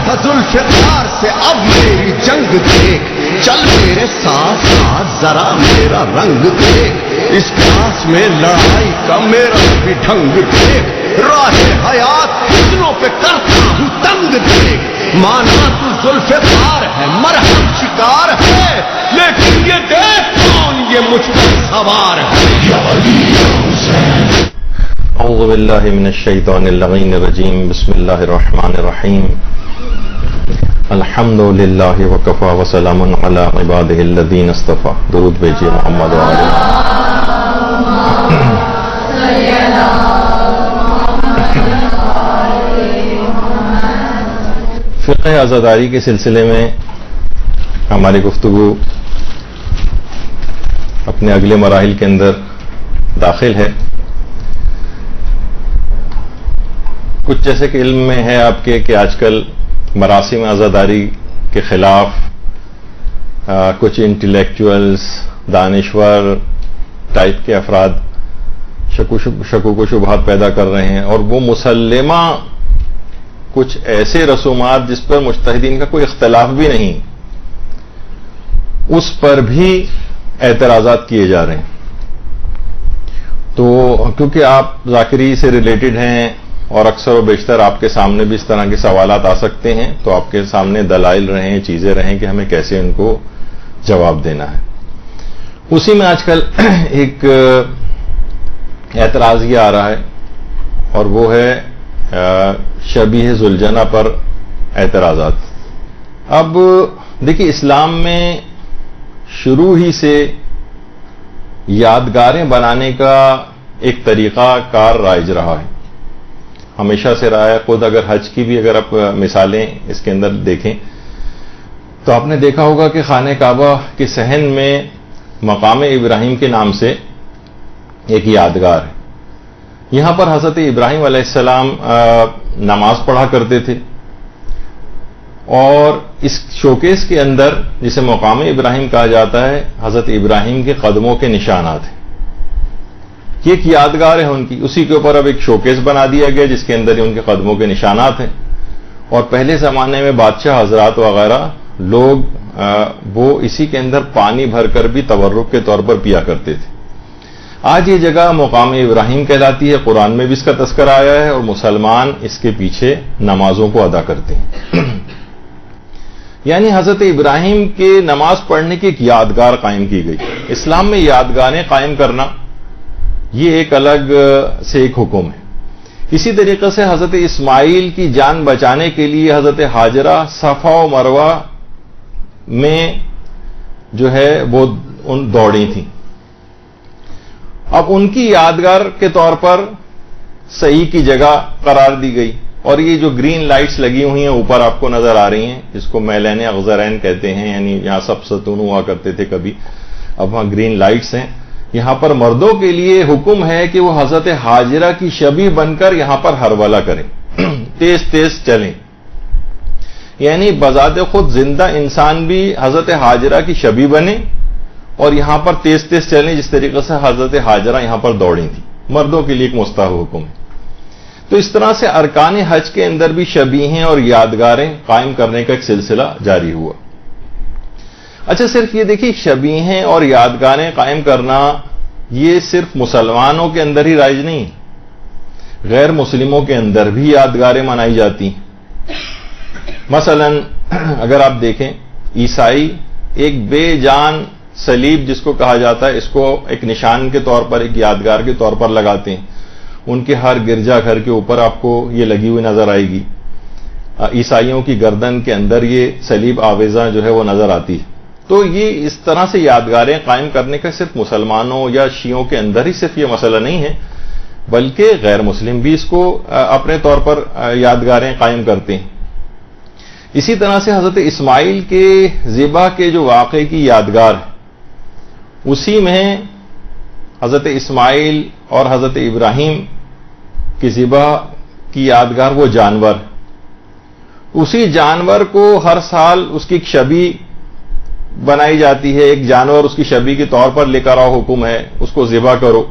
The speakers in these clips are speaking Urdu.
تھا ذوالفقار سے اب میری جنگ دیکھ، چل میرے ساتھ ساتھ ذرا میرا رنگ دیکھ، اس پیاس میں لڑائی کا میرا بھی ڈھنگ دیکھ، راہ حیات فتنوں پہ کرتا ہوں تنگ دیکھ، مانا تو ذوالفقار ہے مرحم شکار ہے، لیکن یہ دیکھ کون یہ مجھ پر سوار ہے۔ یا علی یا حسین۔ اعوذ باللہ من الشیطان اللعین الرجیم، بسم اللہ الرحمن الرحیم، الحمد للہ وکفی وسلام علی عبادہ الذین اصطفی۔ درود بھیجیے محمد و آلہ۔ فقہ عزاداری کے سلسلے میں ہماری گفتگو اپنے اگلے مراحل کے اندر داخل ہے۔ کچھ جیسے کہ علم میں ہے آپ کے کہ آج کل مراسم عزاداری کے خلاف کچھ انٹلیکچوئلز، دانشور ٹائپ کے افراد شکوک و شبہات پیدا کر رہے ہیں، اور وہ مسلمہ کچھ ایسے رسومات جس پر مجتہدین کا کوئی اختلاف بھی نہیں، اس پر بھی اعتراضات کیے جا رہے ہیں۔ تو کیونکہ آپ ذاکری سے ریلیٹڈ ہیں اور اکثر و بیشتر آپ کے سامنے بھی اس طرح کے سوالات آ سکتے ہیں، تو آپ کے سامنے دلائل رہیں، چیزیں رہیں کہ ہمیں کیسے ان کو جواب دینا ہے۔ اسی میں آج کل ایک اعتراض یہ آ رہا ہے، اور وہ ہے شبیہ ذوالجنہ پر اعتراضات۔ اب دیکھیے، اسلام میں شروع ہی سے یادگاریں بنانے کا ایک طریقہ کار رائج رہا ہے، ہمیشہ سے رہا ہے۔ خود اگر حج کی بھی اگر آپ مثالیں اس کے اندر دیکھیں تو آپ نے دیکھا ہوگا کہ خانہ کعبہ کے صحن میں مقام ابراہیم کے نام سے ایک یادگار ہے۔ یہاں پر حضرت ابراہیم علیہ السلام نماز پڑھا کرتے تھے، اور اس شوکیس کے اندر جسے مقام ابراہیم کہا جاتا ہے، حضرت ابراہیم کے قدموں کے نشانات ہیں۔ یہ ایک یادگار ہے ان کی، اسی کے اوپر اب ایک شوکیس بنا دیا گیا جس کے اندر ان کے قدموں کے نشانات ہیں۔ اور پہلے زمانے میں بادشاہ حضرات وغیرہ لوگ وہ اسی کے اندر پانی بھر کر بھی تبرک کے طور پر پیا کرتے تھے۔ آج یہ جگہ مقام ابراہیم کہلاتی ہے، قرآن میں بھی اس کا تذکرہ آیا ہے، اور مسلمان اس کے پیچھے نمازوں کو ادا کرتے ہیں۔ یعنی حضرت ابراہیم کے نماز پڑھنے کی ایک یادگار قائم کی گئی۔ اسلام میں یادگاریں قائم کرنا یہ ایک الگ سے ایک حکم ہے۔ اسی طریقے سے حضرت اسماعیل کی جان بچانے کے لیے حضرت ہاجرہ صفا و مروہ میں جو ہے وہ دوڑی تھیں۔ اب ان کی یادگار کے طور پر صحیح کی جگہ قرار دی گئی، اور یہ جو گرین لائٹس لگی ہوئی ہیں اوپر آپ کو نظر آ رہی ہیں، جس کو میلین اغزرین کہتے ہیں، یعنی یہاں سب ستون ہوا کرتے تھے کبھی، اب وہاں گرین لائٹس ہیں۔ یہاں پر مردوں کے لیے حکم ہے کہ وہ حضرت ہاجرہ کی شبیہ بن کر یہاں پر ہرولہ کریں، تیز تیز چلیں، یعنی بذات خود زندہ انسان بھی حضرت ہاجرہ کی شبیہ بنے اور یہاں پر تیز تیز چلیں، جس طریقے سے حضرت ہاجرہ یہاں پر دوڑی تھی۔ مردوں کے لیے ایک مستحب حکم ہے۔ تو اس طرح سے ارکان حج کے اندر بھی شبیہیں اور یادگاریں قائم کرنے کا ایک سلسلہ جاری ہوا۔ اچھا، صرف یہ دیکھیے، شبیہیں اور یادگاریں قائم کرنا یہ صرف مسلمانوں کے اندر ہی رائج نہیں، غیر مسلموں کے اندر بھی یادگاریں منائی جاتی ہیں۔ مثلا اگر آپ دیکھیں، عیسائی ایک بے جان صلیب جس کو کہا جاتا ہے، اس کو ایک نشان کے طور پر، ایک یادگار کے طور پر لگاتے ہیں۔ ان کے ہر گرجا گھر کے اوپر آپ کو یہ لگی ہوئی نظر آئے گی۔ عیسائیوں کی گردن کے اندر یہ صلیب آویزاں جو ہے وہ نظر آتی ہے۔ تو یہ اس طرح سے یادگاریں قائم کرنے کا صرف مسلمانوں یا شیعوں کے اندر ہی صرف یہ مسئلہ نہیں ہے، بلکہ غیر مسلم بھی اس کو اپنے طور پر یادگاریں قائم کرتے ہیں۔ اسی طرح سے حضرت اسماعیل کے ذبح کے جو واقعے کی یادگار ہے، اسی میں حضرت اسماعیل اور حضرت ابراہیم کی ذبح کی یادگار وہ جانور، اسی جانور کو ہر سال اس کی ایک شبیہ بنائی جاتی ہے، ایک جانور اس کی شبیہ کے طور پر لے کر آؤ، حکم ہے اس کو ذبح کرو۔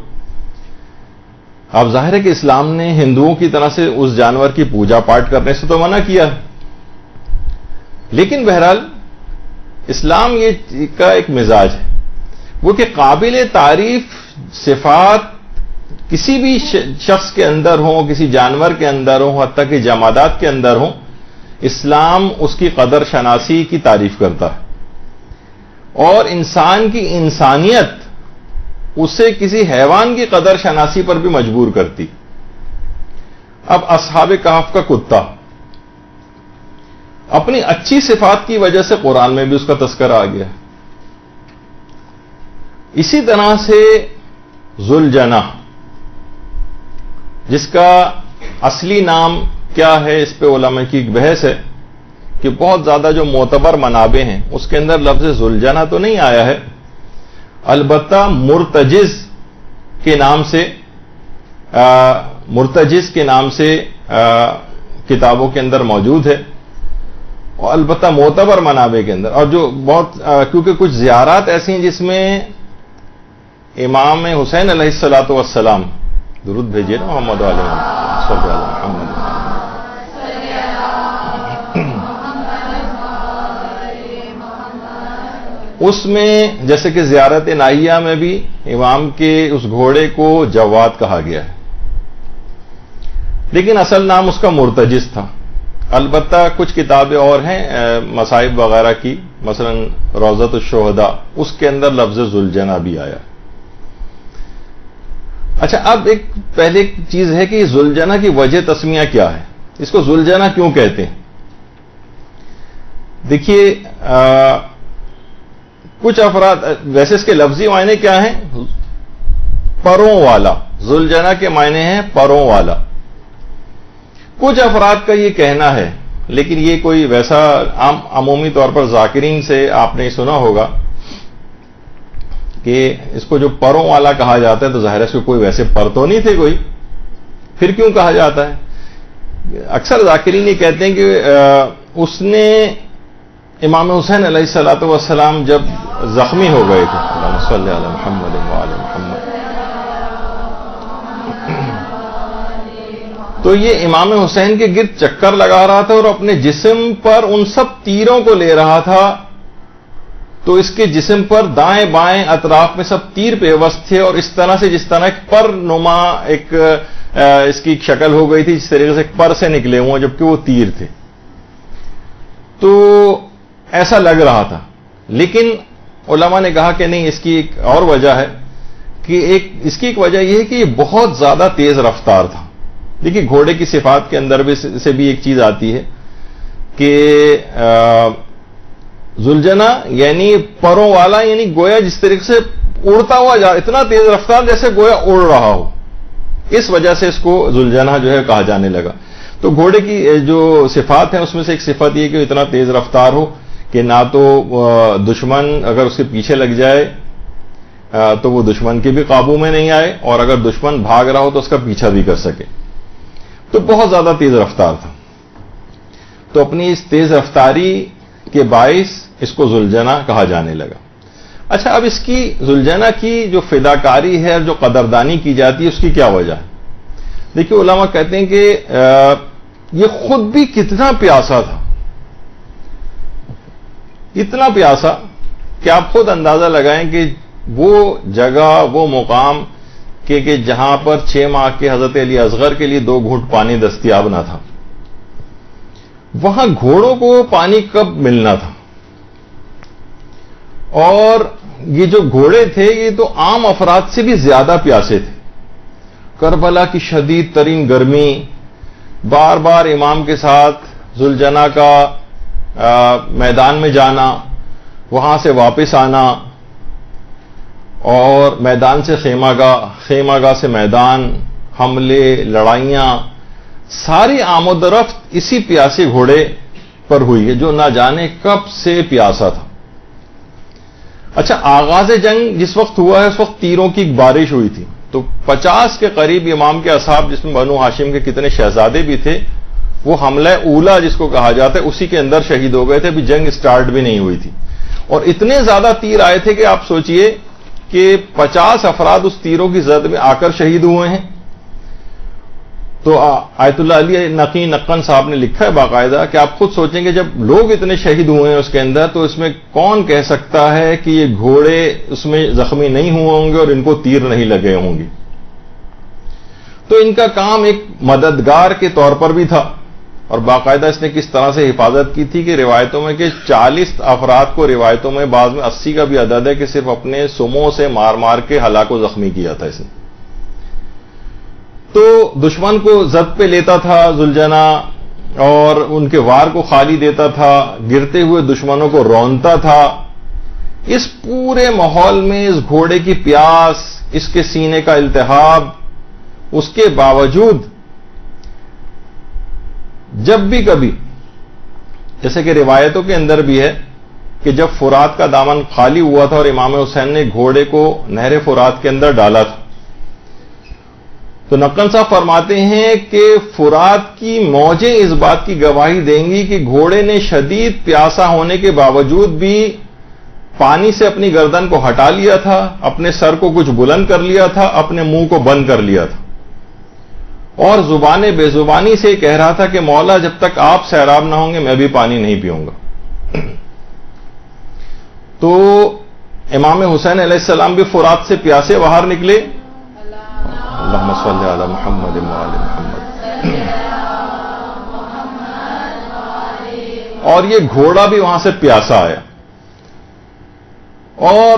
اب ظاہر ہے کہ اسلام نے ہندوؤں کی طرح سے اس جانور کی پوجا پاٹ کرنے سے تو منع کیا ہے، لیکن بہرحال اسلام یہ کا ایک مزاج ہے وہ کہ قابل تعریف صفات کسی بھی شخص کے اندر ہوں، کسی جانور کے اندر ہوں، حتیٰ کہ جمادات کے اندر ہوں، اسلام اس کی قدر شناسی کی تعریف کرتا ہے، اور انسان کی انسانیت اسے کسی حیوان کی قدر شناسی پر بھی مجبور کرتی۔ اب اصحاب کہف کا کتا اپنی اچھی صفات کی وجہ سے قرآن میں بھی اس کا تذکرہ آ گیا۔ اسی طرح سے ذوالجناح، جس کا اصلی نام کیا ہے اس پہ علماء کی ایک بحث ہے کہ بہت زیادہ جو معتبر منابع ہیں اس کے اندر لفظ ذوالجناح تو نہیں آیا ہے، البتہ مرتجز کے نام سے کتابوں کے اندر موجود ہے، اور البتہ معتبر منابع کے اندر، اور جو بہت کیونکہ کچھ زیارات ایسی ہیں جس میں امام حسین علیہ الصلوۃ والسلام، درود بھیجیے نا محمد علیہ محمد، اس میں جیسے کہ زیارت نائیہ میں بھی امام کے اس گھوڑے کو جواد کہا گیا ہے، لیکن اصل نام اس کا مرتجز تھا۔ البتہ کچھ کتابیں اور ہیں مصائب وغیرہ کی، مثلا روضۃ الشہداء، اس کے اندر لفظ ذوالجناح بھی آیا۔ اچھا، اب پہلے ایک چیز ہے کہ ذوالجناح کی وجہ تسمیہ کیا ہے، اس کو ذوالجناح کیوں کہتے ہیں؟ دیکھیے، کچھ افراد، ویسے اس کے لفظی معنی کیا ہیں؟ پروں والا، ذوالجناح کے معنی ہیں پروں والا۔ کچھ افراد کا یہ کہنا ہے، لیکن یہ کوئی ویسا عمومی طور پر ذاکرین سے آپ نے سنا ہوگا کہ اس کو جو پروں والا کہا جاتا ہے تو ظاہر ہے اس کو کوئی ویسے پر تو نہیں تھے کوئی، پھر کیوں کہا جاتا ہے؟ اکثر ذاکرین یہ کہتے ہیں کہ اس نے امام حسین علیہ الصلوۃ والسلام جب زخمی ہو گئے تھے، اللہم صلی علی محمد وعلی محمد، تو یہ امام حسین کے گرد چکر لگا رہا تھا اور اپنے جسم پر ان سب تیروں کو لے رہا تھا، تو اس کے جسم پر دائیں بائیں اطراف میں سب تیر پیوست تھے، اور اس طرح سے جس طرح ایک پر نما اس کی ایک شکل ہو گئی تھی، جس طریقے سے ایک پر سے نکلے ہوئے جبکہ وہ تیر تھے، تو ایسا لگ رہا تھا۔ لیکن علماء نے کہا کہ نہیں، اس کی ایک اور وجہ ہے کہ اس کی ایک وجہ یہ ہے کہ یہ بہت زیادہ تیز رفتار تھا۔ دیکھیے، گھوڑے کی صفات کے اندر بھی سے بھی ایک چیز آتی ہے کہ ذوالجناح یعنی پروں والا، یعنی گویا جس طریقے سے اڑتا ہوا اتنا تیز رفتار جیسے گویا اڑ رہا ہو، اس وجہ سے اس کو ذوالجناح جو ہے کہا جانے لگا۔ تو گھوڑے کی جو صفات ہیں اس میں سے ایک صفت یہ کہ اتنا تیز رفتار ہو کہ نہ تو دشمن اگر اس کے پیچھے لگ جائے تو وہ دشمن کے بھی قابو میں نہیں آئے، اور اگر دشمن بھاگ رہا ہو تو اس کا پیچھا بھی کر سکے، تو بہت زیادہ تیز رفتار تھا۔ تو اپنی اس تیز رفتاری کے باعث اس کو ذوالجناح کہا جانے لگا۔ اچھا، اب اس کی ذوالجناح کی جو فداکاری ہے اور جو قدردانی کی جاتی ہے اس کی کیا وجہ ہے؟ دیکھیے، علماء کہتے ہیں کہ یہ خود بھی کتنا پیاسا تھا، اتنا پیاسا کہ آپ خود اندازہ لگائیں کہ وہ جگہ، وہ مقام کہ جہاں پر 6 ماہ کے حضرت علی اصغر کے لیے 2 گھونٹ پانی دستیاب نہ تھا، وہاں گھوڑوں کو پانی کب ملنا تھا؟ اور یہ جو گھوڑے تھے یہ تو عام افراد سے بھی زیادہ پیاسے تھے۔ کربلا کی شدید ترین گرمی، بار بار امام کے ساتھ ذوالجناح کا میدان میں جانا، وہاں سے واپس آنا، اور میدان سے خیمہ گاہ سے میدان، حملے، لڑائیاں، ساری آمد و رفت اسی پیاسے گھوڑے پر ہوئی ہے جو نہ جانے کب سے پیاسا تھا۔ اچھا، آغاز جنگ جس وقت ہوا ہے اس وقت تیروں کی ایک بارش ہوئی تھی، تو 50 کے قریب امام کے اصحاب، جس میں بنو ہاشم کے کتنے شہزادے بھی تھے، وہ حملہ اولا جس کو کہا جاتا ہے اسی کے اندر شہید ہو گئے تھے، ابھی جنگ سٹارٹ بھی نہیں ہوئی تھی، اور اتنے زیادہ تیر آئے تھے کہ آپ سوچئے کہ 50 افراد اس تیروں کی زد میں آ کر شہید ہوئے ہیں۔ تو آیت اللہ علی نقی نقن صاحب نے لکھا ہے باقاعدہ کہ آپ خود سوچیں کہ جب لوگ اتنے شہید ہوئے ہیں اس کے اندر، تو اس میں کون کہہ سکتا ہے کہ یہ گھوڑے اس میں زخمی نہیں ہوئے ہوں گے اور ان کو تیر نہیں لگے ہوں گے؟ تو ان کا کام ایک مددگار کے طور پر بھی تھا، اور باقاعدہ اس نے کس طرح سے حفاظت کی تھی کہ روایتوں میں کہ 40 افراد کو، روایتوں میں بعض میں 80 کا بھی عدد ہے، کہ صرف اپنے سموں سے مار مار کے ہلاک و زخمی کیا تھا اس نے۔ تو دشمن کو زد پہ لیتا تھا ذوالجنا، اور ان کے وار کو خالی دیتا تھا، گرتے ہوئے دشمنوں کو رونتا تھا۔ اس پورے ماحول میں اس گھوڑے کی پیاس، اس کے سینے کا التہاب، اس کے باوجود جب بھی کبھی، جیسے کہ روایتوں کے اندر بھی ہے کہ جب فرات کا دامن خالی ہوا تھا اور امام حسین نے گھوڑے کو نہر فرات کے اندر ڈالا تھا، تو نقن صاحب فرماتے ہیں کہ فرات کی موجیں اس بات کی گواہی دیں گی کہ گھوڑے نے شدید پیاسا ہونے کے باوجود بھی پانی سے اپنی گردن کو ہٹا لیا تھا، اپنے سر کو کچھ بلند کر لیا تھا، اپنے منہ کو بند کر لیا تھا، اور زبان بے زبانی سے کہہ رہا تھا کہ مولا جب تک آپ سیراب نہ ہوں گے میں بھی پانی نہیں پیوں گا۔ تو امام حسین علیہ السلام بھی فرات سے پیاسے باہر نکلے، اللہم صلی علی محمد وآل محمد، اور یہ گھوڑا بھی وہاں سے پیاسا آیا، اور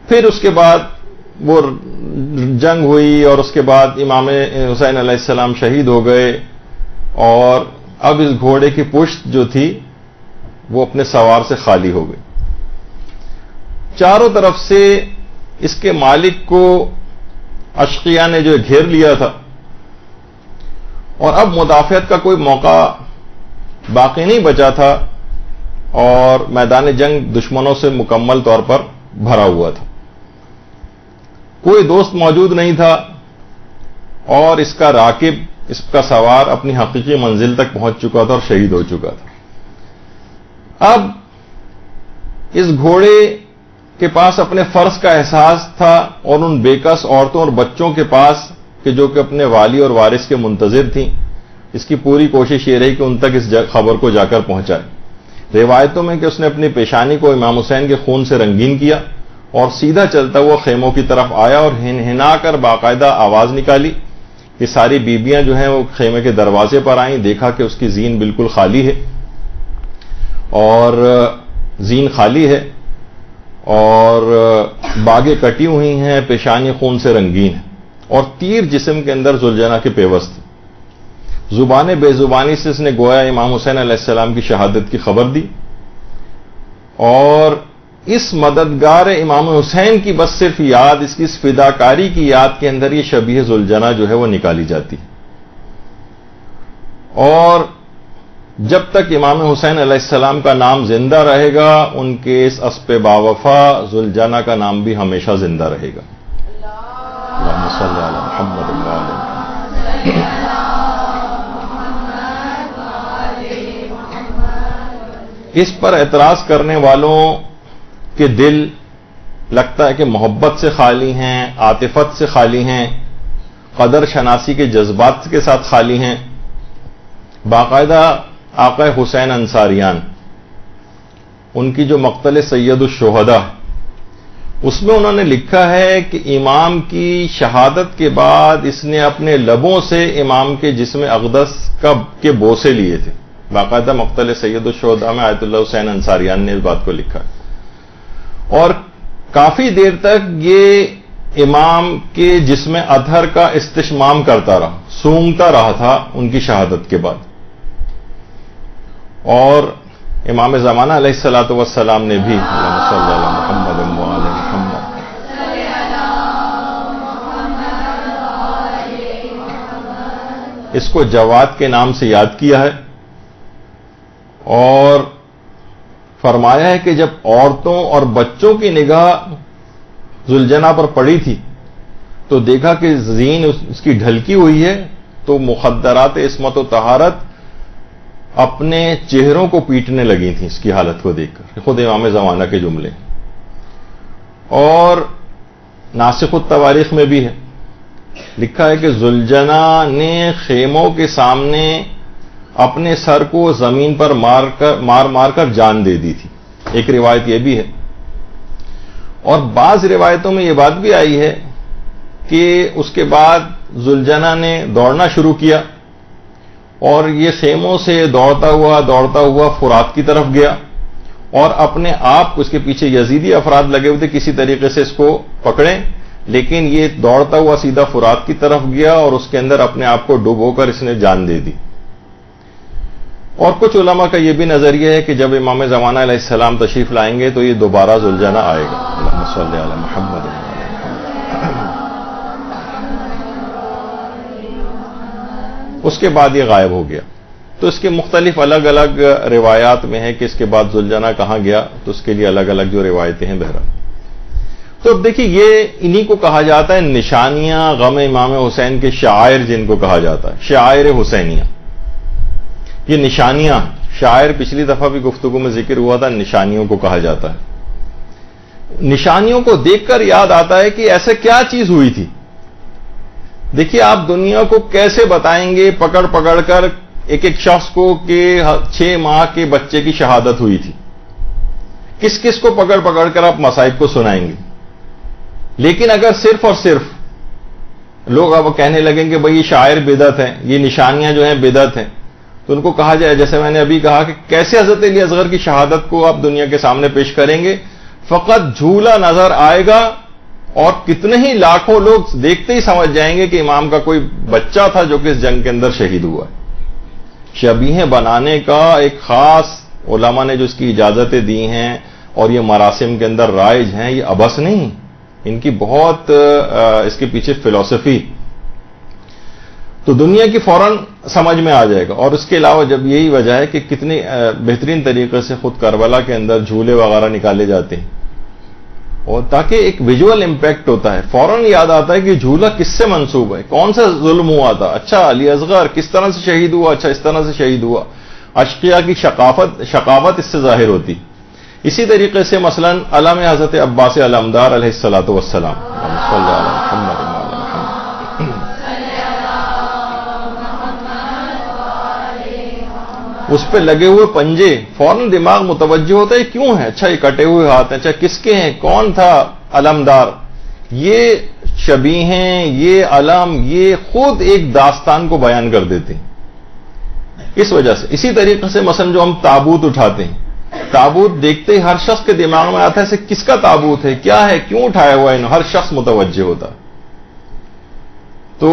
پھر اس کے بعد وہ جنگ ہوئی، اور اس کے بعد امام حسین علیہ السلام شہید ہو گئے، اور اب اس گھوڑے کی پشت جو تھی وہ اپنے سوار سے خالی ہو گئی۔ چاروں طرف سے اس کے مالک کو اشقیاء نے جو گھیر لیا تھا، اور اب مدافعت کا کوئی موقع باقی نہیں بچا تھا، اور میدان جنگ دشمنوں سے مکمل طور پر بھرا ہوا تھا، کوئی دوست موجود نہیں تھا، اور اس کا راکب، اس کا سوار اپنی حقیقی منزل تک پہنچ چکا تھا اور شہید ہو چکا تھا۔ اب اس گھوڑے کے پاس اپنے فرض کا احساس تھا، اور ان بےکس عورتوں اور بچوں کے پاس کہ جو کہ اپنے والی اور وارث کے منتظر تھیں، اس کی پوری کوشش یہ رہی کہ ان تک اس خبر کو جا کر پہنچائے۔ روایتوں میں کہ اس نے اپنی پیشانی کو امام حسین کے خون سے رنگین کیا، اور سیدھا چلتا ہوا خیموں کی طرف آیا، اور ہنہنا کر باقاعدہ آواز نکالی کہ ساری بیبیاں جو ہیں وہ خیمے کے دروازے پر آئیں، دیکھا کہ اس کی زین بالکل خالی ہے، اور زین خالی ہے، اور باگیں کٹی ہوئی ہیں، پیشانی خون سے رنگین ہے، اور تیر جسم کے اندر ذوالجنا کے پیوست تھے۔ زبان بے زبانی سے اس نے گویا امام حسین علیہ السلام کی شہادت کی خبر دی، اور اس مددگار امام حسین کی بس صرف یاد، اس کی اس فداکاری کی یاد کے اندر یہ شبیہ ذوالجنا جو ہے وہ نکالی جاتی ہے، اور جب تک امام حسین علیہ السلام کا نام زندہ رہے گا، ان کے اس اسب باوفا ذوالجنا کا نام بھی ہمیشہ زندہ رہے گا۔ اللہم صلی علی محمد وآل محمد۔ اس پر اعتراض کرنے والوں کے دل لگتا ہے کہ محبت سے خالی ہیں، عاطفت سے خالی ہیں، قدر شناسی کے جذبات کے ساتھ خالی ہیں۔ باقاعدہ آقا حسین انصاریان، ان کی جو مقتل سید الشہداء ہے، اس میں انہوں نے لکھا ہے کہ امام کی شہادت کے بعد اس نے اپنے لبوں سے امام کے جسم اقدس کے بوسے لیے تھے۔ باقاعدہ مقتل سید الشہداء میں آیت اللہ حسین انصاریان نے اس بات کو لکھا ہے، اور کافی دیر تک یہ امام کے جسم اطہر کا استشمام کرتا رہا، سونگتا رہا تھا ان کی شہادت کے بعد۔ اور امام زمانہ علیہ الصلوۃ والسلام نے بھی اللہم صلی علی محمد وآل محمد اس کو جواد کے نام سے یاد کیا ہے، اور فرمایا ہے کہ جب عورتوں اور بچوں کی نگاہ ذوالجنا پر پڑی تھی تو دیکھا کہ زین اس کی ڈھلکی ہوئی ہے، تو مخدرات عصمت و طہارت اپنے چہروں کو پیٹنے لگی تھیں اس کی حالت کو دیکھ کر۔ خود امام زمانہ کے جملے، اور ناسخ التواریخ میں بھی ہے لکھا ہے کہ ذوالجنا نے خیموں کے سامنے اپنے سر کو زمین پر مار کر جان دے دی تھی. ایک روایت یہ بھی ہے. اور بعض روایتوں میں یہ بات بھی آئی ہے کہ اس کے بعد ذوالجنا نے دوڑنا شروع کیا اور یہ خیموں سے دوڑتا ہوا فرات کی طرف گیا اور اپنے آپ اس کے پیچھے یزیدی افراد لگے ہوئے تھے کسی طریقے سے اس کو پکڑیں، لیکن یہ دوڑتا ہوا سیدھا فرات کی طرف گیا اور اس کے اندر اپنے آپ کو ڈبو کر اس نے جان دے دی. اور کچھ علماء کا یہ بھی نظریہ ہے کہ جب امام زمانہ علیہ السلام تشریف لائیں گے تو یہ دوبارہ ذوالجنا آئے گا. اللہم صلی علی محمد. اس کے بعد یہ غائب ہو گیا. تو اس کے مختلف الگ الگ روایات میں ہے کہ اس کے بعد ذوالجنا کہاں گیا، تو اس کے لیے الگ الگ جو روایتیں ہیں بہرحال. تو اب دیکھیے یہ انہی کو کہا جاتا ہے نشانیاں غم امام حسین کے شعائر، جن کو کہا جاتا ہے شعائر حسینیہ. یہ نشانیاں، شاعر پچھلی دفعہ بھی گفتگو میں ذکر ہوا تھا، نشانیوں کو کہا جاتا ہے. نشانیوں کو دیکھ کر یاد آتا ہے کہ ایسے کیا چیز ہوئی تھی. دیکھیے آپ دنیا کو کیسے بتائیں گے پکڑ کر ایک شخص کو کہ 6 ماہ کے بچے کی شہادت ہوئی تھی، کس کس کو پکڑ کر آپ مصائب کو سنائیں گے. لیکن اگر صرف اور صرف لوگ اب کہنے لگیں کہ بھئی یہ شاعر بدعت ہیں، یہ نشانیاں جو ہیں بدعت ہیں، تو ان کو کہا جائے جیسے میں نے ابھی کہا کہ کیسے حضرت علی اصغر کی شہادت کو آپ دنیا کے سامنے پیش کریں گے. فقط جھولا نظر آئے گا اور کتنے ہی لاکھوں لوگ دیکھتے ہی سمجھ جائیں گے کہ امام کا کوئی بچہ تھا جو کہ اس جنگ کے اندر شہید ہوا ہے. شبیہیں بنانے کا ایک خاص علماء نے جو اس کی اجازتیں دی ہیں اور یہ مراسم کے اندر رائج ہیں، یہ ابس نہیں، ان کی بہت اس کے پیچھے فلسفی. تو دنیا کی فوراً سمجھ میں آ جائے گا. اور اس کے علاوہ جب یہی وجہ ہے کہ کتنی بہترین طریقے سے خود کربلا کے اندر جھولے وغیرہ نکالے جاتے ہیں، اور تاکہ ایک ویژول امپیکٹ ہوتا ہے، فوراً یاد آتا ہے کہ جھولا کس سے منسوب ہے، کون سا ظلم ہوا تھا، اچھا علی اصغر کس طرح سے شہید ہوا، اچھا اس طرح سے شہید ہوا. اشقیاء کی شقاوت اس سے ظاہر ہوتی. اسی طریقے سے مثلا علم حضرت عباس علمدار علیہ الصلوۃ والسلام، اس پہ لگے ہوئے پنجے، فوراً دماغ متوجہ ہوتا ہے کیوں ہے، اچھا یہ کٹے ہوئے ہاتھ ہیں، اچھا کس کے ہیں، کون تھا علمدار. یہ شبیہیں، یہ علم، یہ خود ایک داستان کو بیان کر دیتے ہیں اس وجہ سے. اسی طریقے سے مثلا جو ہم تابوت اٹھاتے ہیں، تابوت دیکھتے ہی ہر شخص کے دماغ میں آتا ہے کس کا تابوت ہے، کیا ہے، کیوں اٹھایا ہوا ہے، ہر شخص متوجہ ہوتا. تو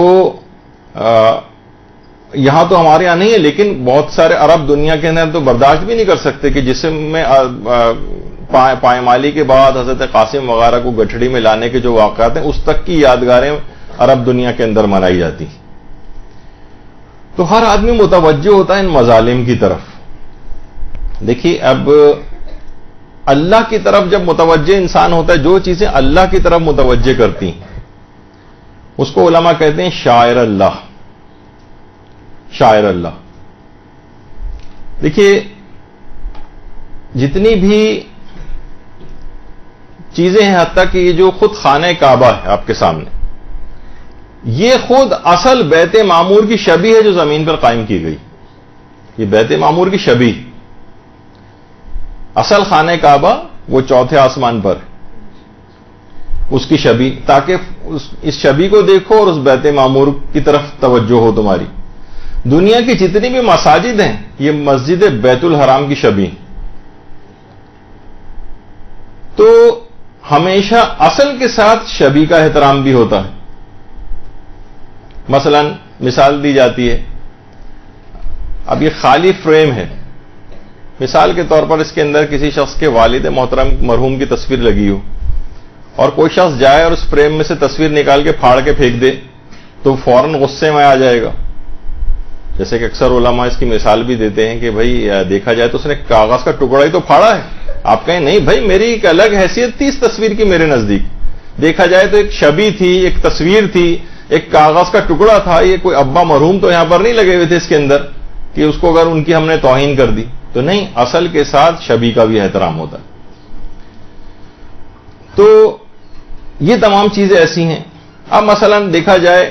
یہاں تو ہمارے یہاں نہیں ہے، لیکن بہت سارے عرب دنیا کے اندر تو برداشت بھی نہیں کر سکتے کہ جسم میں پائمالی کے بعد حضرت قاسم وغیرہ کو گٹھڑی میں لانے کے جو واقعات ہیں اس تک کی یادگاریں عرب دنیا کے اندر منائی جاتی. تو ہر آدمی متوجہ ہوتا ہے ان مظالم کی طرف. دیکھیے اب اللہ کی طرف جب متوجہ انسان ہوتا ہے، جو چیزیں اللہ کی طرف متوجہ کرتی ہیں اس کو علماء کہتے ہیں شاعر اللہ. شاعر اللہ. دیکھیے جتنی بھی چیزیں ہیں، حتیٰ کہ یہ جو خود خانہ کعبہ ہے آپ کے سامنے، یہ خود اصل بیت معمور کی شبیہ ہے جو زمین پر قائم کی گئی. یہ بیت معمور کی شبیہ، اصل خانہ کعبہ وہ 4تھے آسمان پر، اس کی شبیہ، تاکہ اس شبیہ کو دیکھو اور اس بیت معمور کی طرف توجہ ہو تمہاری. دنیا کی جتنی بھی مساجد ہیں یہ مسجد بیت الحرام کی شبیہ. تو ہمیشہ اصل کے ساتھ شبیہ کا احترام بھی ہوتا ہے. مثلا مثال دی جاتی ہے، اب یہ خالی فریم ہے، مثال کے طور پر اس کے اندر کسی شخص کے والد محترم مرحوم کی تصویر لگی ہو اور کوئی شخص جائے اور اس فریم میں سے تصویر نکال کے پھاڑ کے پھینک دے تو فوراً غصے میں آ جائے گا. جیسے کہ اکثر علماء اس کی مثال بھی دیتے ہیں کہ بھائی دیکھا جائے تو اس نے کاغذ کا ٹکڑا ہی تو پھاڑا ہے. آپ کہیں نہیں بھائی میری ایک الگ حیثیت تھی اس تصویر کی میرے نزدیک. دیکھا جائے تو ایک شبیہ تھی، ایک تصویر تھی، ایک کاغذ کا ٹکڑا تھا. یہ کوئی ابا مرحوم تو یہاں پر نہیں لگے ہوئے تھے اس کے اندر کہ اس کو اگر ان کی ہم نے توہین کر دی تو نہیں، اصل کے ساتھ شبیہ کا بھی احترام ہوتا ہے. تو یہ تمام چیزیں ایسی ہیں اب مثلا دیکھا جائے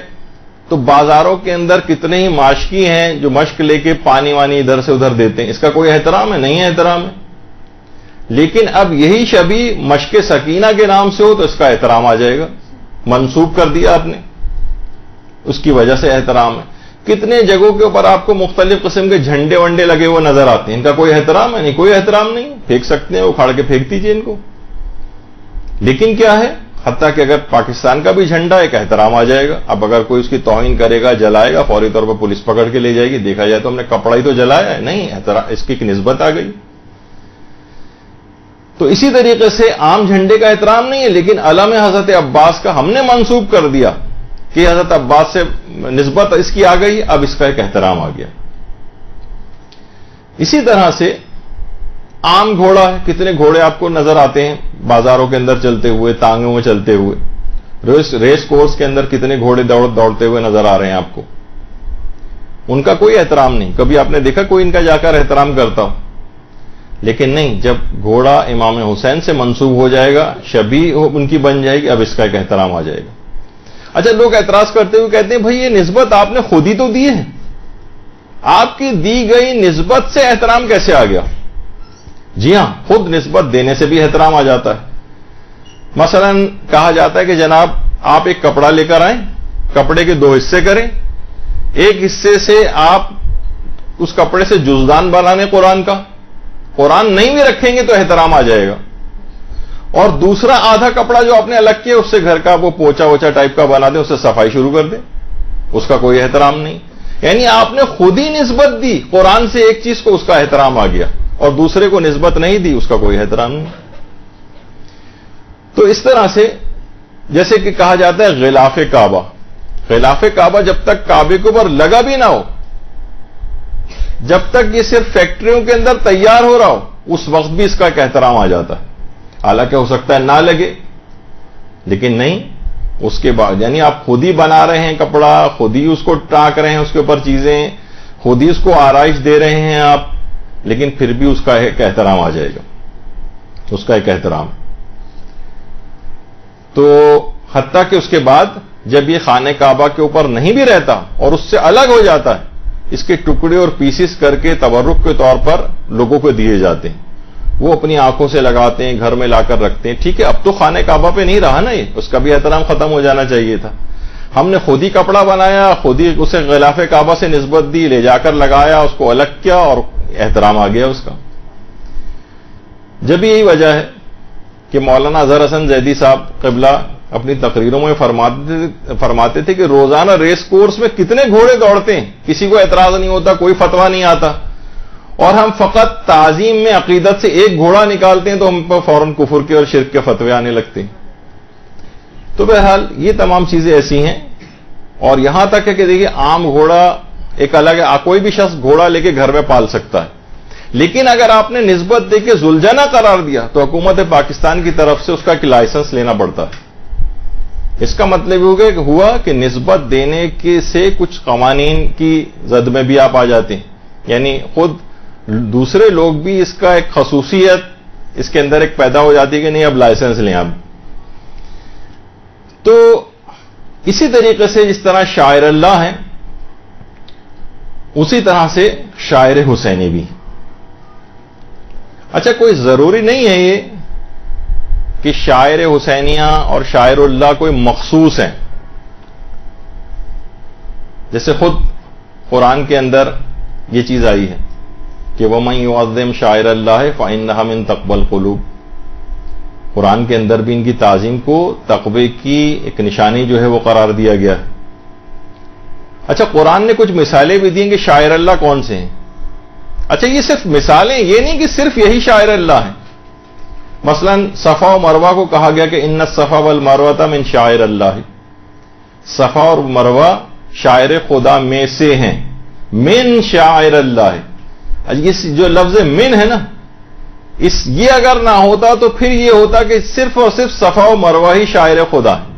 تو بازاروں کے اندر کتنے ہی ماشکی ہیں جو مشق لے کے پانی وانی ادھر سے ادھر دیتے ہیں. اس کا کوئی احترام ہے؟ نہیں ہے احترام ہے. لیکن اب یہی شبی مشق سکینہ کے نام سے ہو تو اس کا احترام آ جائے گا. منسوب کر دیا آپ نے, اس کی وجہ سے احترام ہے. کتنے جگہوں کے اوپر آپ کو مختلف قسم کے جھنڈے ونڈے لگے ہوئے نظر آتے ہیں. ان کا کوئی احترام ہے؟ نہیں, کوئی احترام نہیں. پھینک سکتے ہیں, اکھاڑ کے پھینک دیجیے ان کو. لیکن کیا ہے, حتیٰ کہ اگر پاکستان کا بھی جھنڈا ایک احترام آ جائے گا. اب اگر کوئی اس کی توہین کرے گا, جلائے گا, فوری طور پر پولیس پکڑ کے لے جائے گی. دیکھا جائے تو ہم نے کپڑا ہی تو جلایا ہے, نہیں اس کی ایک نسبت آ گئی. تو اسی طریقے سے عام جھنڈے کا احترام نہیں ہے, لیکن علم حضرت عباس کا ہم نے منسوب کر دیا کہ حضرت عباس سے نسبت اس کی آ گئی, اب اس کا ایک احترام آ گیا. اسی طرح سے عام گھوڑا ہے, کتنے گھوڑے آپ کو نظر آتے ہیں بازاروں کے اندر چلتے ہوئے, تانگوں میں چلتے ہوئے. ریس کورس کے اندر کتنے گھوڑے دوڑتے ہوئے نظر آ رہے ہیں آپ کو. ان کا کوئی احترام نہیں. کبھی آپ نے دیکھا کوئی ان کا جا کر احترام کرتا ہو؟ لیکن نہیں, جب گھوڑا امام حسین سے منسوب ہو جائے گا, شبی ان کی بن جائے گی, اب اس کا ایک احترام آ جائے گا. اچھا, لوگ اعتراض کرتے ہوئے کہتے ہیں بھائی یہ نسبت آپ نے خود ہی تو دی ہے, آپ کی دی گئی نسبت سے احترام کیسے آ گیا؟ جی ہاں, خود نسبت دینے سے بھی احترام آ جاتا ہے. مثلا کہا جاتا ہے کہ جناب آپ ایک کپڑا لے کر آئیں, کپڑے کے 2 حصے کریں, ایک حصے سے آپ اس کپڑے سے جزدان بنانے قرآن کا, قرآن نہیں بھی رکھیں گے تو احترام آ جائے گا. اور دوسرا آدھا کپڑا جو آپ نے الگ کیا اس سے گھر کا وہ پوچا ووچا ٹائپ کا بنا دیں, اس سے صفائی شروع کر دیں, اس کا کوئی احترام نہیں. یعنی آپ نے خود ہی نسبت دی قرآن سے ایک چیز کو, اس کا احترام آ گیا, اور دوسرے کو نسبت نہیں دی, اس کا کوئی احترام نہیں. تو اس طرح سے جیسے کہ کہا جاتا ہے غلاف کعبہ, غلاف کعبہ جب تک کعبے کے اوپر لگا بھی نہ ہو, جب تک یہ صرف فیکٹریوں کے اندر تیار ہو رہا ہو, اس وقت بھی اس کا ایک احترام آ جاتا ہے. حالانکہ ہو سکتا ہے نہ لگے, لیکن نہیں, اس کے بعد یعنی آپ خود ہی بنا رہے ہیں کپڑا, خود ہی اس کو ٹاک رہے ہیں, اس کے اوپر چیزیں خود ہی اس کو آرائش دے رہے ہیں آپ, لیکن پھر بھی اس کا ایک احترام آ جائے گا, اس کا ایک احترام. تو حتیٰ کہ اس کے بعد جب یہ خانہ کعبہ کے اوپر نہیں بھی رہتا اور اس سے الگ ہو جاتا ہے, اس کے ٹکڑے اور پیسز کر کے تبرک کے طور پر لوگوں کو دیے جاتے ہیں, وہ اپنی آنکھوں سے لگاتے ہیں, گھر میں لا کر رکھتے ہیں. ٹھیک ہے, اب تو خانہ کعبہ پہ نہیں رہا نا یہ, اس کا بھی احترام ختم ہو جانا چاہیے تھا. ہم نے خود ہی کپڑا بنایا, خود ہی اسے غلاف کعبہ سے نسبت دی, لے جا کر لگایا, اس کو الگ کیا اور احترام آ گیا اس کا. جب یہی وجہ ہے کہ مولانا اظہر حسن زیدی صاحب قبلہ اپنی تقریروں میں فرماتے تھے کہ روزانہ ریس کورس میں کتنے گھوڑے دوڑتے ہیں, کسی کو اعتراض نہیں ہوتا, کوئی فتویٰ نہیں آتا, اور ہم فقط تعظیم میں عقیدت سے ایک گھوڑا نکالتے ہیں تو ہم پر فوراً کفر کے اور شرک کے فتوے آنے لگتے ہیں. تو بہرحال یہ تمام چیزیں ایسی ہیں. اور یہاں تک ہے کہ دیکھیے عام گھوڑا ایک الگ ہے, کوئی بھی شخص گھوڑا لے کے گھر میں پال سکتا ہے, لیکن اگر آپ نے نسبت دے کے ذوالجناح قرار دیا تو حکومت پاکستان کی طرف سے اس کا ایک لائسنس لینا پڑتا ہے. اس کا مطلب ہوا کہ نسبت دینے کے سے کچھ قوانین کی زد میں بھی آپ آ جاتے ہیں, یعنی خود دوسرے لوگ بھی اس کا ایک خصوصیت اس کے اندر ایک پیدا ہو جاتی ہے کہ نہیں اب لائسنس لیں آپ. تو اسی طریقے سے جس طرح شاعر اللہ ہیں, اسی طرح سے شاعر حسینی بھی. اچھا, کوئی ضروری نہیں ہے یہ کہ شاعر حسینیہ اور شاعر اللہ کوئی مخصوص ہیں. جیسے خود قرآن کے اندر یہ چیز آئی ہے کہ وَمَن يُعَظِّمْ شَاعِرَ اللَّهِ فَإِنَّهَا مِن تَقْوَى الْقُلُوبِ. قرآن کے اندر بھی ان کی تعظیم کو تقوی کی ایک نشانی جو ہے وہ قرار دیا گیا ہے. اچھا, قرآن نے کچھ مثالیں بھی دی کہ شاعر اللہ کون سے ہیں. اچھا, یہ صرف مثالیں, یہ نہیں کہ صرف یہی شاعر اللہ ہیں. مثلا صفا و مروہ کو کہا گیا کہ ان الصفا والمروہ من شاعر اللہ. صفا اور مروہ شاعر خدا میں سے ہیں, من شاعر اللہ. اس جو لفظ من ہے نا, یہ اگر نہ ہوتا تو پھر یہ ہوتا کہ صرف اور صرف صفا و مروہ ہی شاعر خدا ہے.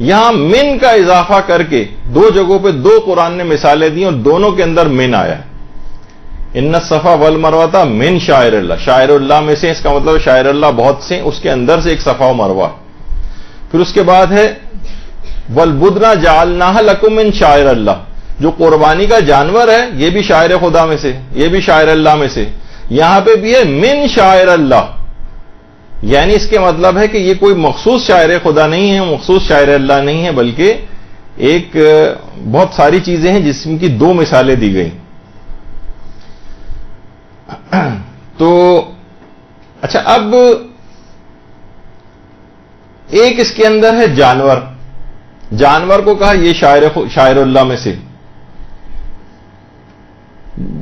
یہاں من کا اضافہ کر کے 2 جگہوں پہ 2 قرآن نے مثالیں دی اور دونوں کے اندر من آیا ہے. ان الصفا والمروہ من شاعر اللہ, شاعر اللہ میں سے, اس کا مطلب شاعر اللہ بہت سے, اس کے اندر سے ایک صفا و مروہ. پھر اس کے بعد ہے والبدن جعلناها لکم من شعائر اللہ، جو قربانی کا جانور ہے یہ بھی شاعر خدا میں سے، یہ بھی شاعر اللہ میں سے، یہاں پہ بھی ہے من شاعر اللہ، یعنی اس کے مطلب ہے کہ یہ کوئی مخصوص شاعر خدا نہیں ہے، مخصوص شاعر اللہ نہیں ہے، بلکہ ایک بہت ساری چیزیں ہیں جس کی دو مثالیں دی گئی. تو اچھا، اب ایک اس کے اندر ہے جانور، جانور کو کہا یہ شاعر اللہ میں سے.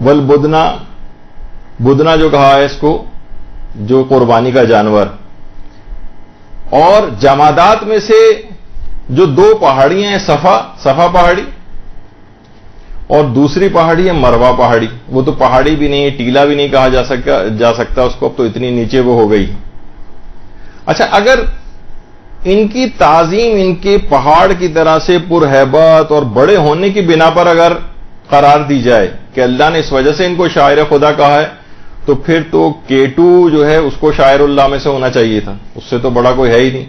والبدنا، بدنا جو کہا ہے اس کو، جو قربانی کا جانور. اور جمادات میں سے جو دو پہاڑیاں ہیں، صفا پہاڑی اور دوسری پہاڑی ہے مروہ پہاڑی. وہ تو پہاڑی بھی نہیں، ٹیلا بھی نہیں کہا جا سکتا اس کو، اب تو اتنی نیچے وہ ہو گئی. اچھا، اگر ان کی تعظیم ان کے پہاڑ کی طرح سے پرہیبت اور بڑے ہونے کی بنا پر اگر قرار دی جائے کہ اللہ نے اس وجہ سے ان کو شاعر خدا کہا ہے، تو پھر تو کیٹو جو ہے اس کو شاعر اللہ میں سے ہونا چاہیے تھا، اس سے تو بڑا کوئی ہے ہی نہیں.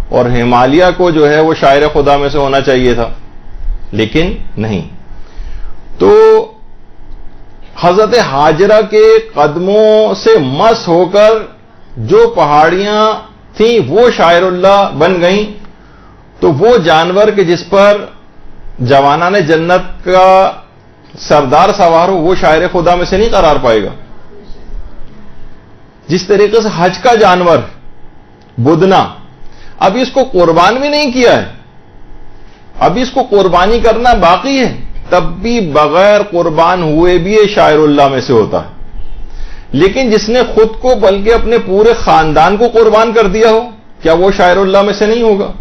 اور ہمالیہ کو جو ہے وہ شاعر خدا میں سے ہونا چاہیے تھا، لیکن نہیں. تو حضرت حاجرہ کے قدموں سے مس ہو کر جو پہاڑیاں تھیں وہ شاعر اللہ بن گئیں. تو وہ جانور کہ جس پر جوانان جنت کا سردار سوار ہو، وہ شاعر خدا میں سے نہیں قرار پائے گا. جس طریقے سے حج کا جانور بدنا، ابھی اس کو قربان بھی نہیں کیا ہے، ابھی اس کو قربانی کرنا باقی ہے، تب بھی بغیر قربان ہوئے بھی یہ شاعر اللہ میں سے ہوتا ہے. لیکن جس نے خود کو بلکہ اپنے پورے خاندان کو قربان کر دیا ہو، کیا وہ شاعر اللہ میں سے نہیں ہوگا؟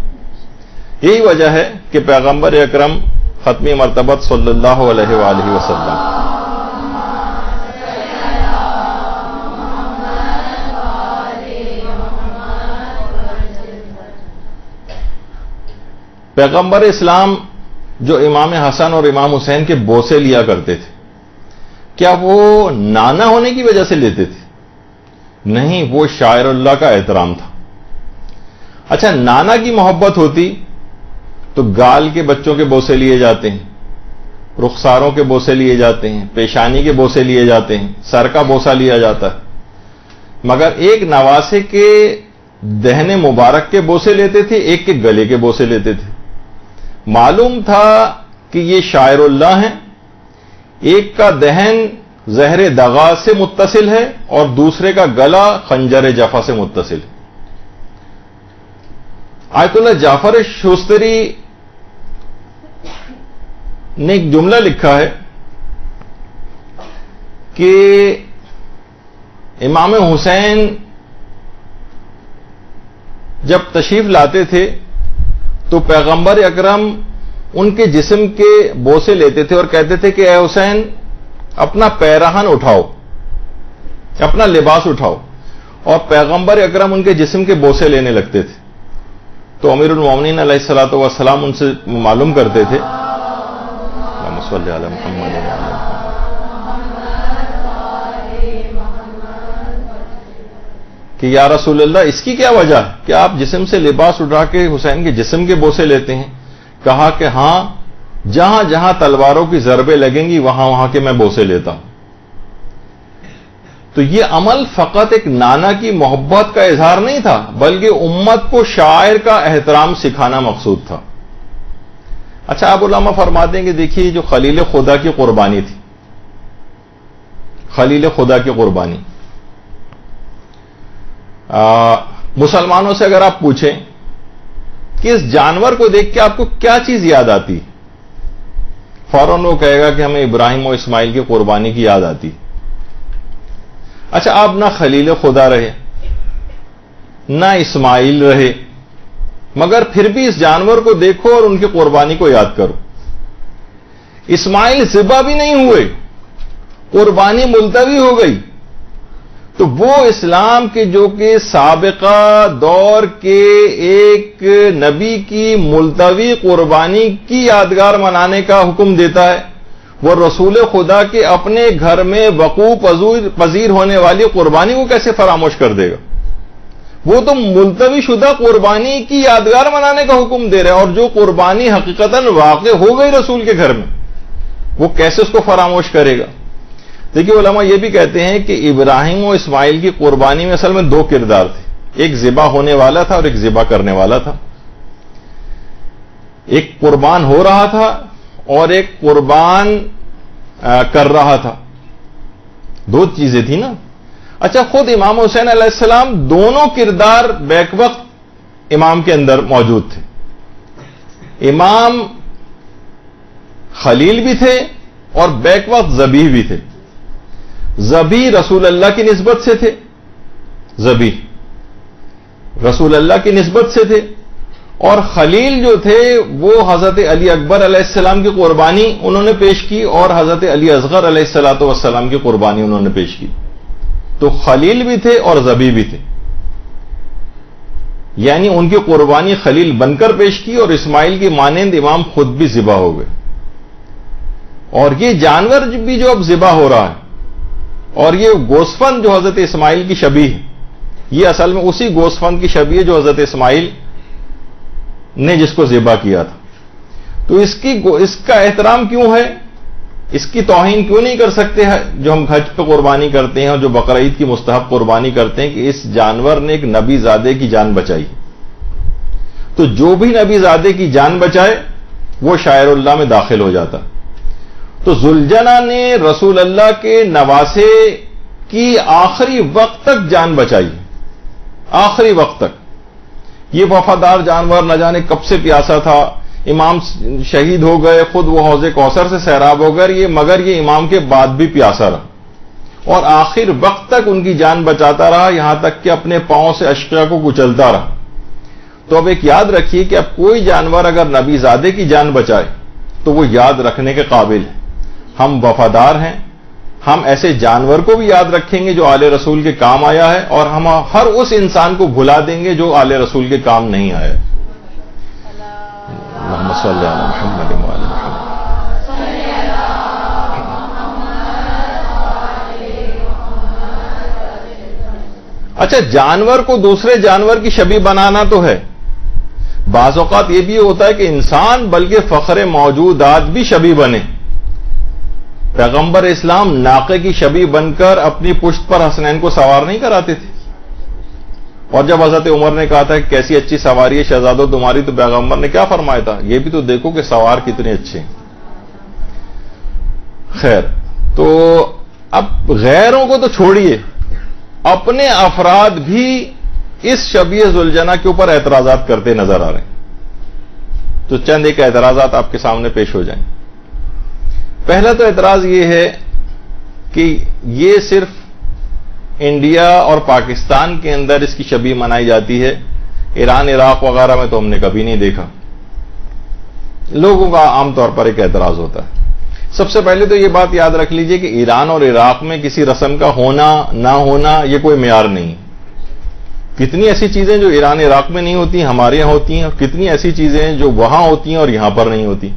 یہی وجہ ہے کہ پیغمبر اکرم ختمی مرتبت صلی اللہ علیہ وآلہ وسلم پیغمبر اسلام جو امام حسن اور امام حسین کے بوسے لیا کرتے تھے، کیا وہ نانا ہونے کی وجہ سے لیتے تھے؟ نہیں، وہ شاعر اللہ کا احترام تھا. اچھا، نانا کی محبت ہوتی تو گال کے بچوں کے بوسے لیے جاتے ہیں، رخساروں کے بوسے لیے جاتے ہیں، پیشانی کے بوسے لیے جاتے ہیں، سر کا بوسہ لیا جاتا ہے. مگر ایک نواسے کے دہنے مبارک کے بوسے لیتے تھے، ایک کے گلے کے بوسے لیتے تھے. معلوم تھا کہ یہ شاعر اللہ ہیں. ایک کا دہن زہر دغا سے متصل ہے اور دوسرے کا گلا خنجر جفا سے متصل ہے. آیت اللہ جعفر شوستری نے ایک جملہ لکھا ہے کہ امام حسین جب تشریف لاتے تھے تو پیغمبر اکرم ان کے جسم کے بوسے لیتے تھے اور کہتے تھے کہ اے حسین اپنا پیراہن اٹھاؤ، اپنا لباس اٹھاؤ، اور پیغمبر اکرم ان کے جسم کے بوسے لینے لگتے تھے. تو امیر المومنین علیہ الصلوۃ والسلام ان سے معلوم کرتے تھے، اللہم صلی علی محمد کہ یا رسول اللہ اس کی کیا وجہ ہے کہ آپ جسم سے لباس اٹھا کے حسین کے جسم کے بوسے لیتے ہیں؟ کہا کہ ہاں، جہاں جہاں تلواروں کی ضربیں لگیں گی وہاں وہاں کے میں بوسے لیتا ہوں. تو یہ عمل فقط ایک نانا کی محبت کا اظہار نہیں تھا، بلکہ امت کو شاعر کا احترام سکھانا مقصود تھا. اچھا، آپ علماء فرماتے ہیں کہ دیکھیے جو خلیل خدا کی قربانی تھی، خلیل خدا کی قربانی، مسلمانوں سے اگر آپ پوچھیں کہ اس جانور کو دیکھ کے آپ کو کیا چیز یاد آتی، فوراً وہ کہے گا کہ ہمیں ابراہیم و اسماعیل کی قربانی کی یاد آتی. اچھا، آپ نہ خلیل خدا رہے نہ اسماعیل رہے، مگر پھر بھی اس جانور کو دیکھو اور ان کی قربانی کو یاد کرو. اسماعیل ذبح بھی نہیں ہوئے، قربانی ملتوی ہو گئی. تو وہ اسلام کے جو کہ سابقہ دور کے ایک نبی کی ملتوی قربانی کی یادگار منانے کا حکم دیتا ہے، وہ رسول خدا کے اپنے گھر میں وقوع پذیر ہونے والی قربانی کو کیسے فراموش کر دے گا؟ وہ تو ملتوی شدہ قربانی کی یادگار منانے کا حکم دے رہے ہیں، اور جو قربانی حقیقتاً واقع ہو گئی رسول کے گھر میں، وہ کیسے اس کو فراموش کرے گا؟ دیکھیے علماء یہ بھی کہتے ہیں کہ ابراہیم و اسماعیل کی قربانی میں اصل میں دو کردار تھے، ایک ذبح ہونے والا تھا اور ایک ذبح کرنے والا تھا، ایک قربان ہو رہا تھا اور ایک قربان کر رہا تھا، دو چیزیں تھیں نا۔ اچھا، خود امام حسین علیہ السلام دونوں کردار بیک وقت امام کے اندر موجود تھے، امام خلیل بھی تھے اور بیک وقت ذبیح بھی تھے۔ ذبیح رسول اللہ کی نسبت سے تھے، ذبیح رسول اللہ کی نسبت سے تھے، اور خلیل جو تھے وہ حضرت علی اکبر علیہ السلام کی قربانی انہوں نے پیش کی، اور حضرت علی اصغر علیہ السلام کی قربانی انہوں نے پیش کی۔ تو خلیل بھی تھے اور ذبیح بھی تھے، یعنی ان کی قربانی خلیل بن کر پیش کی، اور اسماعیل کی مانند امام خود بھی ذبح ہو گئے۔ اور یہ جانور بھی جو اب ذبح ہو رہا ہے، اور یہ گوسفند جو حضرت اسماعیل کی شبیہ ہے، یہ اصل میں اسی گوسفند کی شبیہ ہے جو حضرت اسماعیل نے جس کو ذبح کیا تھا۔ تو اس کا احترام کیوں ہے، اس کی توہین کیوں نہیں کر سکتے جو ہم حج پہ قربانی کرتے ہیں اور جو بقرعید کی مستحب قربانی کرتے ہیں کہ اس جانور نے ایک نبی زادے کی جان بچائی؟ تو جو بھی نبی زادے کی جان بچائے وہ شاعر اللہ میں داخل ہو جاتا۔ تو ذوالجنہ نے رسول اللہ کے نواسے کی آخری وقت تک جان بچائی، آخری وقت تک۔ یہ وفادار جانور نہ جانے کب سے پیاسا تھا، امام شہید ہو گئے، خود وہ حوض کوثر سے سیراب ہو گئے، مگر یہ امام کے بعد بھی پیاسا رہا، اور آخر وقت تک ان کی جان بچاتا رہا، یہاں تک کہ اپنے پاؤں سے اشقیاء کو کچلتا رہا۔ تو اب ایک یاد رکھیے کہ اب کوئی جانور اگر نبی زادے کی جان بچائے تو وہ یاد رکھنے کے قابل ہے۔ ہم وفادار ہیں، ہم ایسے جانور کو بھی یاد رکھیں گے جو آل رسول کے کام آیا ہے، اور ہم ہر اس انسان کو بھلا دیں گے جو آل رسول کے کام نہیں آیا۔ اللہم صلی علی محمد وآل محمد۔ اچھا، جانور کو دوسرے جانور کی شبیہ بنانا تو ہے، بعض اوقات یہ بھی ہوتا ہے کہ انسان بلکہ فخر موجودات بھی شبیہ بنے۔ پیغمبر اسلام ناقے کی شبیہ بن کر اپنی پشت پر حسنین کو سوار نہیں کراتے تھے، اور جب حضرت عمر نے کہا تھا کہ کیسی اچھی سواری ہے شہزادو تمہاری، تو پیغمبر نے کیا فرمایا تھا؟ یہ بھی تو دیکھو کہ سوار کتنے اچھے ہیں۔ خیر، تو اب غیروں کو تو چھوڑیے، اپنے افراد بھی اس شبیہ ذوالجنہ کے اوپر اعتراضات کرتے نظر آ رہے ہیں۔ تو چند ایک اعتراضات آپ کے سامنے پیش ہو جائیں۔ پہلا تو اعتراض یہ ہے کہ یہ صرف انڈیا اور پاکستان کے اندر اس کی شبیہ منائی جاتی ہے، ایران عراق وغیرہ میں تو ہم نے کبھی نہیں دیکھا۔ لوگوں کا عام طور پر ایک اعتراض ہوتا ہے۔ سب سے پہلے تو یہ بات یاد رکھ لیجئے کہ ایران اور عراق میں کسی رسم کا ہونا نہ ہونا یہ کوئی معیار نہیں۔ کتنی ایسی چیزیں جو ایران عراق میں نہیں ہوتی ہمارے یہاں ہوتی ہیں، اور کتنی ایسی چیزیں جو وہاں ہوتی ہیں اور یہاں پر نہیں ہوتی۔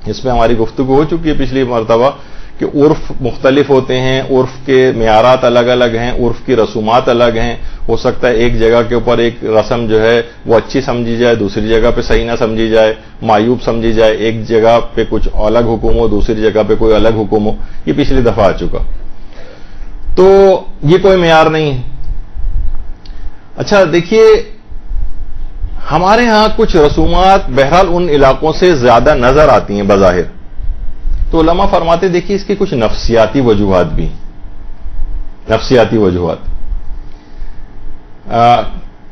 اس میں ہماری گفتگو ہو چکی ہے پچھلی مرتبہ کہ عرف مختلف ہوتے ہیں، عرف کے معیارات الگ الگ ہیں، عرف کی رسومات الگ ہیں۔ ہو سکتا ہے ایک جگہ کے اوپر ایک رسم جو ہے وہ اچھی سمجھی جائے، دوسری جگہ پہ صحیح نہ سمجھی جائے، معیوب سمجھی جائے، ایک جگہ پہ کچھ الگ حکم ہو، دوسری جگہ پہ کوئی الگ حکم ہو۔ یہ پچھلی دفعہ آ چکا، تو یہ کوئی معیار نہیں ہے۔ اچھا دیکھیے، ہمارے ہاں کچھ رسومات بہرحال ان علاقوں سے زیادہ نظر آتی ہیں بظاہر، تو علماء فرماتے دیکھیے اس کی کچھ نفسیاتی وجوہات بھی، نفسیاتی وجوہات۔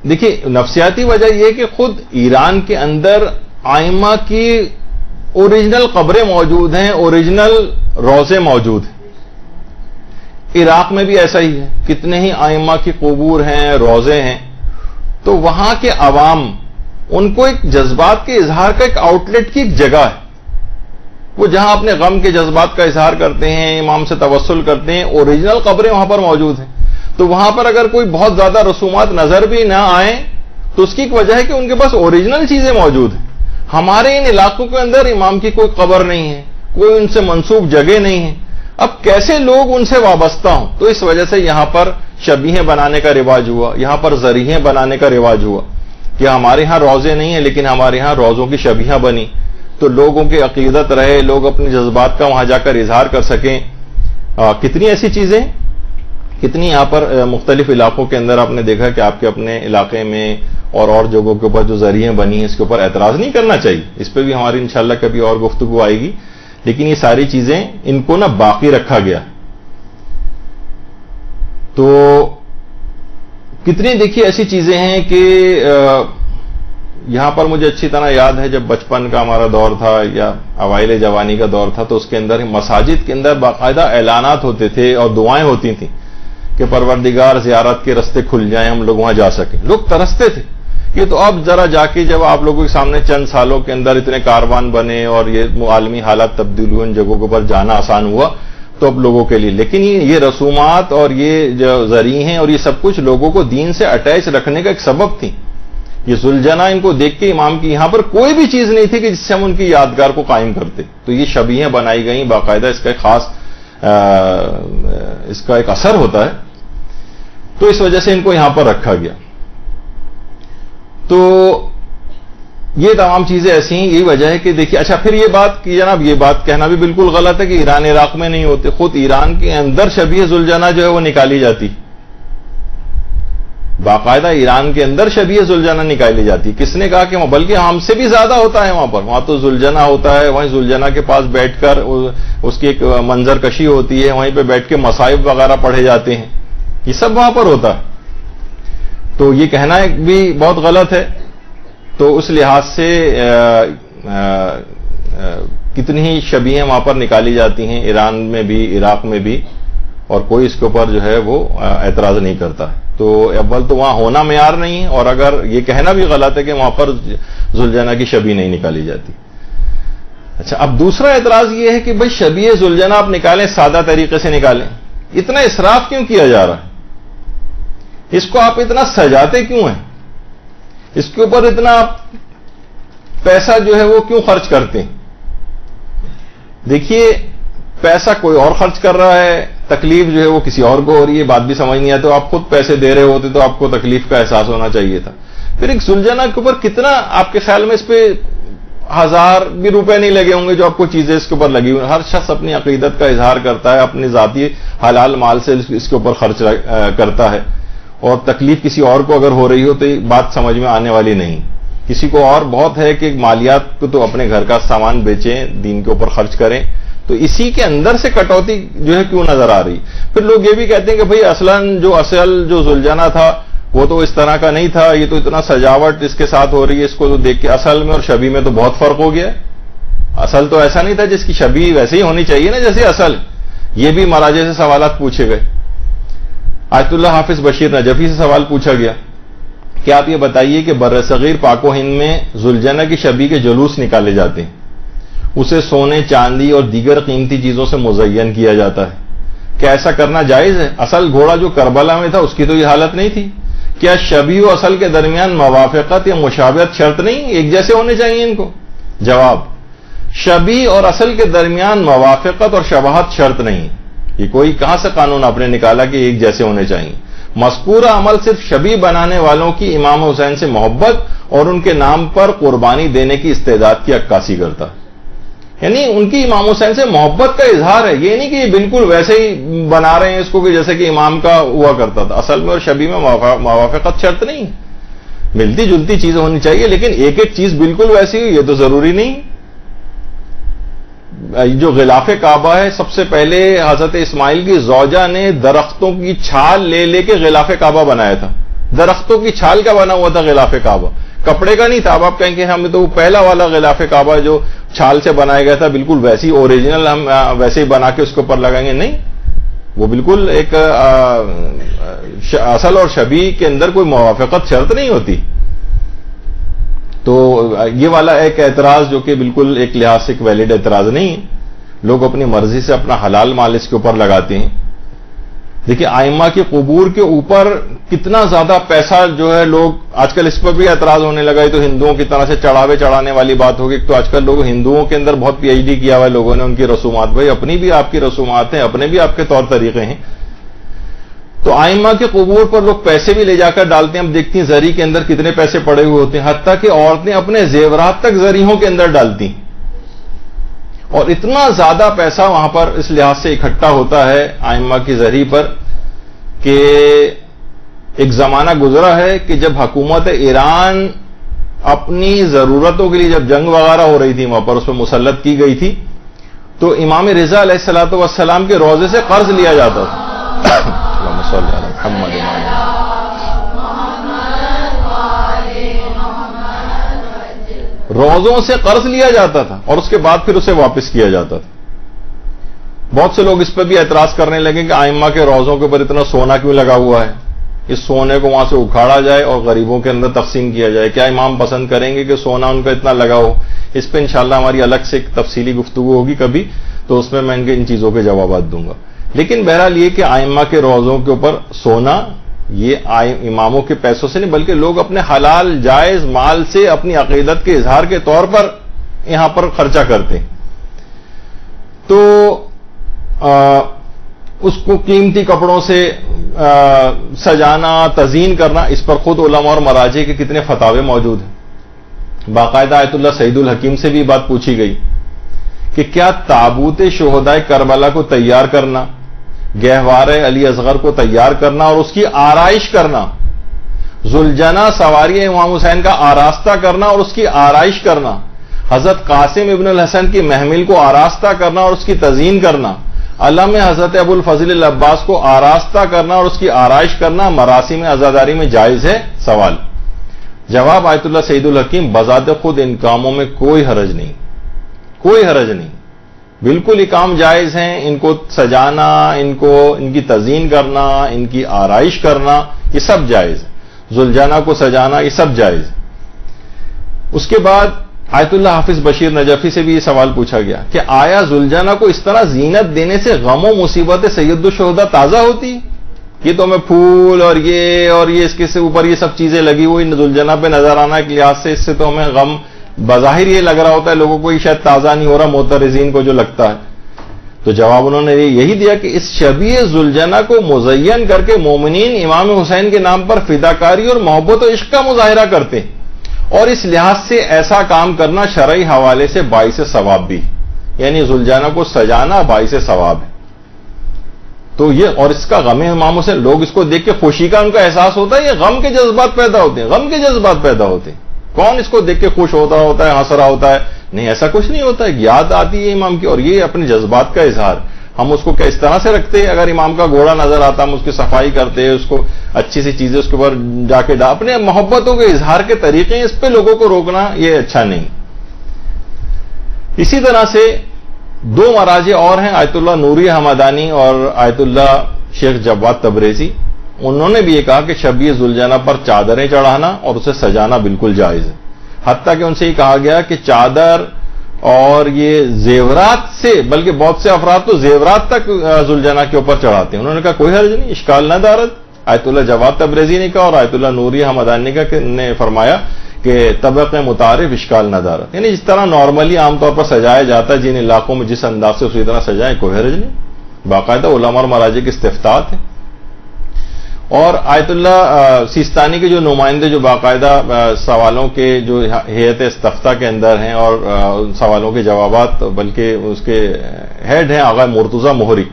دیکھیے نفسیاتی وجہ یہ کہ خود ایران کے اندر آئمہ کی اوریجنل قبریں موجود ہیں، اوریجنل روضے موجود ہیں۔ عراق میں بھی ایسا ہی ہے، کتنے ہی آئمہ کی قبور ہیں، روضے ہیں۔ تو وہاں کے عوام ان کو ایک جذبات کے اظہار کا ایک آؤٹ لیٹ کی ایک جگہ ہے، وہ جہاں اپنے غم کے جذبات کا اظہار کرتے ہیں، امام سے توسل کرتے ہیں، اوریجنل قبریں وہاں پر موجود ہیں۔ تو وہاں پر اگر کوئی بہت زیادہ رسومات نظر بھی نہ آئیں تو اس کی ایک وجہ ہے کہ ان کے پاس اوریجنل چیزیں موجود ہیں۔ ہمارے ان علاقوں کے اندر امام کی کوئی قبر نہیں ہے، کوئی ان سے منسوب جگہ نہیں ہے۔ اب کیسے لوگ ان سے وابستہ ہوں؟ تو اس وجہ سے یہاں پر شبیہیں بنانے کا رواج ہوا، یہاں پر ذریعیں بنانے کا رواج ہوا کہ ہمارے ہاں روزے نہیں ہیں لیکن ہمارے ہاں روزوں کی شبیہیں بنی، تو لوگوں کی عقیدت رہے، لوگ اپنے جذبات کا وہاں جا کر اظہار کر سکیں. کتنی ایسی چیزیں، کتنی یہاں پر مختلف علاقوں کے اندر آپ نے دیکھا کہ آپ کے اپنے علاقے میں اور جگہوں کے اوپر جو ذریعے بنی ہیں اس کے اوپر اعتراض نہیں کرنا چاہیے. اس پہ بھی ہماری انشاءاللہ کبھی اور گفتگو آئے گی، لیکن یہ ساری چیزیں ان کو باقی رکھا گیا. تو کتنی دیکھیے ایسی چیزیں ہیں کہ یہاں پر مجھے اچھی طرح یاد ہے جب بچپن کا ہمارا دور تھا یا اوائل جوانی کا دور تھا، تو اس کے اندر مساجد کے اندر باقاعدہ اعلانات ہوتے تھے اور دعائیں ہوتی تھیں کہ پروردگار زیارت کے رستے کھل جائیں، ہم لوگ وہاں جا سکیں. لوگ ترستے تھے. یہ تو اب ذرا جا کے جب آپ لوگوں کے سامنے چند سالوں کے اندر اتنے کاروان بنے اور یہ عالمی حالات تبدیل ہوئے، ان جگہوں کے اوپر جانا آسان ہوا تو اب لوگوں کے لیے. لیکن یہ رسومات اور یہ جو ذریعے ہیں اور یہ سب کچھ لوگوں کو دین سے اٹیچ رکھنے کا ایک سبب تھی. یہ ذوالجناح ان کو دیکھ کے امام کی یہاں پر کوئی بھی چیز نہیں تھی کہ جس سے ہم ان کی یادگار کو قائم کرتے. تو یہ شبیہیں بنائی گئیں، باقاعدہ اس کا ایک خاص اس کا ایک اثر ہوتا ہے، تو اس وجہ سے ان کو یہاں پر رکھا گیا. تو یہ تمام چیزیں ایسی ہیں. یہی وجہ ہے کہ دیکھیے اچھا پھر یہ بات کہ جناب یہ بات کہنا بھی بالکل غلط ہے کہ ایران عراق میں نہیں ہوتے. خود ایران کے اندر شبیہ ذوالجناح جو ہے وہ نکالی جاتی، باقاعدہ ایران کے اندر شبیہ ذوالجناح نکالی جاتی. کس نے کہا کہ بلکہ ہم سے بھی زیادہ ہوتا ہے وہاں پر. وہاں تو ذوالجناح ہوتا ہے، وہیں ذوالجناح کے پاس بیٹھ کر اس کی ایک منظر کشی ہوتی ہے، وہیں پہ بیٹھ کے مصائب وغیرہ پڑھے جاتے ہیں. یہ سب وہاں پر ہوتا ہے. تو یہ کہنا بھی بہت غلط ہے. تو اس لحاظ سے کتنی ہی شبیہیں وہاں پر نکالی جاتی ہیں، ایران میں بھی، عراق میں بھی، اور کوئی اس کے اوپر جو ہے وہ اعتراض نہیں کرتا. تو اول تو وہاں ہونا معیار نہیں ہے، اور اگر یہ کہنا بھی غلط ہے کہ وہاں پر ذوالجناح کی شبیہ نہیں نکالی جاتی. اچھا اب دوسرا اعتراض یہ ہے کہ بھئی شبیہ ذوالجناح آپ نکالیں، سادہ طریقے سے نکالیں. اتنا اسراف کیوں کیا جا رہا ہے؟ اس کو آپ اتنا سجاتے کیوں ہیں؟ اس کے اوپر اتنا پیسہ جو ہے وہ کیوں خرچ کرتے ہیں؟ دیکھیے پیسہ کوئی اور خرچ کر رہا ہے، تکلیف جو ہے وہ کسی اور کو ہو رہی ہے. بات بھی سمجھ نہیں آتی. تو آپ خود پیسے دے رہے ہوتے تو آپ کو تکلیف کا احساس ہونا چاہیے تھا. پھر ایک ذوالجناح کے اوپر کتنا آپ کے خیال میں اس پہ 1000 بھی روپے نہیں لگے ہوں گے جو آپ کو چیزیں اس کے اوپر لگی ہوئی. ہر شخص اپنی عقیدت کا اظہار کرتا ہے، اپنی ذاتی حلال مال سے اس کے اوپر خرچ کرتا ہے، اور تکلیف کسی اور کو اگر ہو رہی ہو تو یہ بات سمجھ میں آنے والی نہیں. کسی کو اور بہت ہے کہ مالیات کو تو اپنے گھر کا سامان بیچیں، دین کے اوپر خرچ کریں. تو اسی کے اندر سے کٹوتی جو ہے کیوں نظر آ رہی؟ پھر لوگ یہ بھی کہتے ہیں کہ بھئی اصل جو ذوالجناح تھا وہ تو اس طرح کا نہیں تھا، یہ تو اتنا سجاوٹ اس کے ساتھ ہو رہی ہے، اس کو تو دیکھ کے اصل میں اور شبیہ میں تو بہت فرق ہو گیا. اصل تو ایسا نہیں تھا، جس کی شبیہ ویسے ہی ہونی چاہیے نا جیسے اصل. یہ بھی مراجع سے سوالات پوچھے گئے. آیت اللہ حافظ بشیر نجفی سے سوال پوچھا گیا کہ آپ یہ بتائیے کہ برصغیر پاک و ہند میں ذوالجناح کی شبیہ کے جلوس نکالے جاتے ہیں، اسے سونے چاندی اور دیگر قیمتی چیزوں سے مزین کیا جاتا ہے، کیا ایسا کرنا جائز ہے؟ اصل گھوڑا جو کربلا میں تھا اس کی تو یہ حالت نہیں تھی. کیا شبیہ و اصل کے درمیان موافقت یا مشابہت شرط نہیں؟ ایک جیسے ہونے چاہیے ان کو. جواب: شبیہ اور اصل کے درمیان موافقت اور شباہت شرط نہیں. یہ کوئی کہاں سے قانون آپ نے نکالا کہ ایک جیسے ہونے چاہیے؟ مذکورہ عمل صرف شبیہ بنانے والوں کی امام حسین سے محبت اور ان کے نام پر قربانی دینے کی استعداد کی عکاسی کرتا ہے. یعنی ان کی امام حسین سے محبت کا اظہار ہے. یہ نہیں کہ یہ بالکل ویسے ہی بنا رہے ہیں اس کو کہ جیسے کہ امام کا ہوا کرتا تھا. اصل میں اور شبیہ میں موافقت شرط نہیں، ملتی جلتی چیزیں ہونی چاہیے، لیکن ایک ایک چیز بالکل ویسی ہو یہ تو ضروری نہیں. جو غلاف کعبہ ہے، سب سے پہلے حضرت اسماعیل کی زوجہ نے درختوں کی چھال لے لے کے غلاف کعبہ بنایا تھا. درختوں کی چھال کا بنا ہوا تھا غلاف کعبہ، کپڑے کا نہیں تھا. اب آپ کہیں کہ ہمیں تو پہلا والا غلاف کعبہ جو چھال سے بنایا گیا تھا بالکل ویسی اوریجنل ہم ویسے ہی بنا کے اس کے اوپر لگائیں گے، نہیں. وہ بالکل ایک اصل اور شبیہ کے اندر کوئی موافقت شرط نہیں ہوتی. تو یہ والا ایک اعتراض جو کہ بالکل ایک لحاظ سے ایک ویلڈ اعتراض نہیں ہے. لوگ اپنی مرضی سے اپنا حلال مال اس کے اوپر لگاتے ہیں. دیکھیے ائمہ کے قبور کے اوپر کتنا زیادہ پیسہ جو ہے لوگ آج کل اس پر بھی اعتراض ہونے لگا ہے، تو ہندوؤں کی طرح سے چڑھاوے چڑھانے والی بات ہوگی. تو آج کل لوگ ہندوؤں کے اندر بہت پی ایچ ڈی کیا ہوا ہے لوگوں نے، ان کی رسومات، بھائی اپنی بھی آپ کی رسومات ہیں، اپنے بھی آپ کے طور طریقے ہیں. تو ائمہ کے قبور پر لوگ پیسے بھی لے جا کر ڈالتے ہیں. ہم دیکھتی ہیں زری کے اندر کتنے پیسے پڑے ہوئے ہوتے ہیں، حتیٰ کہ عورتیں اپنے زیورات تک زریوں کے اندر ڈالتی ہیں. اور اتنا زیادہ پیسہ وہاں پر اس لحاظ سے اکٹھا ہوتا ہے ائمہ کی زری پر کہ ایک زمانہ گزرا ہے کہ جب حکومت ایران اپنی ضرورتوں کے لیے جب جنگ وغیرہ ہو رہی تھی وہاں پر اس پہ مسلط کی گئی تھی، تو امام رضا علیہ الصلوۃ والسلام کے روضے سے قرض لیا جاتا تھا. اللہم صلی علی محمد. روزوں سے قرض لیا جاتا تھا اور اس کے بعد پھر اسے واپس کیا جاتا تھا. بہت سے لوگ اس پہ بھی اعتراض کرنے لگے کہ ائمہ کے روزوں کے اوپر اتنا سونا کیوں لگا ہوا ہے، اس سونے کو وہاں سے اکھاڑا جائے اور غریبوں کے اندر تقسیم کیا جائے. کیا امام پسند کریں گے کہ سونا ان کا اتنا لگا ہو؟ اس پہ انشاءاللہ ہماری الگ سے ایک تفصیلی گفتگو ہوگی کبھی، تو اس میں میں ان چیزوں کے جوابات دوں گا. لیکن بہرحال یہ کہ ائمہ کے روزوں کے اوپر سونا یہ اماموں کے پیسوں سے نہیں، بلکہ لوگ اپنے حلال جائز مال سے اپنی عقیدت کے اظہار کے طور پر یہاں پر خرچہ کرتے ہیں. تو اس کو قیمتی کپڑوں سے سجانا، تزئین کرنا، اس پر خود علماء اور مراجع کے کتنے فتاوے موجود ہیں. باقاعدہ آیت اللہ سعید الحکیم سے بھی بات پوچھی گئی کہ کیا تابوت شہدائے کربلا کو تیار کرنا، گہوارہ علی اصغر کو تیار کرنا اور اس کی آرائش کرنا، ذوالجناح سواری امام حسین کا آراستہ کرنا اور اس کی آرائش کرنا، حضرت قاسم ابن الحسن کی محمل کو آراستہ کرنا اور اس کی تزئین کرنا، علم حضرت ابو الفضل العباس کو آراستہ کرنا اور اس کی آرائش کرنا مراسم عزاداری میں جائز ہے؟ سوال. جواب آیت اللہ سعید الحکیم، بذات خود ان کاموں میں کوئی حرج نہیں، کوئی حرج نہیں، بالکل یہ کام جائز ہیں. ان کو سجانا، ان کی تزئین کرنا، ان کی آرائش کرنا، یہ سب جائز ہے. ذوالجناح کو سجانا، یہ سب جائز ہے. اس کے بعد آیت اللہ حافظ بشیر نجفی سے بھی یہ سوال پوچھا گیا کہ آیا ذوالجناح کو اس طرح زینت دینے سے غم و مصیبت سید الشہداء تازہ ہوتی؟ یہ تو ہمیں پھول اور یہ اس کے اوپر یہ سب چیزیں لگی ہوئی ذوالجناح پہ نظر آنا ایک لحاظ سے، اس سے تو ہمیں غم بظاہر یہ لگ رہا ہوتا ہے لوگوں کو، یہ شاید تازہ نہیں ہو رہا معترضین کو جو لگتا ہے. تو جواب انہوں نے یہی دیا کہ اس شبیہ ذوالجناح کو مزین کر کے مومنین امام حسین کے نام پر فداکاری اور محبت و عشق کا مظاہرہ کرتے ہیں، اور اس لحاظ سے ایسا کام کرنا شرعی حوالے سے باعث ثواب بھی، یعنی ذوالجناح کو سجانا باعث ثواب ہے. تو یہ اور اس کا غم امام حسین، لوگ اس کو دیکھ کے خوشی کا ان کا احساس ہوتا ہے، یہ غم کے جذبات پیدا ہوتے ہیں، غم کے جذبات پیدا ہوتے ہیں. کون اس کو دیکھ کے خوش ہوتا ہے، ہنس رہا ہوتا ہے؟ نہیں، ایسا کچھ نہیں ہوتا ہے. یاد آتی ہے امام کی، اور یہ اپنے جذبات کا اظہار. ہم اس کو کیا اس طرح سے رکھتے ہیں؟ اگر امام کا گھوڑا نظر آتا ہم اس کی صفائی کرتے، اس کو اچھی سی چیزیں اس کے اوپر جا کے اپنے محبتوں کے اظہار کے طریقے ہیں، اس پہ لوگوں کو روکنا یہ اچھا نہیں. اسی طرح سے دو مراجع اور ہیں، آیت اللہ نوری حمدانی اور آیت اللہ شیخ جواد تبریزی. انہوں نے بھی یہ کہا کہ شبیہ ذوالجناح پر چادریں چڑھانا اور اسے سجانا بالکل جائز ہے. حتیٰ کہ ان سے یہ کہا گیا کہ چادر اور یہ زیورات سے، بلکہ بہت سے افراد تو زیورات تک ذوالجناح کے اوپر چڑھاتے ہیں. انہوں نے کہا کوئی حرج نہیں، اشکال نہ دارت. آیت اللہ جواد تبریزی نے کہا اور آیت اللہ نوری حمدانی نے فرمایا کہ طبق متعارف اشکال نہ دارت، یعنی جس طرح نارملی عام طور پر سجایا جاتا ہے جن علاقوں میں جس انداز سے اسی طرح سجائیں، کوئی حرج نہیں. باقاعدہ علماء اور مراجع کے استفتاء ہیں. اور آیت اللہ سیستانی کے جو نمائندے جو باقاعدہ سوالوں کے جو ہیئت استفتاء کے اندر ہیں اور سوالوں کے جوابات، بلکہ اس کے ہیڈ ہیں آغا مرتضی مہری،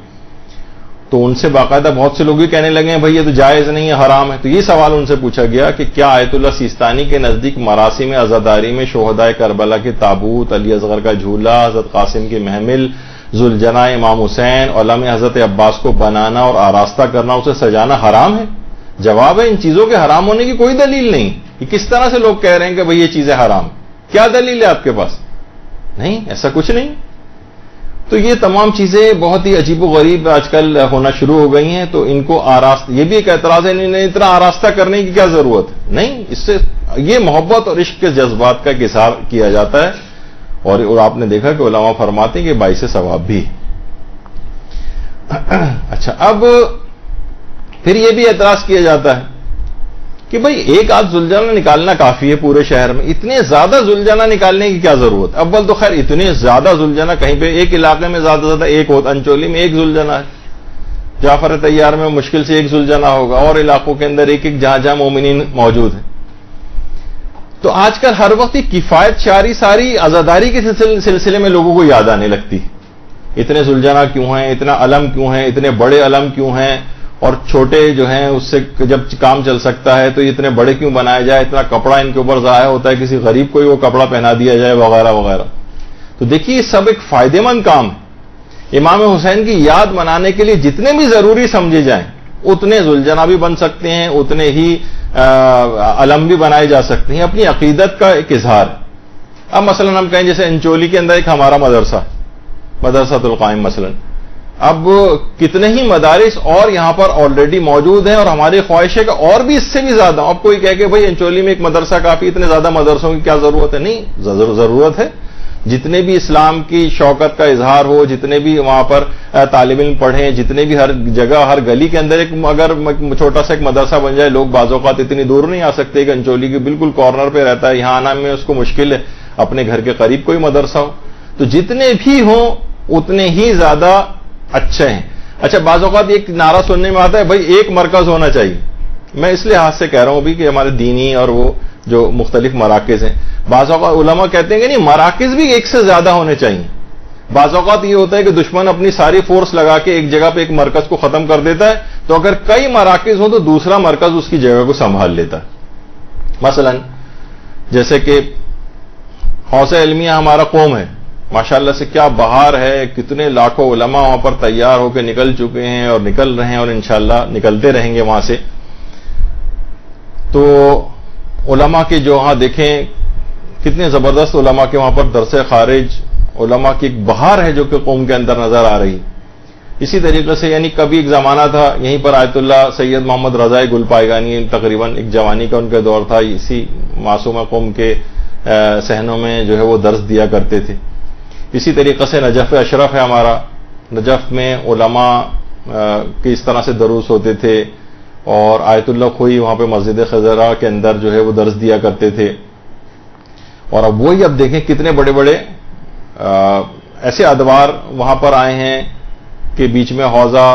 تو ان سے باقاعدہ بہت سے لوگ بھی کہنے لگے ہیں بھائی یہ تو جائز نہیں ہے، حرام ہے. تو یہ سوال ان سے پوچھا گیا کہ کیا آیت اللہ سیستانی کے نزدیک مراسم عزاداری میں شہدائے کربلا کے تابوت، علی اصغر کا جھولا، حضرت قاسم کی محمل، ذوالجناح امام حسین، علم حضرت عباس کو بنانا اور آراستہ کرنا، اسے سجانا حرام ہے؟ جواب ہے ان چیزوں کے حرام ہونے کی کوئی دلیل نہیں. یہ کس طرح سے لوگ کہہ رہے ہیں کہ بھئی یہ چیزیں حرام؟ کیا دلیل ہے آپ کے پاس؟ نہیں، ایسا کچھ نہیں. تو یہ تمام چیزیں بہت ہی عجیب و غریب آج کل ہونا شروع ہو گئی ہیں. تو ان کو یہ بھی ایک اعتراض ہے، نہیں اتنا آراستہ کرنے کی کیا ضرورت ہے؟ نہیں، اس سے یہ محبت اور عشق کے جذبات کا اظہار کیا جاتا ہے، اور آپ نے دیکھا کہ علماء فرماتے ہیں کہ باعث ثواب بھی. اچھا، اب پھر یہ بھی اعتراض کیا جاتا ہے کہ بھئی ایک آدھ زلجانہ نکالنا کافی ہے پورے شہر میں، اتنے زیادہ زلجانہ نکالنے کی کیا ضرورت؟ اول تو خیر اتنے زیادہ زلجانہ کہیں پہ ایک علاقے میں زیادہ زیادہ ایک ہوتا، انچولی میں ایک زلجانہ ہے، جعفر طیار میں مشکل سے ایک زلجانہ ہوگا، اور علاقوں کے اندر ایک ایک جہاں جہاں مومنین موجود ہیں. تو آج کل ہر وقت کفایت شاری ساری عزاداری کے سلسلے میں لوگوں کو یاد آنے لگتی ہے. اتنے زلجانہ کیوں ہیں، اتنا علم کیوں ہیں، اتنے بڑے علم کیوں ہیں، اور چھوٹے جو ہیں اس سے جب کام چل سکتا ہے تو اتنے بڑے کیوں بنائے جائے، اتنا کپڑا ان کے اوپر ضائع ہوتا ہے، کسی غریب کو ہی وہ کپڑا پہنا دیا جائے وغیرہ وغیرہ. تو دیکھیے یہ سب ایک فائدے مند کام ہے. امام حسین کی یاد منانے کے لیے جتنے بھی ضروری سمجھے جائیں اتنے زلجانہ بھی بن سکتے ہیں، اتنے ہی علم بھی بنائے جا سکتے ہیں، اپنی عقیدت کا ایک اظہار. اب مثلا ہم کہیں جیسے انچولی کے اندر ایک ہمارا مدرسہ القائم مثلا، اب کتنے ہی مدارس اور یہاں پر آلریڈی موجود ہیں، اور ہماری خواہش ہے کہ اور بھی اس سے بھی زیادہ. اب کوئی کہے کہ بھئی انچولی میں ایک مدرسہ کافی، اتنے زیادہ مدرسوں کی کیا ضرورت ہے؟ نہیں، ضرورت ہے. جتنے بھی اسلام کی شوکت کا اظہار ہو، جتنے بھی وہاں پر طالب علم پڑھیں، جتنے بھی ہر جگہ ہر گلی کے اندر ایک اگر چھوٹا سا ایک مدرسہ بن جائے. لوگ بعض اوقات اتنی دور نہیں آ سکتے کہ انچولی کے بالکل کارنر پہ رہتا ہے، یہاں آنا میں اس کو مشکل ہے، اپنے گھر کے قریب کوئی مدرسہ ہو. تو جتنے بھی ہوں اتنے ہی زیادہ اچھے ہیں. اچھا، بعض اوقات ایک نعرہ سننے میں آتا ہے بھائی ایک مرکز ہونا چاہیے. میں اس لحاظ سے کہہ رہا ہوں بھی کہ ہمارے دینی اور وہ جو مختلف مراکز ہیں، بعض اوقات علماء کہتے ہیں کہ نہیں، مراکز بھی ایک سے زیادہ ہونے چاہیے. بعض اوقات یہ ہوتا ہے کہ دشمن اپنی ساری فورس لگا کے ایک جگہ پہ ایک مرکز کو ختم کر دیتا ہے، تو اگر کئی مراکز ہوں تو دوسرا مرکز اس کی جگہ کو سنبھال لیتا ہے. مثلا جیسے کہ حوزہ علمیہ ہمارا قوم ہے، ماشاءاللہ سے کیا بہار ہے، کتنے لاکھوں علماء وہاں پر تیار ہو کے نکل چکے ہیں اور نکل رہے ہیں، اور انشاءاللہ نکلتے رہیں گے وہاں سے. تو علماء کے جو وہاں دیکھیں کتنے زبردست علماء کے وہاں پر درس خارج، علماء کی ایک بہار ہے جو کہ قوم کے اندر نظر آ رہی. اسی طریقے سے یعنی کبھی ایک زمانہ تھا یہیں پر آیت اللہ سید محمد رضا گل پائگانی تقریباً ایک جوانی کا ان کا دور تھا، اسی معصومہ قوم کے صحنوں میں جو ہے وہ درس دیا کرتے تھے. اسی طریقے سے نجف اشرف ہے ہمارا، نجف میں علماء کی اس طرح سے دروس ہوتے تھے، اور آیت اللہ خوئی وہاں پہ مسجد خضرا کے اندر جو ہے وہ درس دیا کرتے تھے. اور اب وہی اب دیکھیں کتنے بڑے بڑے ایسے ادوار وہاں پر آئے ہیں کہ بیچ میں حوضہ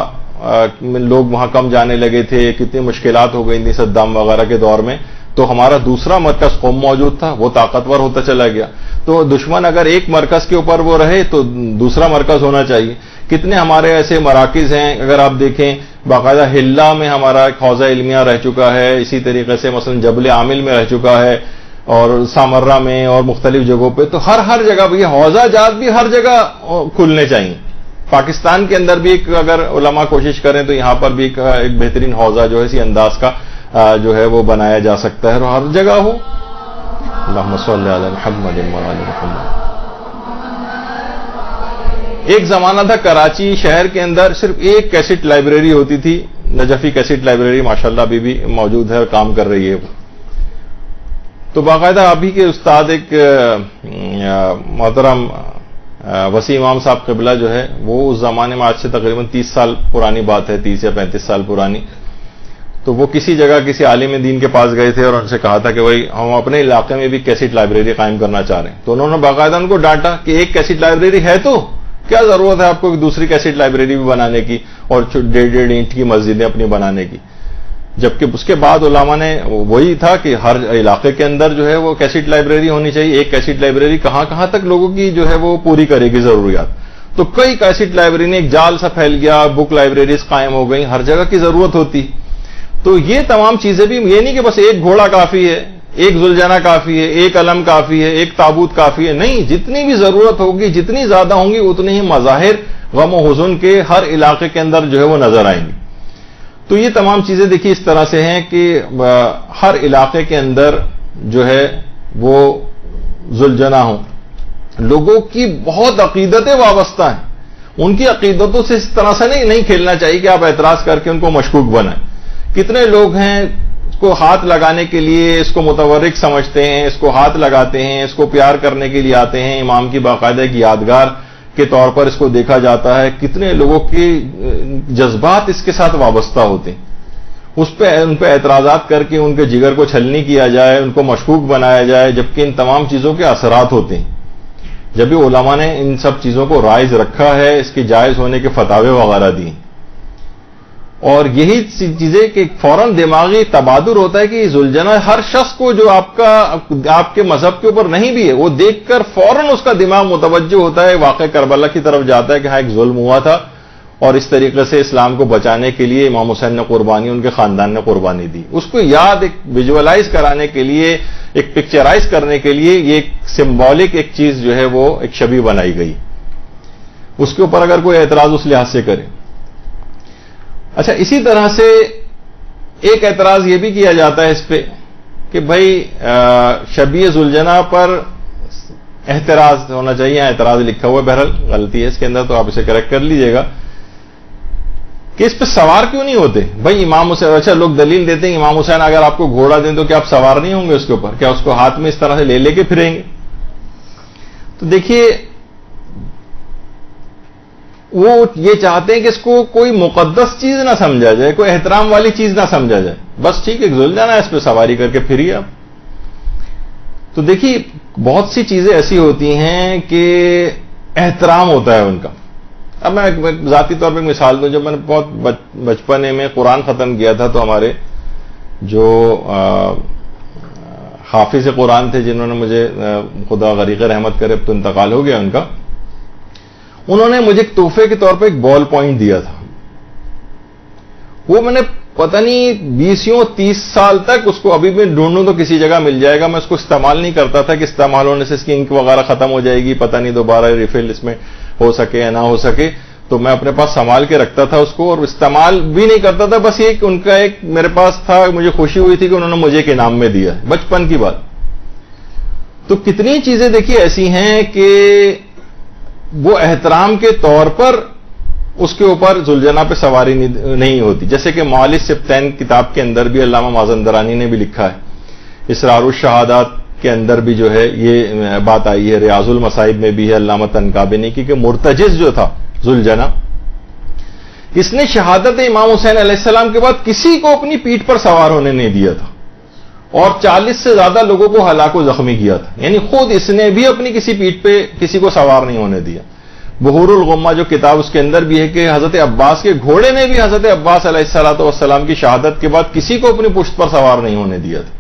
لوگ وہاں کم جانے لگے تھے، کتنی مشکلات ہو گئی تھیں صدام وغیرہ کے دور میں. تو ہمارا دوسرا مرکز قوم موجود تھا، وہ طاقتور ہوتا چلا گیا. تو دشمن اگر ایک مرکز کے اوپر وہ رہے تو دوسرا مرکز ہونا چاہیے. کتنے ہمارے ایسے مراکز ہیں، اگر آپ دیکھیں باقاعدہ ہلہ میں ہمارا ایک حوزہ علمیہ رہ چکا ہے، اسی طریقے سے مثلا جبل عامل میں رہ چکا ہے، اور سامرہ میں اور مختلف جگہوں پہ. تو ہر جگہ یہ حوزہ جات بھی ہر جگہ کھلنے چاہیے. پاکستان کے اندر بھی اگر علماء کوشش کریں تو یہاں پر بھی ایک بہترین حوزہ جو ہے اسی انداز کا جو ہے وہ بنایا جا سکتا ہے، اور ہر جگہ ہو. اللہم صلی علی محمد و علی محمد. ایک زمانہ تھا کراچی شہر کے اندر صرف ایک کیسٹ لائبریری ہوتی تھی، نجفی کیسٹ لائبریری، ماشاءاللہ ابھی بھی موجود ہے اور کام کر رہی ہے. تو باقاعدہ ابھی کے استاد ایک محترم وسیع امام صاحب قبلہ جو ہے، وہ اس زمانے میں آج سے تقریباً 30 سال پرانی بات ہے، 30 یا 35 سال پرانی. تو وہ کسی جگہ کسی عالم دین کے پاس گئے تھے اور ان سے کہا تھا کہ بھائی ہم اپنے علاقے میں بھی کیسٹ لائبریری قائم کرنا چاہ رہے ہیں. تو انہوں نے باقاعدہ ان کو ڈانٹا کہ ایک کیسٹ لائبریری ہے تو کیا ضرورت ہے آپ کو دوسری کیسٹ لائبریری بھی بنانے کی اور 1.5 اینٹ کی مسجدیں اپنی بنانے کی. جبکہ اس کے بعد علماء نے وہی تھا کہ ہر علاقے کے اندر جو ہے وہ کیسٹ لائبریری ہونی چاہیے. ایک کیسٹ لائبریری کہاں تک لوگوں کی جو ہے وہ پوری کرے گی ضروریات. تو کئی کیسٹ لائبریری ایک جال سا پھیل گیا، بک لائبریریز قائم ہو گئی، ہر جگہ کی ضرورت ہوتی. تو یہ تمام چیزیں بھی یہ نہیں کہ بس ایک گھوڑا کافی ہے، ایک زلجانہ کافی ہے، ایک علم کافی ہے، ایک تابوت کافی ہے. نہیں، جتنی بھی ضرورت ہوگی، جتنی زیادہ ہوں گی، اتنے ہی مظاہر غم و حزن کے ہر علاقے کے اندر جو ہے وہ نظر آئیں گی. تو یہ تمام چیزیں دیکھیے اس طرح سے ہیں کہ ہر علاقے کے اندر جو ہے وہ زلجانہ ہوں. لوگوں کی بہت عقیدتیں وابستہ ہیں، ان کی عقیدتوں سے اس طرح سے نہیں کھیلنا چاہیے کہ آپ اعتراض کر کے ان کو مشکوک بنائیں. کتنے لوگ ہیں اس کو ہاتھ لگانے کے لیے اس کو متورک سمجھتے ہیں، اس کو ہاتھ لگاتے ہیں، اس کو پیار کرنے کے لیے آتے ہیں. امام کی باقاعدہ ایک یادگار کے طور پر اس کو دیکھا جاتا ہے. کتنے لوگوں کے جذبات اس کے ساتھ وابستہ ہوتے ہیں. ان پہ اعتراضات کر کے ان کے جگر کو چھلنی کیا جائے، ان کو مشکوک بنایا جائے، جبکہ ان تمام چیزوں کے اثرات ہوتے ہیں. جب بھی علماء نے ان سب چیزوں کو رائج رکھا ہے، اس کے جائز ہونے کے فتاوے وغیرہ دی، اور یہی چیزیں کہ فوراً دماغی تبادر ہوتا ہے کہ ذوالجناح ہر شخص کو جو آپ کے مذہب کے اوپر نہیں بھی ہے، وہ دیکھ کر فوراً اس کا دماغ متوجہ ہوتا ہے، واقع کربلا کی طرف جاتا ہے کہ ہاں ایک ظلم ہوا تھا، اور اس طریقے سے اسلام کو بچانے کے لیے امام حسین نے قربانی، ان کے خاندان نے قربانی دی. اس کو یاد ایک ویژولائز کرانے کے لیے، ایک پکچرائز کرنے کے لیے یہ ایک سمبولک ایک چیز جو ہے وہ ایک شبیہ بنائی گئی. اس کے اوپر اگر کوئی اعتراض اس لحاظ سے کرے. اچھا، اسی طرح سے ایک اعتراض یہ بھی کیا جاتا ہے اس پہ کہ بھائی شبیہ ذوالجناح پر احتراز ہونا چاہیے. اعتراض لکھا ہوا ہے، بہرحال غلطی ہے اس کے اندر، تو آپ اسے کریکٹ کر لیجئے گا کہ اس پہ سوار کیوں نہیں ہوتے. بھائی امام حسین، اچھا لوگ دلیل دیتے ہیں امام حسین اگر آپ کو گھوڑا دیں تو کیا آپ سوار نہیں ہوں گے اس کے اوپر؟ کیا اس کو ہاتھ میں اس طرح سے لے کے پھریں گے؟ تو دیکھیے، وہ یہ چاہتے ہیں کہ اس کو کوئی مقدس چیز نہ سمجھا جائے، کوئی احترام والی چیز نہ سمجھا جائے. بس ٹھیک ہے، ذوالجناح اس پہ سواری کر کے پھریے آپ. تو دیکھیے، بہت سی چیزیں ایسی ہوتی ہیں کہ احترام ہوتا ہے ان کا. اب میں ذاتی طور پہ ایک مثال دوں. جب میں نے بہت بچپنے میں قرآن ختم کیا تھا، تو ہمارے جو حافظ قرآن تھے، جنہوں نے مجھے خدا غریق رحمت کرے، اب تو انتقال ہو گیا ان کا، انہوں نے مجھے ایک تحفے کے طور پہ ایک بال پوائنٹ دیا تھا. وہ میں نے پتہ نہیں 20-30 سال تک اس کو ابھی بھی ڈھونڈوں تو کسی جگہ مل جائے گا. میں اس کو استعمال نہیں کرتا تھا کہ استعمال ہونے سے اس کی انک وغیرہ ختم ہو جائے گی، پتہ نہیں دوبارہ ریفل اس میں ہو سکے یا نہ ہو سکے. تو میں اپنے پاس سنبھال کے رکھتا تھا اس کو، اور استعمال بھی نہیں کرتا تھا. بس یہ کہ ان کا ایک میرے پاس تھا، مجھے خوشی ہوئی تھی کہ انہوں نے مجھے کے انعام میں دیا. بچپن کی بات. تو کتنی چیزیں دیکھیے ایسی ہیں کہ وہ احترام کے طور پر اس کے اوپر ذوالجناح پہ سواری نہیں ہوتی. جیسے کہ معالج سبتین کتاب کے اندر بھی علامہ مازندرانی نے بھی لکھا ہے، اسرار الشہادات کے اندر بھی جو ہے یہ بات آئی ہے، ریاض المصائب میں بھی ہے علامہ تنکابنی کی، کہ مرتجز جو تھا ذوالجناح، اس نے شہادت امام حسین علیہ السلام کے بعد کسی کو اپنی پیٹھ پر سوار ہونے نہیں دیا تھا، اور 40 سے زیادہ لوگوں کو ہلاک و زخمی کیا تھا. یعنی خود اس نے بھی اپنی کسی پیٹھ پہ کسی کو سوار نہیں ہونے دیا. بحور الغمہ جو کتاب، اس کے اندر بھی ہے کہ حضرت عباس کے گھوڑے نے بھی حضرت عباس علیہ الصلوۃ والسلام کی شہادت کے بعد کسی کو اپنی پشت پر سوار نہیں ہونے دیا تھا.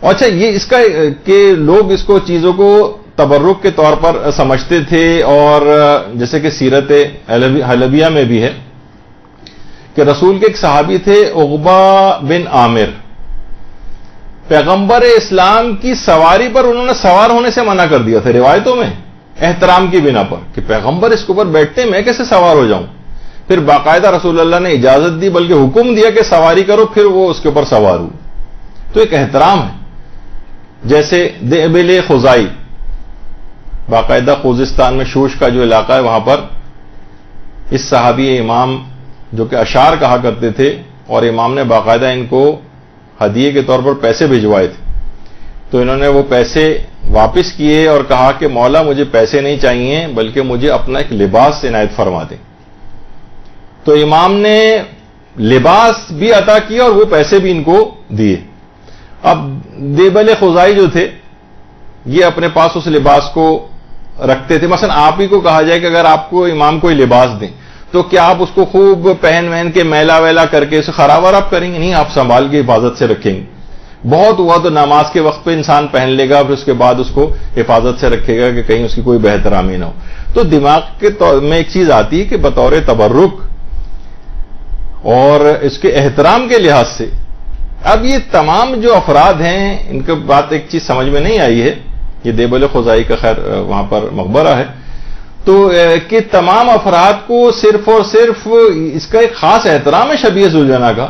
اچھا، یہ اس کا کہ لوگ اس کو چیزوں کو تبرک کے طور پر سمجھتے تھے، اور جیسے کہ سیرت حلبیہ میں بھی ہے کہ رسول کے ایک صحابی تھے عقبہ بن عامر، پیغمبر اسلام کی سواری پر انہوں نے سوار ہونے سے منع کر دیا تھا روایتوں میں، احترام کی بنا پر، کہ پیغمبر اس کے اوپر بیٹھتے میں کیسے سوار ہو جاؤں. پھر باقاعدہ رسول اللہ نے اجازت دی، بلکہ حکم دیا کہ سواری کرو، پھر وہ اس کے اوپر سوار ہو. تو ایک احترام ہے. جیسے دیبل خزائی، باقاعدہ خوزستان میں شوش کا جو علاقہ ہے، وہاں پر اس صحابی امام جو کہ اشعار کہا کرتے تھے، اور امام نے باقاعدہ ان کو ہدیے کے طور پر پیسے بھجوائے تھے. تو انہوں نے وہ پیسے واپس کیے اور کہا کہ مولا مجھے پیسے نہیں چاہیے، بلکہ مجھے اپنا ایک لباس عنایت فرما دیں. تو امام نے لباس بھی عطا کیا اور وہ پیسے بھی ان کو دیے. اب دیبل خزائی جو تھے، یہ اپنے پاس اس لباس کو رکھتے تھے. مثلا آپ ہی کو کہا جائے کہ اگر آپ کو امام کوئی لباس دیں تو کیا آپ اس کو خوب پہن وہن کے میلا ویلا کر کے اسے خراب آپ کریں گے؟ نہیں، آپ سنبھال کے حفاظت سے رکھیں گے. بہت ہوا تو نماز کے وقت پہ انسان پہن لے گا، پھر اس کے بعد اس کو حفاظت سے رکھے گا کہ کہیں اس کی کوئی بہترامی نہ ہو. تو دماغ کے میں ایک چیز آتی ہے کہ بطور تبرک اور اس کے احترام کے لحاظ سے، اب یہ تمام جو افراد ہیں، ان کے بات ایک چیز سمجھ میں نہیں آئی ہے. یہ دیبل خزائی کا خیر وہاں پر مقبرہ ہے، تو کہ تمام افراد کو صرف اور صرف اس کا ایک خاص احترام ہے شبیہ ذوالجناح کا.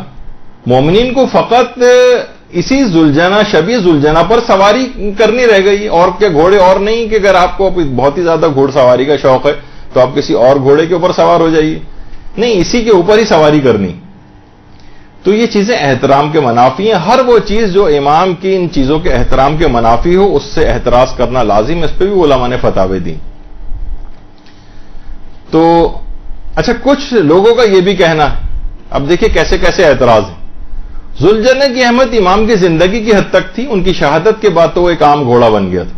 مومنین کو فقط اسی ذوالجناح، شبیہ ذوالجناح پر سواری کرنی رہ گئی. اور کیا گھوڑے اور نہیں کہ اگر آپ کو بہت ہی زیادہ گھوڑ سواری کا شوق ہے تو آپ کسی اور گھوڑے کے اوپر سوار ہو جائیے. نہیں، اسی کے اوپر ہی سواری کرنی. تو یہ چیزیں احترام کے منافی ہیں. ہر وہ چیز جو امام کی ان چیزوں کے احترام کے منافی ہو، اس سے احتراز کرنا لازم ہے. اس پہ بھی علماء نے فتاوے دی. تو اچھا، کچھ لوگوں کا یہ بھی کہنا ہے، اب دیکھیں کیسے کیسے اعتراض ہیں. ذوالجنہ کی اہمیت امام کی زندگی کی حد تک تھی. ان کی شہادت کے بعد تو وہ ایک عام گھوڑا بن گیا تھا,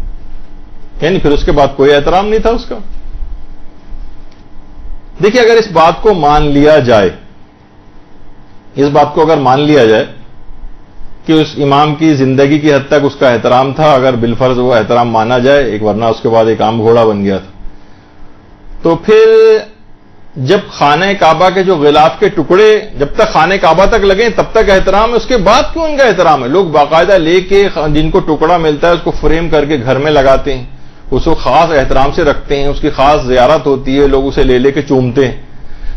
یعنی پھر اس کے بعد کوئی احترام نہیں تھا اس کا. دیکھیے اگر اس بات کو مان لیا جائے, اس بات کو اگر مان لیا جائے کہ اس امام کی زندگی کی حد تک اس کا احترام تھا, اگر بالفرض وہ احترام مانا جائے, ایک ورنہ اس کے بعد ایک عام گھوڑا بن گیا تھا, تو پھر جب خانہ کعبہ کے جو غلاف کے ٹکڑے جب تک خانہ کعبہ تک لگے تب تک احترام ہے, اس کے بعد کیوں ان کا احترام ہے؟ لوگ باقاعدہ لے کے جن کو ٹکڑا ملتا ہے اس کو فریم کر کے گھر میں لگاتے ہیں, اس کو خاص احترام سے رکھتے ہیں, اس کی خاص زیارت ہوتی ہے, لوگ اسے لے لے کے چومتے ہیں.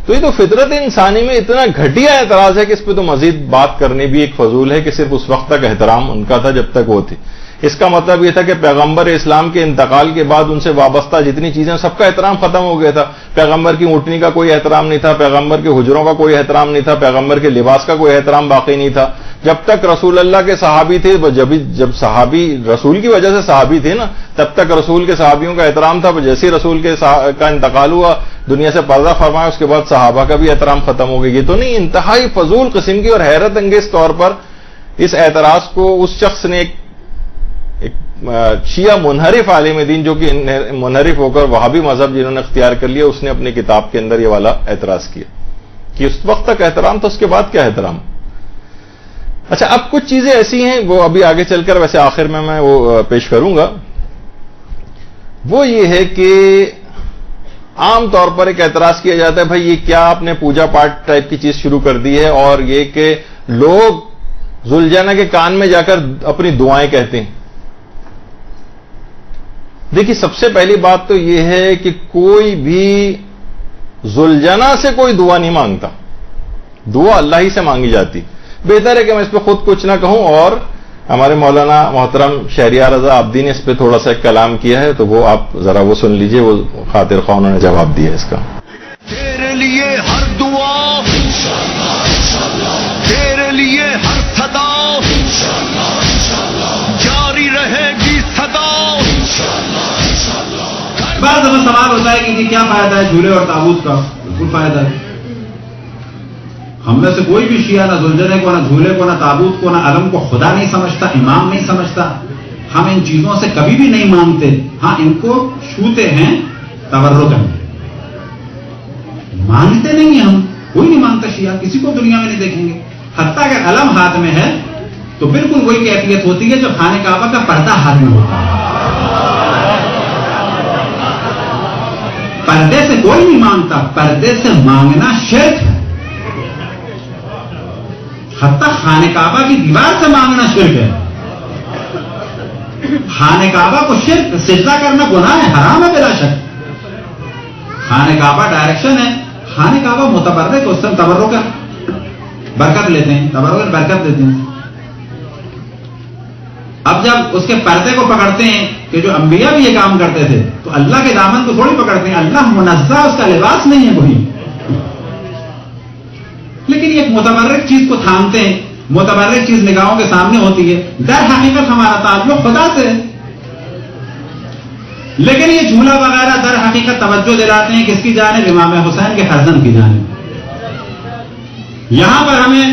تو یہ تو فطرت انسانی میں اتنا گھٹیا اعتراض ہے کہ اس پہ تو مزید بات کرنے بھی ایک فضول ہے کہ صرف اس وقت تک احترام ان کا تھا جب تک وہ تھے. اس کا مطلب یہ تھا کہ پیغمبر اسلام کے انتقال کے بعد ان سے وابستہ جتنی چیزیں سب کا احترام ختم ہو گیا تھا. پیغمبر کی اونٹنی کا کوئی احترام نہیں تھا, پیغمبر کے حجروں کا کوئی احترام نہیں تھا, پیغمبر کے لباس کا کوئی احترام باقی نہیں تھا. جب تک رسول اللہ کے صحابی تھے, جب صحابی رسول کی وجہ سے صحابی تھے نا, تب تک رسول کے صحابیوں کا احترام تھا. جیسے ہی رسول کا انتقال ہوا, دنیا سے پردہ فرمایا, اس کے بعد صحابہ کا بھی احترام ختم ہو گیا. یہ تو نہیں, انتہائی فضول قسم کی اور حیرت انگیز طور پر اس اعتراض کو اس شخص نے ایک شیعہ منحرف عالم دین جو کہ منحرف ہو کر وہابی مذہب جنہوں نے اختیار کر لیا, اس نے اپنی کتاب کے اندر یہ والا اعتراض کیا کہ اس وقت تک احترام تھا, اس کے بعد کیا احترام. اچھا اب کچھ چیزیں ایسی ہیں وہ ابھی آگے چل کر ویسے آخر میں وہ پیش کروں گا. وہ یہ ہے کہ عام طور پر ایک اعتراض کیا جاتا ہے بھائی یہ کیا آپ نے پوجا پاٹ ٹائپ کی چیز شروع کر دی ہے, اور یہ کہ لوگ ذوالجنہ کے کان میں جا کر اپنی دعائیں کہتے ہیں. دیکھیے سب سے پہلی بات تو یہ ہے کہ کوئی بھی ذوالجنہ سے کوئی دعا نہیں مانگتا, دعا اللہ ہی سے مانگی جاتی. بہتر ہے کہ میں اس پہ خود کچھ نہ کہوں, اور ہمارے مولانا محترم شہریار رضا عابدی نے اس پہ تھوڑا سا ایک کلام کیا ہے, تو وہ آپ ذرا وہ سن لیجئے, وہ خاطر خواہ انہوں نے جواب دیا اس کا. تیرے لیے ہر دعا, تیرے لیے ہر صدا جاری رہے گی صدا. بعض دفعہ سوال ہوتا ہے کہ کیا فائدہ ہے جھولے اور تابوت کا؟ بالکل فائدہ ہے. ہم میں سے کوئی بھی شیعہ نہ ذوالجنہ کو, نہ جھولے کو, نہ تابوت کو, نہ علم کو خدا نہیں سمجھتا, امام نہیں سمجھتا. ہم ان چیزوں سے کبھی بھی نہیں مانگتے. ہاں ان کو چھوتے ہیں تبرکاً, مانگتے نہیں ہیں. ہم کوئی نہیں مانگتا شیعہ, کسی کو دنیا میں نہیں دیکھیں گے. حتیٰ اگر علم ہاتھ میں ہے تو بالکل وہی کیفیت ہوتی ہے جو خانہ کعبہ کا پردہ ہاتھ میں ہوتا ہے. پردے سے کوئی نہیں مانگتا, پردے سے مانگنا شرک ہے. حتیٰ خانہ کعبہ کی دیوار سے مانگنا شرک ہے. خانہ کعبہ کو شرک سجدہ کرنا گناہ ہے, حرام ہے بلا شک. خانہ کعبہ ڈائریکشن ہے, خانہ کعبہ متبرک, اس سے تبرک کا برکت لیتے ہیں, تبرک برکت دیتے ہیں. اب جب اس کے پردے کو پکڑتے ہیں کہ جو انبیاء بھی یہ کام کرتے تھے, تو اللہ کے دامن کو تھوڑی پکڑتے ہیں. اللہ منزہ, اس کا لباس نہیں ہے کوئی, لیکن ایک متبرک چیز کو تھامتے ہیں. متبرک چیز نگاہوں کے سامنے ہوتی ہے. در حقیقت ہمارا تعلق خدا سے ہے, لیکن یہ جھولا وغیرہ در حقیقت توجہ دلاتے ہیں کس کی جانب؟ امام حسین کے فرزند کی جانب. یہاں پر ہمیں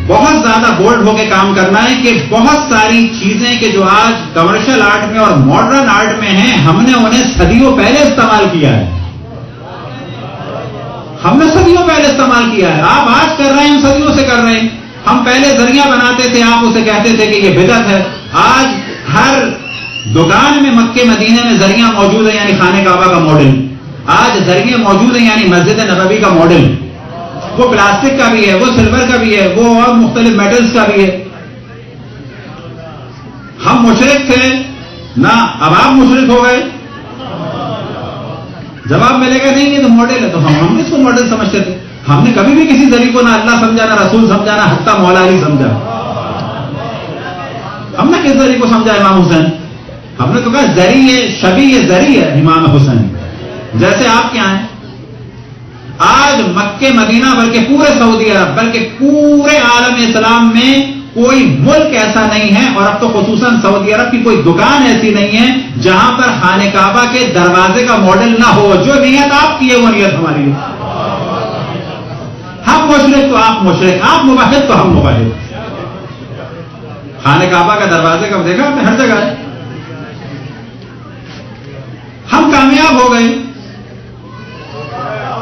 بہت زیادہ بولڈ ہو کے کام کرنا ہے کہ بہت ساری چیزیں کہ جو آج کمرشل آرٹ میں اور ماڈرن آرٹ میں ہیں, ہم نے انہیں صدیوں پہلے استعمال کیا ہے. ہم نے صدیوں پہلے استعمال کیا ہے. آپ آج کر رہے ہیں, ہم صدیوں سے کر رہے ہیں. ہم پہلے ذریعہ بناتے تھے, آپ اسے کہتے تھے کہ یہ بدعت ہے. آج ہر دکان میں مکے مدینے میں ذریعہ موجود ہے, یعنی خانہ کعبہ کا ماڈل. آج ذریعے موجود ہیں, یعنی مسجد نبوی کا ماڈل. وہ پلاسٹک کا بھی ہے, وہ سلور کا بھی ہے, وہ اور مختلف میٹلز کا بھی ہے. ہم مشرک تھے نہ, اب آپ مشرک ہو گئے. جواب ملے گا نہیں, یہ تو ماڈل ہے. تو ہم اس کو ماڈل سمجھتے تھے. ہم نے کبھی بھی کسی ذریعے کو نہ اللہ سمجھا, نہ رسول سمجھا, نہ حتیٰ مولا علی سمجھا. ہم نے کس ذریعے کو سمجھا؟ امام حسین. ہم نے تو کہا ذریعے شبیہ ذریعہ امام حسین. جیسے آپ کیا ہیں, آج مکہ مدینہ بلکہ پورے سعودی عرب بلکہ پورے عالم اسلام میں کوئی ملک ایسا نہیں ہے, اور اب تو خصوصاً سعودی عرب کی کوئی دکان ایسی نہیں ہے جہاں پر خانہ کعبہ کے دروازے کا ماڈل نہ ہو. جو نیت آپ کی ہے وہ نیت ہماری ہے. ہم مشرک تو آپ مشرک، آپ موحد تو ہم موحد. خانہ کعبہ کا دروازے کب دیکھا آپ نے؟ ہر جگہ ہے. ہم کامیاب ہو گئے،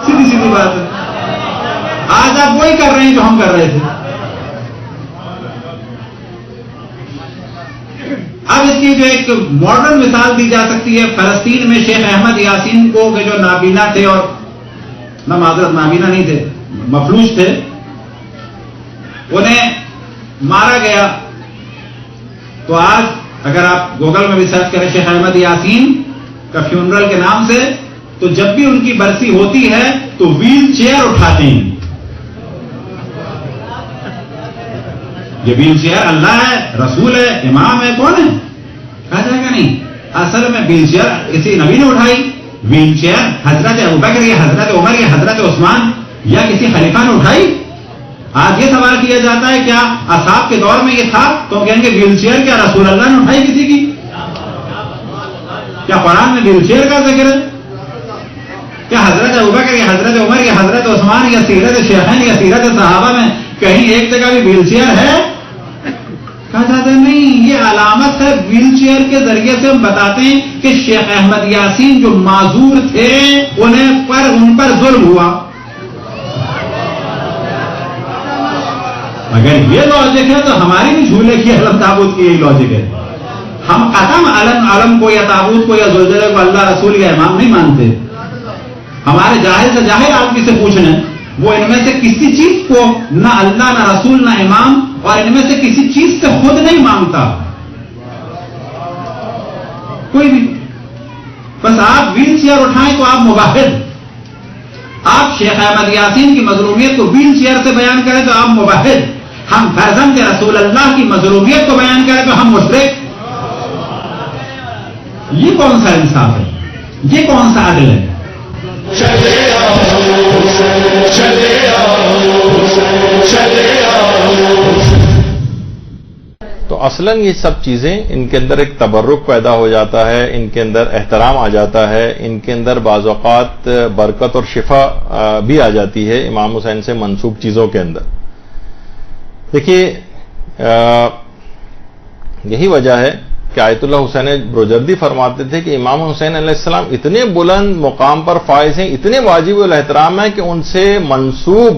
سیدھی سیدھی بات ہے. آج آپ وہی کر رہے ہیں جو ہم کر رہے تھے. اب اس کی جو ایک ماڈرن مثال دی جا سکتی ہے، فلسطین میں شیخ احمد یاسین کو کہ جو نابینا تھے، اور نہ معذرت نابینا نہیں تھے، مفلوج تھے، انہیں مارا گیا. تو آج اگر آپ گوگل میں بھی سرچ کریں شیخ احمد یاسین کا فیونرل کے نام سے، تو جب بھی ان کی برسی ہوتی ہے تو ویل چیئر اٹھاتے ہیں. یہ ویل چیئر اللہ ہے، رسول ہے، امام ہے، کون ہے؟ کہا جائے گا نہیں. اصل میں ویل چیئر کسی نبی نے اٹھائی؟ ویل چیئر حضرت ابوبکر یا حضرت عمر یا حضرت عثمان یا کسی خلیفہ نے اٹھائی؟ آج یہ سوال کیا جاتا ہے کیا اصحاب کے دور میں یہ تھا؟ تو کہیں گے ویل چیئر کیا رسول اللہ نے اٹھائی کسی کی؟ کیا قرآن میں ویل چیئر کا ذکر ہے؟ کیا حضرت ابوبکر یا حضرت عمر یا حضرت عثمان یا سیرت شیخین یا سیرت صحابہ میں کہیں ایک جگہ بھی ویل چیئر ہے؟ کہا جاتا ہے نہیں، یہ علامت ہے. ویل چیئر کے ذریعے سے ہم بتاتے ہیں کہ شیخ احمد یاسین جو معذور تھے ان پر ظلم ہوا. اگر یہ لاجک ہے تو ہماری بھی جھولے کی علم تابوت کی یہی لاجک ہے. ہم قسم علم کو یا تابوت کو یا زلزلے کو اللہ رسول یا امام نہیں مانتے. ہمارے جاہل سے جاہل آدمی سے پوچھنا، وہ ان میں سے کسی چیز کو نہ اللہ نہ رسول نہ امام، اور ان میں سے کسی چیز سے خود نہیں مانگتا کوئی بھی. بس آپ ویل چیئر اٹھائیں تو آپ موحد. آپ شیخ احمد یاسین کی مظلومیت کو ویل چیئر سے بیان کریں تو آپ موحد. ہم فرزند رسول اللہ کی مظلومیت کو بیان کریں تو ہم مشرک. یہ کون سا انصاف ہے؟ یہ کون سا عدل ہے؟ چلے آؤ چلے آؤ چلے آؤ. تو اصلاً یہ سب چیزیں ان کے اندر ایک تبرک پیدا ہو جاتا ہے، ان کے اندر احترام آ جاتا ہے، ان کے اندر بعض اوقات برکت اور شفا بھی آ جاتی ہے امام حسین سے منسوب چیزوں کے اندر. دیکھیے یہی وجہ ہے کہ آیت اللہ حسین بروجردی فرماتے تھے کہ امام حسین علیہ السلام اتنے بلند مقام پر فائز ہیں، اتنے واجب الاحترام ہیں کہ ان سے منسوب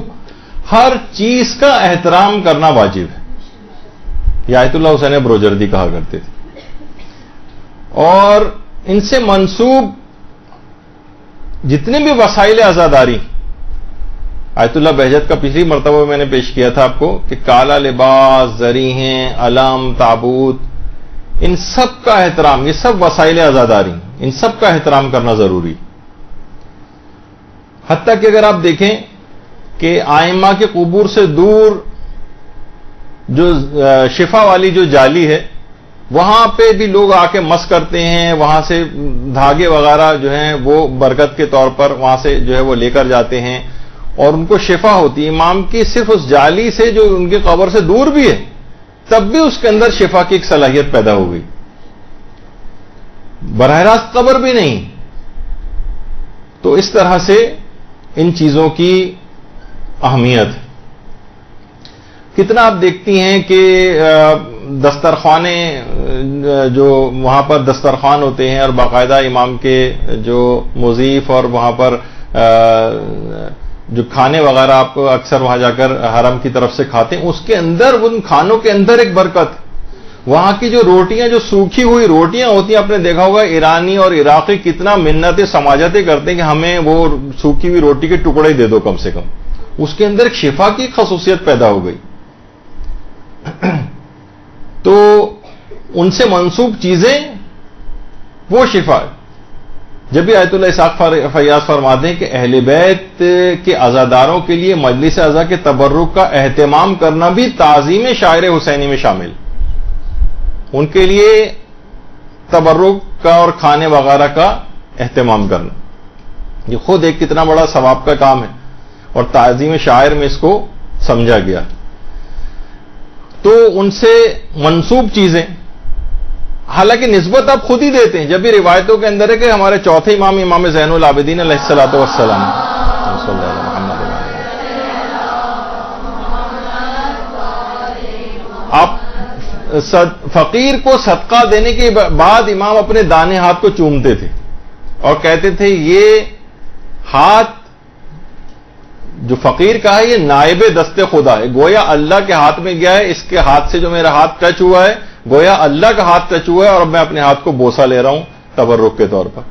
ہر چیز کا احترام کرنا واجب ہے. یہ آیت اللہ حسین بروجردی کہا کرتے تھے. اور ان سے منسوب جتنے بھی وسائل عزاداری، آیت اللہ بہجت کا پچھلی مرتبہ میں نے پیش کیا تھا آپ کو کہ کالا لباس، زریحیں، علم، تابوت، ان سب کا احترام، یہ سب وسائل عزاداری، ان سب کا احترام کرنا ضروری. حتیٰ کہ اگر آپ دیکھیں کہ آئمہ کے قبور سے دور جو شفا والی جو جالی ہے وہاں پہ بھی لوگ آ کے مس کرتے ہیں، وہاں سے دھاگے وغیرہ جو ہیں وہ برکت کے طور پر وہاں سے جو ہے وہ لے کر جاتے ہیں اور ان کو شفا ہوتی ہے. امام کی صرف اس جالی سے جو ان کی قبر سے دور بھی ہے تب بھی اس کے اندر شفا کی ایک صلاحیت پیدا ہو گئی، براہ راست قبر بھی نہیں. تو اس طرح سے ان چیزوں کی اہمیت کتنا آپ دیکھتی ہیں کہ دسترخوانے جو وہاں پر دسترخوان ہوتے ہیں اور باقاعدہ امام کے جو مضیف اور وہاں پر جو کھانے وغیرہ آپ اکثر وہاں جا کر حرم کی طرف سے کھاتے ہیں، اس کے اندر ان کھانوں کے اندر ایک برکت. وہاں کی جو روٹیاں، جو سوکھی ہوئی روٹیاں ہوتی ہیں، آپ نے دیکھا ہوگا ایرانی اور عراقی کتنا منتیں سماجتیں کرتے ہیں کہ ہمیں وہ سوکھی ہوئی روٹی کے ٹکڑے دے دو کم سے کم. اس کے اندر ایک شفا کی خصوصیت پیدا ہو گئی. تو ان سے منسوب چیزیں وہ شفا ہے. جب بھی آیت اللہ اسحاق فیاض فرماتے ہیں کہ اہل بیت کے عزاداروں کے لیے مجلس عزا کے تبرک کا اہتمام کرنا بھی تعظیم شاعر حسینی میں شامل. ان کے لیے تبرک کا اور کھانے وغیرہ کا اہتمام کرنا یہ خود ایک کتنا بڑا ثواب کا کام ہے اور تعظیم شاعر میں اس کو سمجھا گیا. تو ان سے منسوب چیزیں حالانکہ نسبت آپ خود ہی دیتے ہیں. جب بھی روایتوں کے اندر ہے کہ ہمارے چوتھے امام امام زین العابدین علیہ الصلوۃ والسلام آپ فقیر کو صدقہ دینے کے بعد امام اپنے دانے ہاتھ کو چومتے تھے اور کہتے تھے یہ ہاتھ جو فقیر کا ہے یہ نائب دست خدا ہے، گویا اللہ کے ہاتھ میں گیا ہے، اس کے ہاتھ سے جو میرا ہاتھ ٹچ ہوا ہے گویا اللہ کا ہاتھ ٹچ ہوا ہے اور اب میں اپنے ہاتھ کو بوسہ لے رہا ہوں تبرک کے طور پر۔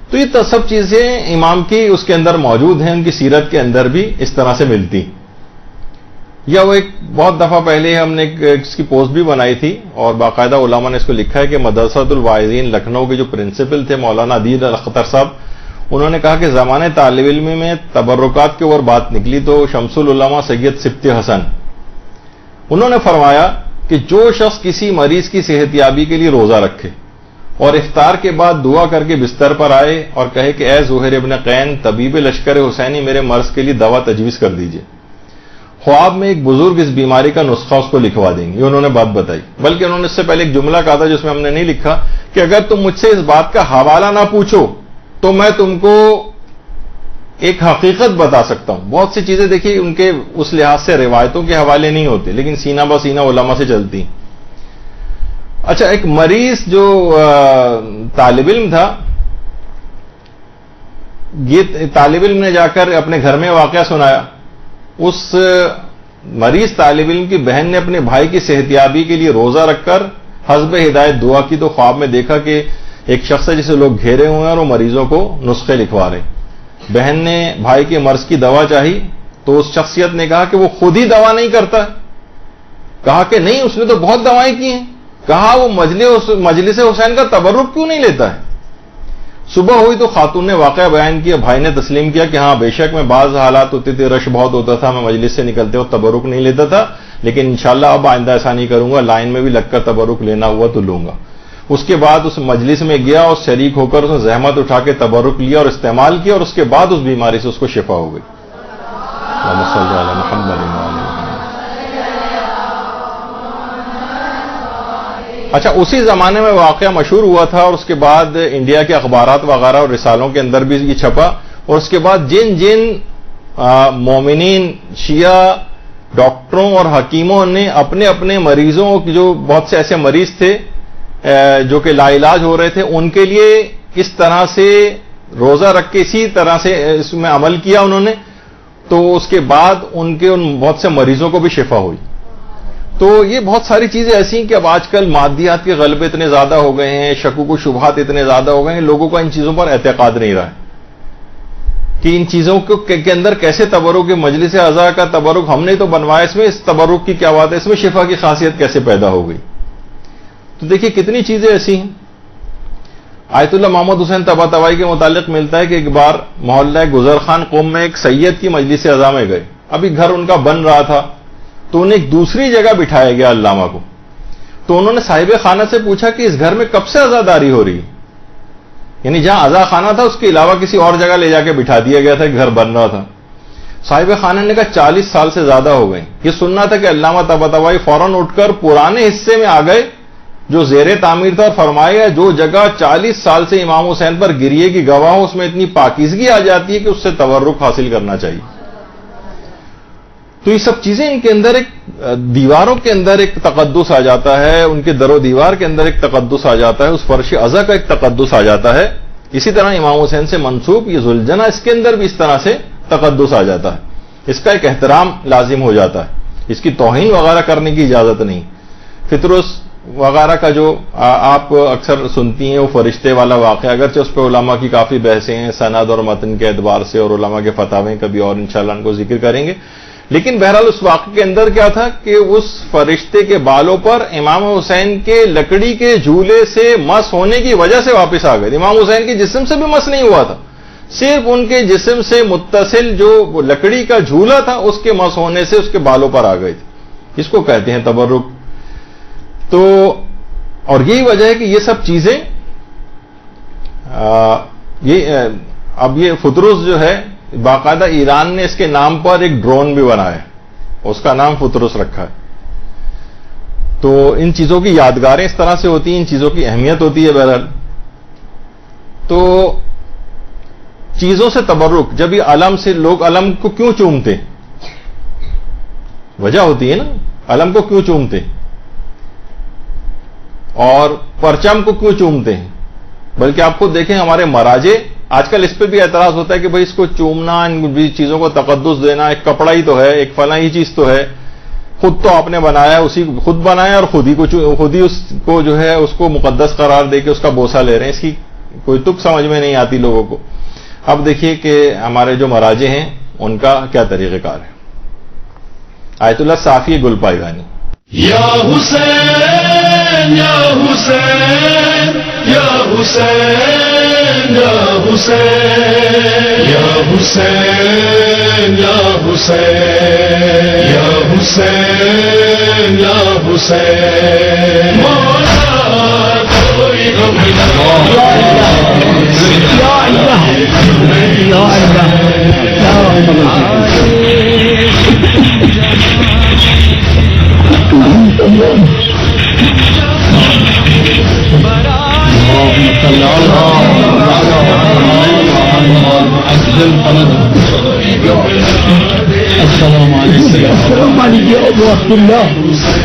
تو یہ سب چیزیں امام کی اس کے اندر موجود ہیں، ان کی سیرت کے اندر بھی اس طرح سے ملتی۔ یا وہ ایک بہت دفعہ پہلے ہم نے اس کی پوسٹ بھی بنائی تھی اور باقاعدہ علماء نے اس کو لکھا ہے کہ مدرسۃ الواعظین لکھنؤ کے جو پرنسپل تھے مولانا عدیل الاختر صاحب، انہوں نے کہا کہ زمانے طالب علم میں تبرکات کے اوپر بات نکلی تو شمس العلماء سید سبط حسن انہوں نے فرمایا کہ جو شخص کسی مریض کی صحت یابی کے لیے روزہ رکھے اور افطار کے بعد دعا کر کے بستر پر آئے اور کہے کہ اے زہیر ابن قین طبیب لشکر حسینی میرے مرض کے لیے دوا تجویز کر دیجئے، خواب میں ایک بزرگ اس بیماری کا نسخہ اس کو لکھوا دیں گے۔ یہ انہوں نے بات بتائی، بلکہ انہوں نے اس سے پہلے ایک جملہ کہا تھا جس میں ہم نے نہیں لکھا کہ اگر تم مجھ سے اس بات کا حوالہ نہ پوچھو تو میں تم کو ایک حقیقت بتا سکتا ہوں۔ بہت سی چیزیں دیکھیے ان کے اس لحاظ سے روایتوں کے حوالے نہیں ہوتے لیکن سینہ بہ سینہ علماء سے چلتی۔ اچھا، ایک مریض جو طالب علم تھا، یہ طالب علم نے جا کر اپنے گھر میں واقعہ سنایا۔ اس مریض طالب علم کی بہن نے اپنے بھائی کی صحتیابی کے لیے روزہ رکھ کر حسب ہدایت دعا کی تو خواب میں دیکھا کہ ایک شخص ہے جسے لوگ گھیرے ہوئے ہیں اور وہ مریضوں کو نسخے لکھوا رہے۔ بہن نے بھائی کے مرض کی دوا چاہی تو اس شخصیت نے کہا کہ وہ خود ہی دوا نہیں کرتا، کہا کہ نہیں اس نے تو بہت دوائیں کی ہیں، کہا وہ مجلس حسین کا تبرک کیوں نہیں لیتا ہے؟ صبح ہوئی تو خاتون نے واقعہ بیان کیا، بھائی نے تسلیم کیا کہ ہاں بے شک میں بعض حالات ہوتے تھے، رش بہت ہوتا تھا، میں مجلس سے نکلتے وقت تبرک نہیں لیتا تھا، لیکن انشاءاللہ اب آئندہ ایسا نہیں کروں گا، لائن میں بھی لگ کر تبرک لینا ہوا تو لوں گا۔ اس کے بعد اس مجلس میں گیا اور شریک ہو کر اس نے زحمت اٹھا کے تبرک لیا اور استعمال کیا اور اس کے بعد اس بیماری سے اس کو شفا ہو گئی۔ اللہم صلی علی محمد۔ اچھا، اسی زمانے میں واقعہ مشہور ہوا تھا اور اس کے بعد انڈیا کے اخبارات وغیرہ اور رسالوں کے اندر بھی یہ چھپا، اور اس کے بعد جن مومنین شیعہ ڈاکٹروں اور حکیموں نے اپنے اپنے مریضوں جو بہت سے ایسے مریض تھے جو کہ لا علاج ہو رہے تھے ان کے لیے اس طرح سے روزہ رکھ کے اسی طرح سے اس میں عمل کیا انہوں نے، تو اس کے بعد ان بہت سے مریضوں کو بھی شفا ہوئی۔ تو یہ بہت ساری چیزیں ایسی ہیں کہ اب آج کل مادیات کے غلبے اتنے زیادہ ہو گئے ہیں، شکوک و شبہات اتنے زیادہ ہو گئے ہیں، لوگوں کا ان چیزوں پر اعتقاد نہیں رہا ہے کہ ان چیزوں کے اندر کیسے تبرک، مجلس اعضاء کا تبرک ہم نے تو بنوایا، اس میں اس تبرک کی کیا بات ہے، اس میں شفا کی خاصیت کیسے پیدا ہو گئی؟ تو دیکھیے کتنی چیزیں ایسی ہیں۔ آیت اللہ محمد حسین طباطبائی کے متعلق ملتا ہے کہ ایک بار محلہ گزر خان قوم میں ایک سید کی مجلس اعضاء میں گئے، ابھی گھر ان کا بن رہا تھا تو انہیں ایک دوسری جگہ بٹھایا گیا علامہ کو، تو انہوں نے صاحب خانہ سے پوچھا کہ اس گھر میں کب سے عزاداری ہو رہی ہے، یعنی جہاں عزا خانہ تھا اس کے علاوہ کسی اور جگہ لے جا کے بٹھا دیا گیا تھا، گھر بن رہا تھا۔ صاحب خانہ نے کہا 40 سال سے زیادہ ہو گئے۔ یہ سننا تھا کہ علامہ طباطبائی فوراً اٹھ کر پرانے حصے میں آ گئے جو زیر تعمیر تھا اور فرمایا جو جگہ 40 سال سے امام حسین پر گریے کی گواہ ہو اس میں اتنی پاکیزگی آ جاتی ہے کہ اس سے تبرک حاصل کرنا چاہیے۔ تو یہ سب چیزیں ان کے اندر ایک دیواروں کے اندر ایک تقدس آ جاتا ہے، ان کے در و دیوار کے اندر ایک تقدس آ جاتا ہے، اس فرش عزا کا ایک تقدس آ جاتا ہے۔ اسی طرح امام حسین سے منسوب یہ ذوالجنہ اس کے اندر بھی اس طرح سے تقدس آ جاتا ہے، اس کا ایک احترام لازم ہو جاتا ہے، اس کی توہین وغیرہ کرنے کی اجازت نہیں۔ فطرس وغیرہ کا جو آپ اکثر سنتی ہیں وہ فرشتے والا واقعہ، اگرچہ اس پہ علماء کی کافی بحثیں ہیں سند اور متن کے اعتبار سے، اور علماء کے فتاویں کبھی اور انشاءاللہ ان کو ذکر کریں گے، لیکن بہرحال اس واقعے کے اندر کیا تھا کہ اس فرشتے کے بالوں پر امام حسین کے لکڑی کے جھولے سے مس ہونے کی وجہ سے واپس آ گئے۔ امام حسین کے جسم سے بھی مس نہیں ہوا تھا، صرف ان کے جسم سے متصل جو لکڑی کا جھولا تھا اس کے مس ہونے سے اس کے بالوں پر آ گئے تھے۔ اس کو کہتے ہیں تبرک۔ تو اور یہی وجہ ہے کہ یہ سب چیزیں اب یہ فطرس جو ہے باقاعدہ ایران نے اس کے نام پر ایک ڈرون بھی بنایا ہے، اس کا نام فطرس رکھا ہے۔ تو ان چیزوں کی یادگاریں اس طرح سے ہوتی ہیں، ان چیزوں کی اہمیت ہوتی ہے۔ بہرحال تو چیزوں سے تبرک، جب یہ علم سے لوگ علم کو کیوں چومتے، وجہ ہوتی ہے نا علم کو کیوں چومتے ہیں اور پرچم کو کیوں چومتے ہیں؟ بلکہ آپ خود دیکھیں ہمارے مراجع آج کل اس پہ بھی اعتراض ہوتا ہے کہ بھئی اس کو چومنا، ان چیزوں کو تقدس دینا، ایک کپڑا ہی تو ہے، ایک فلاں ہی چیز تو ہے، خود تو آپ نے بنایا، اسی خود بنایا اور خود ہی اس کو جو ہے اس کو مقدس قرار دے کے اس کا بوسہ لے رہے ہیں. اس کی کوئی تک سمجھ میں نہیں آتی لوگوں کو. اب دیکھیے کہ ہمارے جو مراجع ہیں ان کا کیا طریقہ کار ہے. آیت اللہ صافی گل پائیدانی. یا حسین یا حسین یا حسین یا حسین یا حسین یا حسین یا حسین یا حسین مولا کوئی غم السلام علیکم ابو عبداللہ،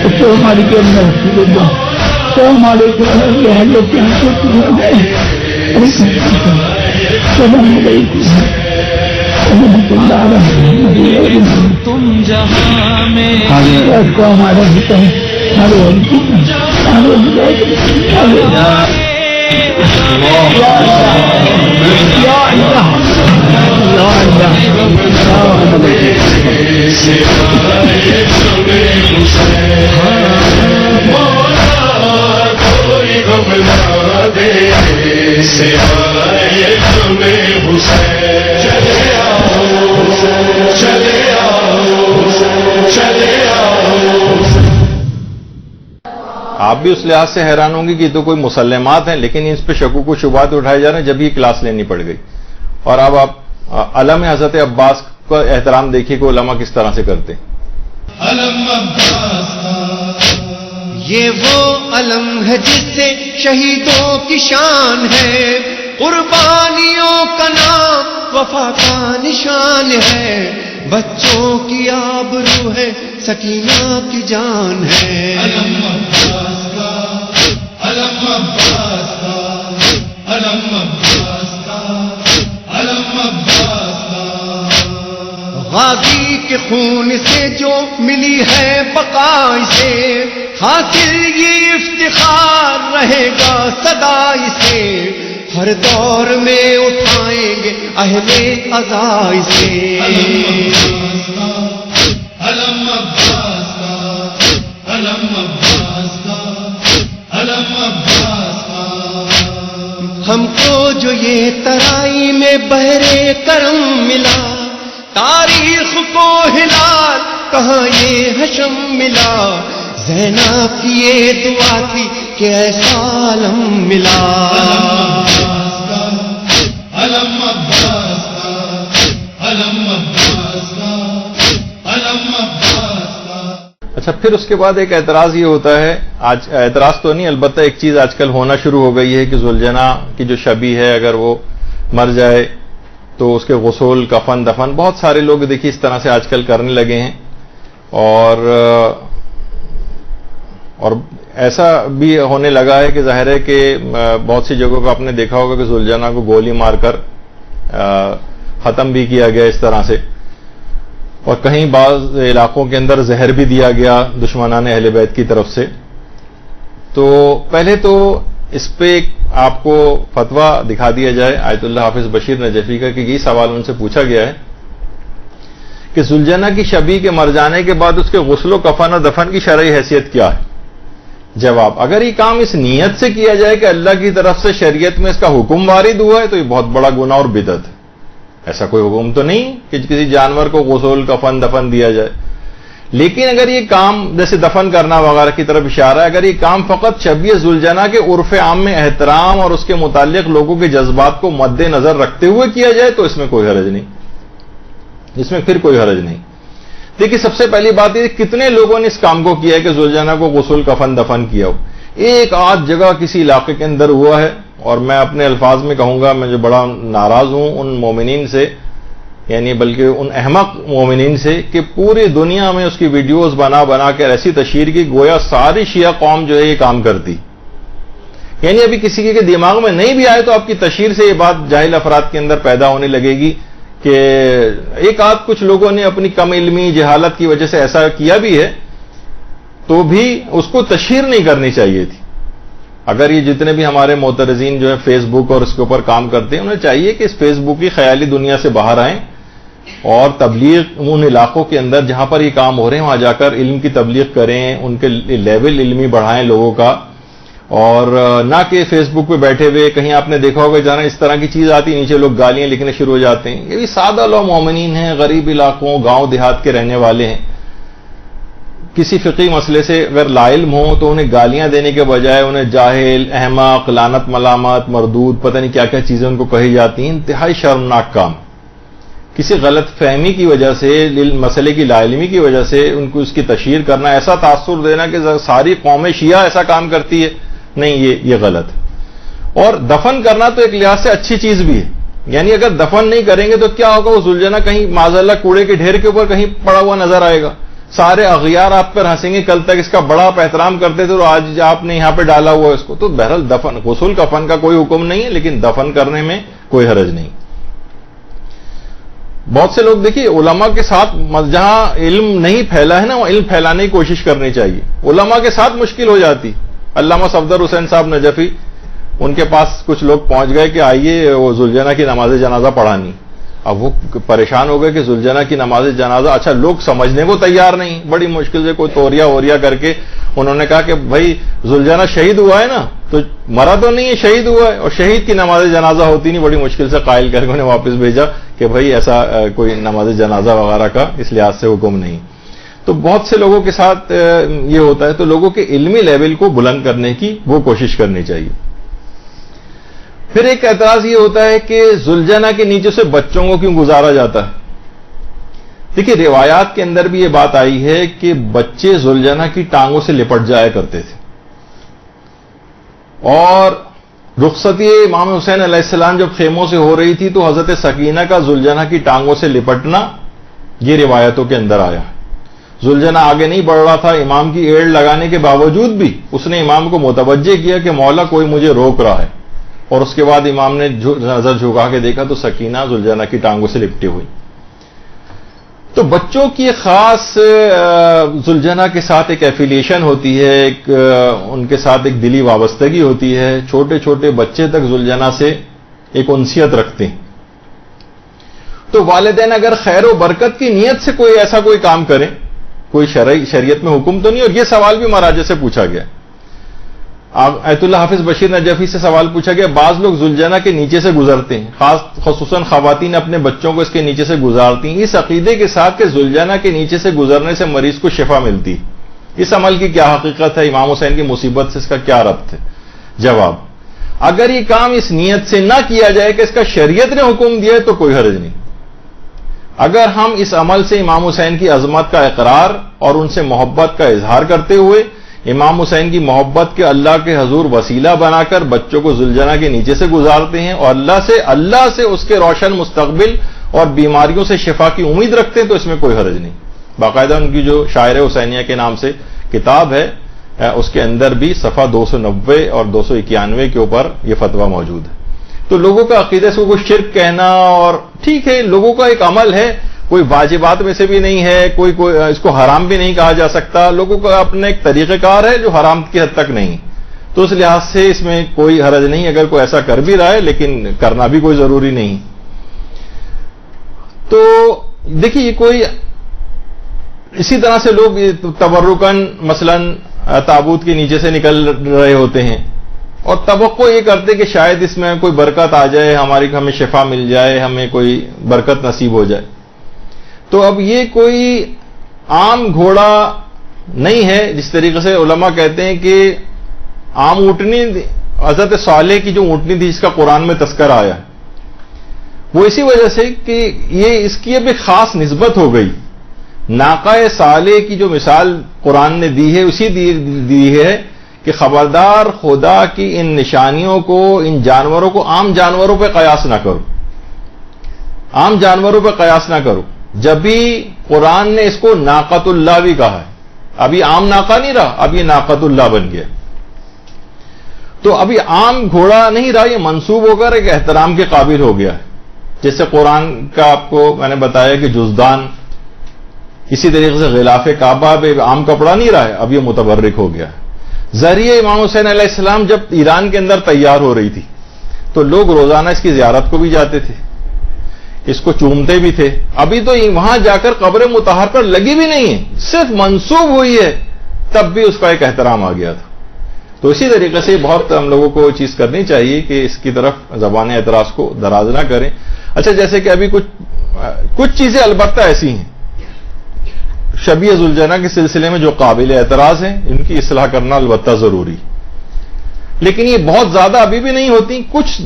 السلام علیکم رسول اللہ، السلام علیکم تم جہاں میں آپ بھی اس لحاظ سے حیران ہوں گے کہ تو کوئی مسلمات ہیں لیکن اس پہ شکوک و شبہات اٹھائے جا رہے ہیں. جب یہ کلاس لینی پڑ گئی. اور اب آپ علم حضرت عباس کا احترام دیکھیے کہ علماء کس طرح سے کرتے ہیں. یہ وہ علم ہے جس سے شہیدوں کی شان ہے، قربانیوں کا نام وفا کا نشان ہے، بچوں کی آبرو ہے، سکینہ کی جان ہے. علم عباس کا، علم عباس کا، علم عباس کا، علم عباس کا. غازی کے خون سے جو ملی ہے بقا سے، حاصل یہ افتخار رہے گا صدائی سے، ہر دور میں اٹھائیں گے اہل عزائی سے. علم عباس کا، علم عباس کا، علم عباس کا. ہم کو جو یہ ترائی میں بحر کرم ملا، تاریخ کو ہلال کہاں یہ حشم ملا، زینب کی یہ دعا تھی کہ ایسا عالم ملا. علم عباس کا، علم عباس کا، علم عباس کا. اچھا، پھر اس کے بعد ایک اعتراض یہ ہوتا ہے، آج اعتراض تو نہیں، البتہ ایک چیز آج کل ہونا شروع ہو گئی ہے کہ ذوالجناح کی جو شبی ہے اگر وہ مر جائے تو اس کے غسل، کفن، دفن بہت سارے لوگ دیکھیے اس طرح سے آج کل کرنے لگے ہیں. اور ایسا بھی ہونے لگا ہے کہ ظاہر ہے کہ بہت سی جگہوں پہ آپ نے دیکھا ہوگا کہ ذوالجناح کو گولی مار کر ختم بھی کیا گیا اس طرح سے، اور کہیں بعض علاقوں کے اندر زہر بھی دیا گیا دشمنان اہل بیت کی طرف سے. تو پہلے تو اس پہ آپ کو فتویٰ دکھا دیا جائے آیت اللہ حافظ بشیر نجفی کا، کہ یہ سوال ان سے پوچھا گیا ہے کہ ذوالجناح کی شبی کے مر جانے کے بعد اس کے غسل و کفن و دفن کی شرعی حیثیت کیا ہے؟ جواب، اگر یہ کام اس نیت سے کیا جائے کہ اللہ کی طرف سے شریعت میں اس کا حکم وارد ہوا ہے تو یہ بہت بڑا گناہ اور بدعت ہے. ایسا کوئی حکم تو نہیں کہ کسی جانور کو غسل، کفن، دفن دیا جائے. لیکن اگر یہ کام جیسے دفن کرنا وغیرہ کی طرف اشارہ ہے، اگر یہ کام فقط شبیہ ذوالجناح کے عرف عام میں احترام اور اس کے متعلق لوگوں کے جذبات کو مد نظر رکھتے ہوئے کیا جائے تو اس میں کوئی حرج نہیں، اس میں پھر کوئی حرج نہیں. دیکھیے، سب سے پہلی بات یہ کتنے لوگوں نے اس کام کو کیا ہے کہ ذوالجناح کو غسل، کفن، دفن کیا ہو. ایک آدھ جگہ کسی علاقے کے اندر ہوا ہے، اور میں اپنے الفاظ میں کہوں گا، میں جو بڑا ناراض ہوں ان مومنین سے یعنی بلکہ ان احمق مومنین سے کہ پوری دنیا میں اس کی ویڈیوز بنا بنا کر ایسی تشہیر کی گویا ساری شیعہ قوم جو ہے یہ کام کرتی. یعنی ابھی کسی کے دماغ میں نہیں بھی آئے تو آپ کی تشہیر سے یہ بات جاہل افراد کے اندر پیدا ہونے لگے گی کہ ایک آدھ کچھ لوگوں نے اپنی کم علمی جہالت کی وجہ سے ایسا کیا بھی ہے تو بھی اس کو تشہیر نہیں کرنی چاہیے تھی. اگر یہ جتنے بھی ہمارے معترضین جو ہے فیس بک اور اس کے اوپر کام کرتے ہیں انہیں چاہیے کہ اس فیس بک کی خیالی دنیا سے باہر آئیں اور تبلیغ ان علاقوں کے اندر جہاں پر یہ کام ہو رہے ہیں وہاں جا کر علم کی تبلیغ کریں, ان کے لیول علمی بڑھائیں لوگوں کا, اور نہ کہ فیس بک پہ بیٹھے ہوئے کہیں آپ نے دیکھا ہوگا جانا اس طرح کی چیز آتی نیچے لوگ گالیاں لکھنے شروع ہو جاتے ہیں. یہ بھی سادہ لوگ مومنین ہیں, غریب علاقوں گاؤں دیہات کے رہنے والے ہیں, کسی فقہی مسئلے سے اگر لا علم ہوں تو انہیں گالیاں دینے کے بجائے انہیں جاہل, احمق, لعنت ملامت, مردود, پتہ نہیں کیا کیا چیزیں ان کو کہی جاتی ہیں. انتہائی شرمناک کام. کسی غلط فہمی کی وجہ سے, مسئلے کی لا علمی کی وجہ سے ان کو اس کی تشہیر کرنا, ایسا تاثر دینا کہ ساری قوم شیعہ ایسا کام کرتی ہے, نہیں یہ غلط. اور دفن کرنا تو ایک لحاظ سے اچھی چیز بھی ہے. یعنی اگر دفن نہیں کریں گے تو کیا ہوگا, وہ زلجنا کہیں معاذ اللہ کوڑے کے ڈھیر کے اوپر کہیں پڑا ہوا نظر آئے گا, سارے اغیار آپ پر ہنسیں گے, کل تک اس کا بڑا آپ احترام کرتے تھے اور آج آپ نے یہاں پہ ڈالا ہوا اس کو. تو بہرحال دفن, غسل کفن کا کوئی حکم نہیں ہے, لیکن دفن کرنے میں کوئی حرج نہیں. بہت سے لوگ دیکھیے علماء کے ساتھ جہاں علم نہیں پھیلا ہے نا وہ علم پھیلانے کی کوشش کرنی چاہیے. علماء کے ساتھ مشکل ہو جاتی. علامہ صفدر حسین صاحب نجفی, ان کے پاس کچھ لوگ پہنچ گئے کہ آئیے وہ ذوالجنہ کی نماز جنازہ پڑھانی. اب وہ پریشان ہو گئے کہ ذوالجنہ کی نماز جنازہ, اچھا لوگ سمجھنے کو تیار نہیں, بڑی مشکل سے کوئی توریا کر کے انہوں نے کہا کہ بھائی ذوالجنہ شہید ہوا ہے نا, تو مرا تو نہیں ہے, شہید ہوا ہے, اور شہید کی نماز جنازہ ہوتی نہیں. بڑی مشکل سے قائل کر کے انہیں واپس بھیجا کہ بھائی ایسا کوئی نماز جنازہ وغیرہ کا اس لحاظ سے حکم نہیں. تو بہت سے لوگوں کے ساتھ یہ ہوتا ہے. تو لوگوں کے علمی لیول کو بلند کرنے کی وہ کوشش کرنی چاہیے. پھر ایک اعتراض یہ ہوتا ہے کہ ذوالجنہ کے نیچے سے بچوں کو کیوں گزارا جاتا ہے. دیکھیے روایات کے اندر بھی یہ بات آئی ہے کہ بچے ذوالجنہ کی ٹانگوں سے لپٹ جایا کرتے تھے, اور رخصتی امام حسین علیہ السلام جب خیموں سے ہو رہی تھی تو حضرت سکینہ کا ذوالجنہ کی ٹانگوں سے لپٹنا یہ روایتوں کے اندر آیا ہے. ذوالجنہ آگے نہیں بڑھ رہا تھا, امام کی ایڑ لگانے کے باوجود بھی اس نے امام کو متوجہ کیا کہ مولا کوئی مجھے روک رہا ہے, اور اس کے بعد امام نے نظر جھکا کے دیکھا تو سکینہ ذوالجنہ کی ٹانگوں سے لپٹی ہوئی. تو بچوں کی خاص ذوالجنہ کے ساتھ ایک ایفیلیشن ہوتی ہے, ایک ان کے ساتھ ایک دلی وابستگی ہوتی ہے. چھوٹے چھوٹے بچے تک ذوالجنہ سے ایک انسیت رکھتے ہیں. تو والدین اگر خیر و برکت کی نیت سے کوئی ایسا کوئی کام کریں, کوئی شریعت میں حکم تو نہیں. اور یہ سوال بھی مہاراجہ سے پوچھا گیا, آیت اللہ حافظ بشیر نجفی سے سوال پوچھا گیا, بعض لوگ ذوالجنہ کے نیچے سے گزرتے ہیں, خصوصاً خواتین اپنے بچوں کو اس کے نیچے سے گزارتی ہیں اس عقیدے کے ساتھ کہ ذوالجنہ کے نیچے سے گزرنے سے مریض کو شفا ملتی. اس عمل کی کیا حقیقت ہے, امام حسین کی مصیبت سے اس کا کیا ربط ہے؟ جواب, اگر یہ کام اس نیت سے نہ کیا جائے کہ اس کا شریعت نے حکم دیا ہے تو کوئی حرج نہیں. اگر ہم اس عمل سے امام حسین کی عظمت کا اقرار اور ان سے محبت کا اظہار کرتے ہوئے امام حسین کی محبت کے اللہ کے حضور وسیلہ بنا کر بچوں کو ذوالجنہ کے نیچے سے گزارتے ہیں اور اللہ سے اس کے روشن مستقبل اور بیماریوں سے شفا کی امید رکھتے ہیں تو اس میں کوئی حرج نہیں. باقاعدہ ان کی جو شاعر حسینیہ کے نام سے کتاب ہے اس کے اندر بھی صفحہ 290 اور 291 کے اوپر یہ فتویٰ موجود ہے. تو لوگوں کا عقیدے سے کوئی شرک کہنا, اور ٹھیک ہے لوگوں کا ایک عمل ہے, کوئی واجبات میں سے بھی نہیں ہے, کوئی اس کو حرام بھی نہیں کہا جا سکتا. لوگوں کا اپنا ایک طریقہ کار ہے جو حرام کی حد تک نہیں. تو اس لحاظ سے اس میں کوئی حرج نہیں اگر کوئی ایسا کر بھی رہا ہے, لیکن کرنا بھی کوئی ضروری نہیں. تو دیکھیے یہ کوئی اسی طرح سے لوگ تبرکن مثلاً تابوت کے نیچے سے نکل رہے ہوتے ہیں اور توقع یہ کرتے کہ شاید اس میں کوئی برکت آ جائے, ہمیں شفا مل جائے, ہمیں کوئی برکت نصیب ہو جائے. تو اب یہ کوئی عام گھوڑا نہیں ہے جس طریقے سے علماء کہتے ہیں کہ عام اونٹنی حضرت صالح کی جو اونٹنی تھی جس کا قرآن میں تذکر آیا, وہ اسی وجہ سے کہ یہ اس کی اب ایک خاص نسبت ہو گئی. ناقہ صالح کی جو مثال قرآن نے دی ہے اسی دی ہے کہ خبردار خدا کی ان نشانیوں کو, ان جانوروں کو عام جانوروں پہ قیاس نہ کرو. عام جانوروں پہ قیاس نہ کرو. جب بھی قرآن نے اس کو ناقۃ اللہ بھی کہا ہے, ابھی عام ناقہ نہیں رہا, اب یہ ناقۃ اللہ بن گیا. تو ابھی عام گھوڑا نہیں رہا, یہ منسوب ہو کر ایک احترام کے قابل ہو گیا ہے. جیسے قرآن کا آپ کو میں نے بتایا کہ جزدان, اسی طریقے سے غلاف کعبہ ایک عام کپڑا نہیں رہا ہے, اب یہ متبرک ہو گیا ہے. ذریعہ امام حسین علیہ السلام جب ایران کے اندر تیار ہو رہی تھی تو لوگ روزانہ اس کی زیارت کو بھی جاتے تھے, اس کو چومتے بھی تھے. ابھی تو وہاں جا کر قبر مطہر پر لگی بھی نہیں ہے, صرف منسوب ہوئی ہے, تب بھی اس کا ایک احترام آ گیا تھا. تو اسی طریقے سے بہت ہم لوگوں کو چیز کرنی چاہیے کہ اس کی طرف زبان اعتراض کو دراز نہ کریں. اچھا, جیسے کہ ابھی کچھ چیزیں البتہ ایسی ہیں شبیہ ذوالجنہ کے سلسلے میں جو قابل اعتراض ہیں, ان کی اصلاح کرنا البتہ ضروری, لیکن یہ بہت زیادہ ابھی بھی نہیں ہوتی. کچھ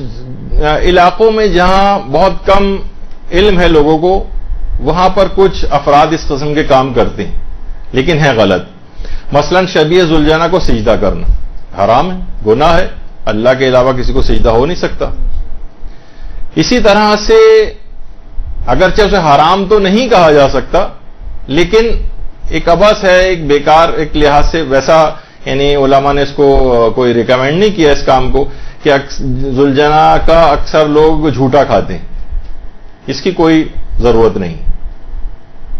علاقوں میں جہاں بہت کم علم ہے لوگوں کو, وہاں پر کچھ افراد اس قسم کے کام کرتے ہیں, لیکن ہے غلط. مثلا شبیہ ذوالجنہ کو سجدہ کرنا حرام ہے, گناہ ہے, اللہ کے علاوہ کسی کو سجدہ ہو نہیں سکتا. اسی طرح سے اگرچہ اسے حرام تو نہیں کہا جا سکتا, لیکن ایک عبث ہے, ایک بیکار, ایک لحاظ سے ویسا, یعنی علماء نے اس کو کوئی ریکمینڈ نہیں کیا اس کام کو کہ ذوالجنہ کا اکثر لوگ جھوٹا کھاتے ہیں, اس کی کوئی ضرورت نہیں.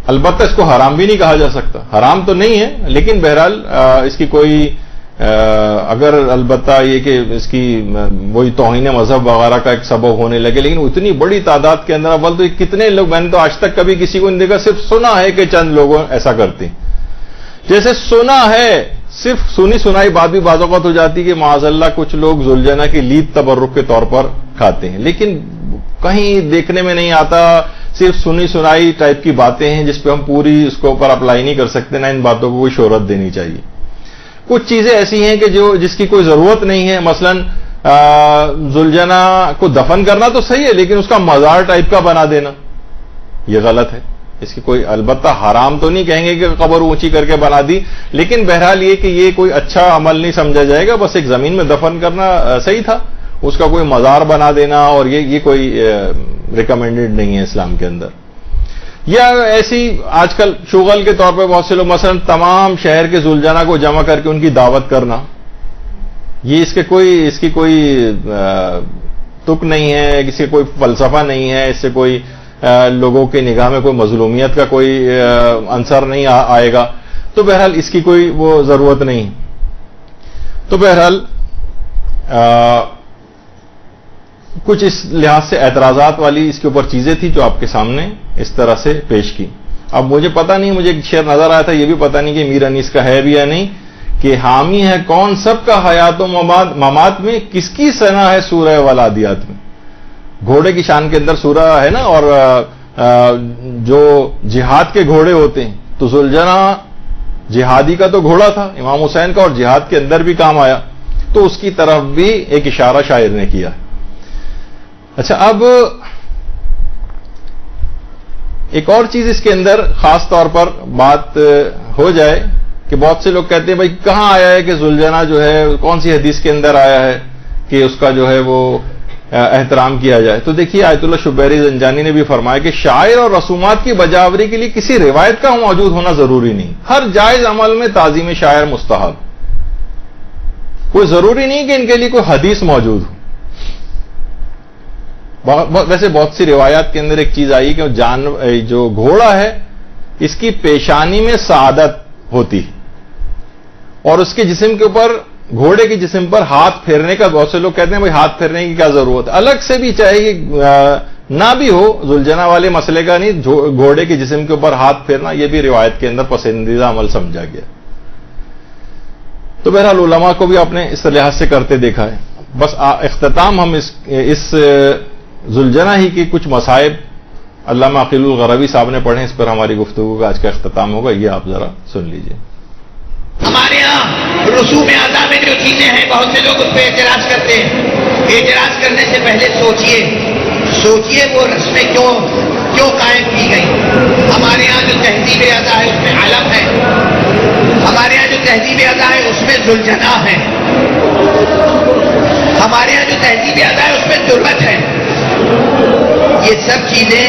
البتہ اس کو حرام بھی نہیں کہا جا سکتا, حرام تو نہیں ہے, لیکن بہرحال اس کی کوئی اگر البتہ یہ کہ اس کی وہی توہین مذہب وغیرہ کا ایک سبب ہونے لگے, لیکن اتنی بڑی تعداد کے اندر اول تو کتنے لوگ, میں نے تو آج تک کبھی کسی کو نہیں دیکھا, صرف سنا ہے کہ چند لوگ ایسا کرتے ہیں. جیسے سنا ہے, صرف سنی سنائی بات بھی بعض اوقات ہو جاتی کہ معاذ اللہ کچھ لوگ ذوالجنہ کی لید تبرک کے طور پر کھاتے ہیں, لیکن کہیں دیکھنے میں نہیں آتا, صرف سنی سنائی ٹائپ کی باتیں ہیں جس پہ ہم پوری اس کو اوپر اپلائی نہیں کر سکتے, نہ ان باتوں کو کوئی شہرت دینی چاہیے. کچھ چیزیں ایسی ہیں کہ جس کی کوئی ضرورت نہیں ہے. مثلا ذوالجنہ کو دفن کرنا تو صحیح ہے, لیکن اس کا مزار ٹائپ کا بنا دینا یہ غلط ہے. اس کی کوئی البتہ حرام تو نہیں کہیں گے کہ قبر اونچی کر کے بنا دی, لیکن بہرحال یہ کہ یہ کوئی اچھا عمل نہیں سمجھا جائے گا. بس ایک زمین میں دفن کرنا صحیح تھا, اس کا کوئی مزار بنا دینا اور یہ کوئی ریکمینڈڈ نہیں ہے اسلام کے اندر. یا ایسی آج کل شغل کے طور پہ بہت سے لوگ مثلا تمام شہر کے ذوالجنہ کو جمع کر کے ان کی دعوت کرنا, یہ اس کی کوئی تک نہیں ہے, کسی کوئی فلسفہ نہیں ہے, اس سے کوئی لوگوں کے نگاہ میں کوئی مظلومیت کا کوئی عنصر نہیں آئے گا. تو بہرحال اس کی کوئی وہ ضرورت نہیں. تو بہرحال کچھ اس لحاظ سے اعتراضات والی اس کے اوپر چیزیں تھیں جو آپ کے سامنے اس طرح سے پیش کی. اب مجھے پتا نہیں, مجھے ایک شعر نظر آیا تھا, یہ بھی پتا نہیں کہ میر انیس کا ہے بھی یا نہیں, کہ حامی ہے کون سب کا حیات و ممات میں, کس کی ثنا ہے سورہ والعادیات میں. گھوڑے کی شان کے اندر سورہ ہے نا, اور جو جہاد کے گھوڑے ہوتے ہیں, تو ذوالجنہ جہادی کا تو گھوڑا تھا امام حسین کا, اور جہاد کے اندر بھی کام آیا, تو اس کی طرف بھی ایک اشارہ شاعر نے کیا. اچھا, اب ایک اور چیز اس کے اندر خاص طور پر بات ہو جائے کہ بہت سے لوگ کہتے ہیں بھائی کہاں آیا ہے کہ ذوالجنہ جو ہے کون سی حدیث کے اندر آیا ہے کہ اس کا جو ہے وہ احترام کیا جائے. تو دیکھیے آیت اللہ شبیری زنجانی نے بھی فرمایا کہ شاعر اور رسومات کی بجاوری کے لیے کسی روایت کا موجود ہونا ضروری نہیں, ہر جائز عمل میں تعظیم شاعر مستحب, کوئی ضروری نہیں کہ ان کے لیے کوئی حدیث موجود ہو. ویسے بہت سی روایات کے اندر ایک چیز آئی کہ جو گھوڑا ہے اس کی پیشانی میں سعادت ہوتی ہے, اور اس کے جسم کے اوپر, گھوڑے کے جسم پر ہاتھ پھیرنے کا, بہت سے لوگ کہتے ہیں بھائی ہاتھ پھیرنے کی کیا ضرورت ہے, الگ سے بھی چاہے نہ بھی ہو, ذوالجنہ والے مسئلے کا نہیں, گھوڑے کے جسم کے اوپر ہاتھ پھیرنا یہ بھی روایت کے اندر پسندیدہ عمل سمجھا گیا. تو بہرحال علماء کو بھی آپ نے اس لحاظ سے کرتے دیکھا ہے. بس اختتام ہم اس ذوالجنہ ہی کے کچھ مصائب علامہ عقیل الغربی صاحب نے پڑھے, اس پر ہماری گفتگو کا آج کا اختتام ہوگا, یہ آپ ذرا سن لیجئے. ہمارے یہاں رسوم اعضاء میں جو چیزیں ہیں بہت سے لوگ اس پہ اعتراض کرتے ہیں. اعتراض کرنے سے پہلے سوچئے وہ رسمیں کیوں قائم کی گئی. ہمارے یہاں جو تہذیب اعضاء ہے اس میں علم ہے, ہمارے یہاں جو تہذیب اعضاء ہے اس میں ذوالجنہ ہے, ہمارے یہاں جو تہذیب اعضاء ہے اس میں تربت ہے. یہ سب چیزیں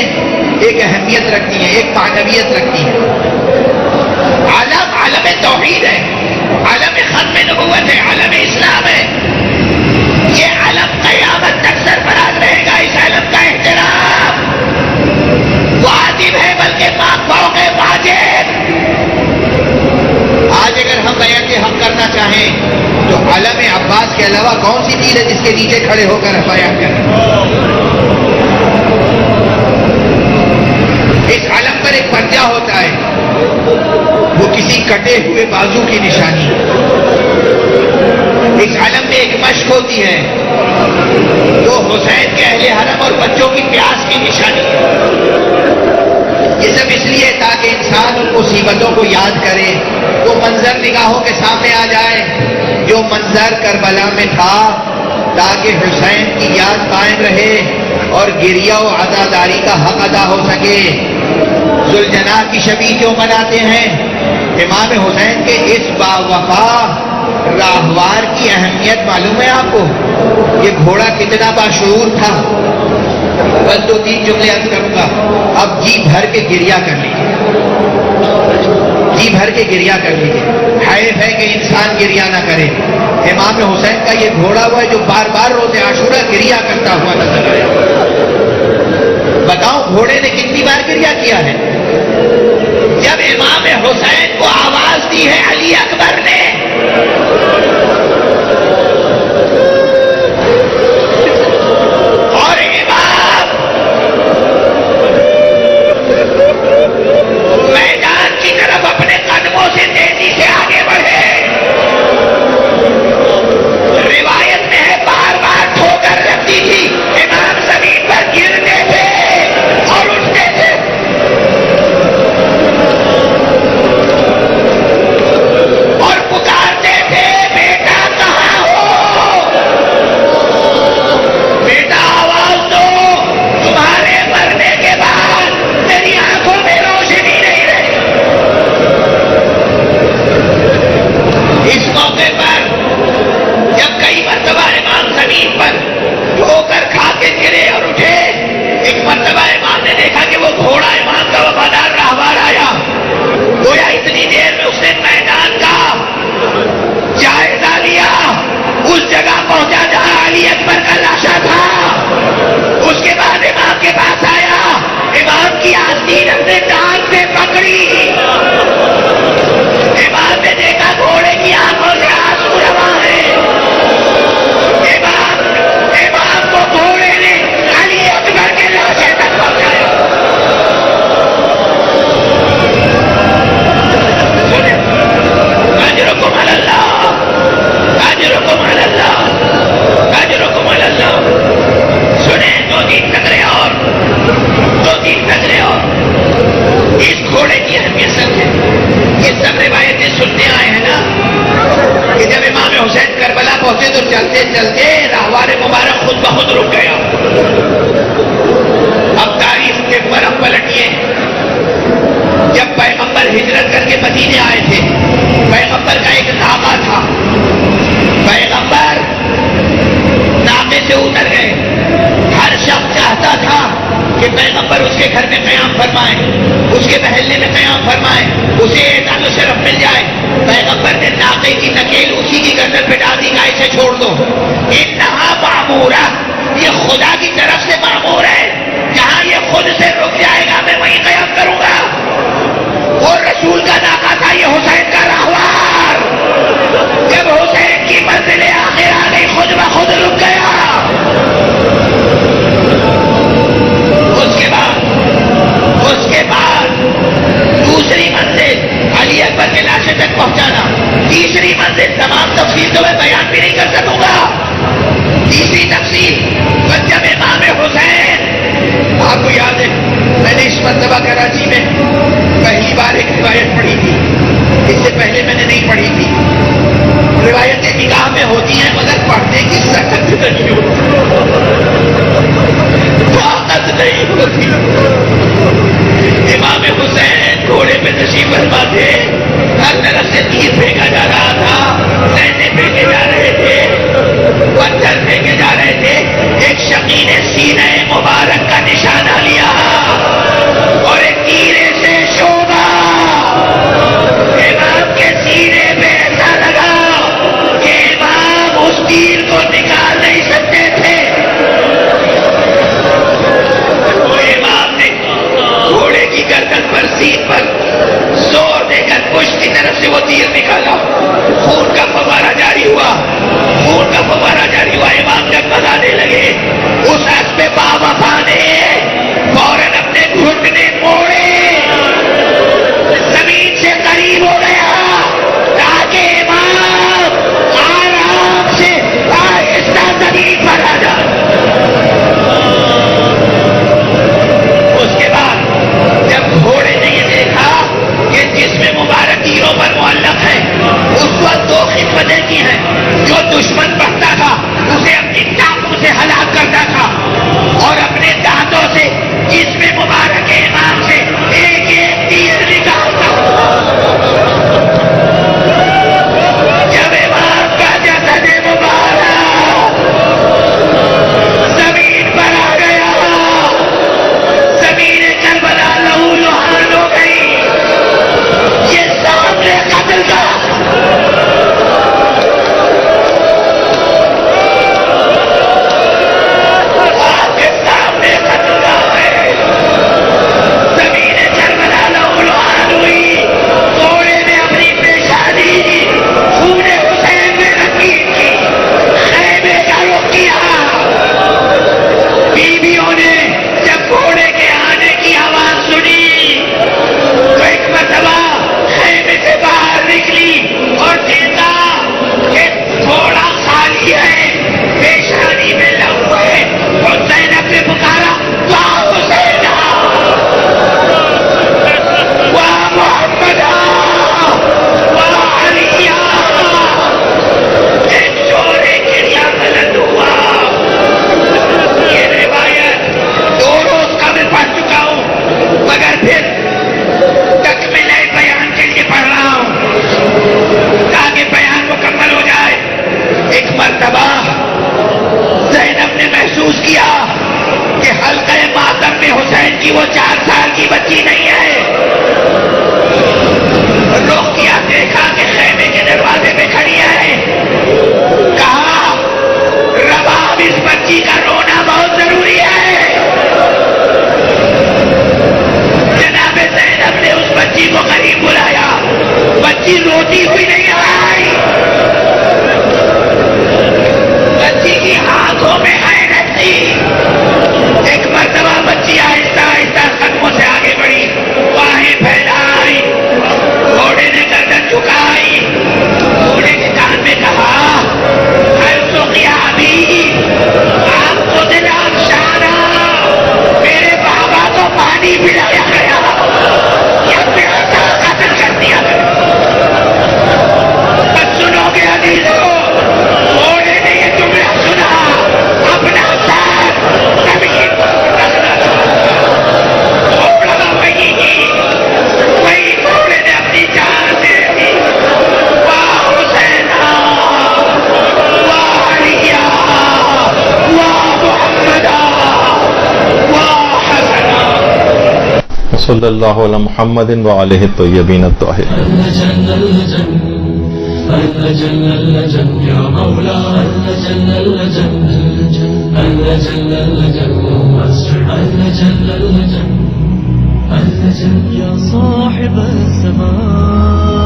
ایک اہمیت رکھتی ہیں، ایک معنویت رکھتی ہیں۔ عالم توحید ہے، عالم ختم نبوت ہے، عالم اسلام ہے۔ یہ عالم قیامت تک سرفراز رہے گا۔ اس عالم کا احترام واجب ہے، بلکہ فوق واجب۔ آج اگر ہم بیعت حق کرنا چاہیں تو عالم عباس کے علاوہ کون سی چیز ہے جس کے نیچے کھڑے ہو کر بیعت کریں؟ اس عالم پر ایک پنجہ ہوتا ہے، وہ کسی کٹے ہوئے بازو کی نشانی ہے۔ اس عالم میں ایک مشق ہوتی ہے، وہ حسین کے اہل حرم اور بچوں کی پیاس کی نشانی ہے۔ یہ سب اس لیے تاکہ انسان ان مصیبتوں کو یاد کرے، وہ منظر نگاہوں کے سامنے آ جائے جو منظر کربلا میں تھا، تاکہ حسین کی یاد قائم رہے اور گریہ و عزاداری کا حق ادا ہو سکے۔ ذوالجناح کی شبی کیوں مناتے ہیں؟ امام حسین کے اس باوفا راہوار کی اہمیت معلوم ہے آپ کو؟ یہ گھوڑا کتنا باشعور تھا۔ بس 2-3 جملے عرض کروں گا، اب جی بھر کے گریہ کر لیجیے، جی بھر کے گریہ کر لیجیے۔ حیف ہے کہ انسان گریہ نہ کرے۔ امام حسین کا یہ گھوڑا ہوا ہے جو بار بار روز عاشورہ گریہ کرتا ہوا نظر آیا۔ بتاؤ گھوڑے نے کتنی بار گریہ کیا ہے؟ جب امام حسین کو آواز دی ہے علی اکبر نے، اور امام میدان کی طرف اپنے قدموں سے تیزی سے آگے بڑھے، روایت میں ہے بار بار ٹھوکر لگتی تھی، امام زمین پر گرتے تھے اور اٹھتے تھے۔ اور پکارتے تھے، بیٹا کہاں ہو؟ بیٹا آواز دو، تمہارے مرنے کے بعد میری آنکھوں میں روشنی نہیں رہی۔ اس موقع پر جب کئی مرتبہ امام زمین پر دھو کر کھا کے گرے اور اٹھے، ایک مرتبہ امام نے دیکھا کہ وہ گھوڑا امام کا وفادار راہوار آیا، گویا اتنی دیر میں اس نے میدان کا جائزہ لیا، اس جگہ پہنچا جہاں علی اکبر کا لاشا تھا۔ اس کے بعد امام کے پاس آیا، امام کی آستین اپنے ٹانگ سے پکڑی، امام نے دیکھا گھوڑے کی آنکھوں سے آنسو رواں ہیں۔ امام کو گھوڑے نے علی اکبر کے لاشے تک پہنچایا۔ اجرکم علی اللہ، اجرکم علی اللہ، اجرکم علی اللہ۔ سنیں 2-3 نظریں اور، 2-3 نظریں اور۔ اس گھوڑے کی اہمیت سمجھیں۔ یہ سب روایتیں سنتے آئے ہیں نا کہ جب امام حسین کربلا پہنچے تو چلتے چلتے راہوار مبارک خود بخود رک گیا۔ اب تاریخ کے برف پلٹیے، جب پیغمبر ہجرت کر کے مدینے آئے تھے، پیغمبر کا ایک ناقہ تھا، پیغمبر ناقے سے اتر گئے۔ ہر شخص چاہتا تھا کہ پیغمبر اس کے گھر میں قیام فرمائے، اس کے محلے میں قیام فرمائے، اسے اعزاز و شرف مل جائے۔ پیغمبر نے ناقے کی نکیل اسی کی گردن پہ ڈال دی کہ اسے چھوڑ دو۔ انہا معمورہ، یہ خدا کی طرف سے معمور ہے، جہاں یہ خود سے رک جائے گا میں وہیں قیام کروں گا۔ وہ رسول کا ناقہ تھا، یہ حسین کا راہوار۔ جب حسین کی منزل آخر آ گئی خود بخود رک گیا۔ اس کے بعد دوسری منزل علی اکبر کے لاشے تک پہنچانا، تیسری منزل تمام تفصیل تو میں بیان بھی نہیں کر سکوں گا۔ تیسری تفصیل جب امام حسین، آپ کو یاد ہے میں نے اس مرتبہ کراچی میں پہلی بار ایک روایت پڑھی تھی، اس سے پہلے میں نے نہیں پڑھی تھی۔ روایتیں نگاہ میں ہوتی ہیں مگر پڑھنے کی سخت نہیں ہوتی، طاقت نہیں ہوتی۔ امام حسین گھوڑے پہ تشریف فرما تھے، ہر طرف سے تیر پھینکا جا رہا تھا، سینے پھینکے جا رہے تھے، پتھر پھینکے جا رہے تھے۔ ایک شقی نے سینہ مبارک کا نشانہ دشمن بڑھتا تھا اسے اپنی ٹانگوں سے ہلاک کرتا تھا اور اپنے دانتوں سے جسم مبارک امام سے ایک ایک تیر نکالتا. جب امام کا جسد مبارک زمین پر آ گیا, زمین کربلا لہو لہان ہو گئی. یہ سامنے قتل کا کی وہ 4 سال کی بچی نہیں ہے. رخ کیا, دیکھا کہ خیمے کے دروازے پہ کھڑی ہے. کہا رباب اس بچی کا رونا بہت ضروری ہے. جناب زینب نے اس بچی کو قریب بلایا. بچی روتی ہوئی نہیں آئی. بچی کی آنکھوں میں حیرت تھی. ایک مرتبہ بچی آہستہ آہستہ قدموں سے آگے بڑھی, باہیں پھیلائی, گھوڑے نے گردن جھکائی, گھوڑے کے کان میں کہا ہل تو کیا ابھی آپ کو دل افشانا, میرے بابا کو پانی پلایا گیا یا پیاسا قتل کر دیا گیا. بس سنو گے عزیزو, گھوڑے نے یہ جملہ سنا, اپنا ساتھ زمین پر رکھنا تھا. گھوڑا وہی گھوڑے نے اپنی جان دے دی. واہ حسینا, واہ علیہ, واہ محمدہ, واہ حسنہ. صلی اللہ علی محمد وآلہ الطیبین الطاہرین. يا صاحب الزمان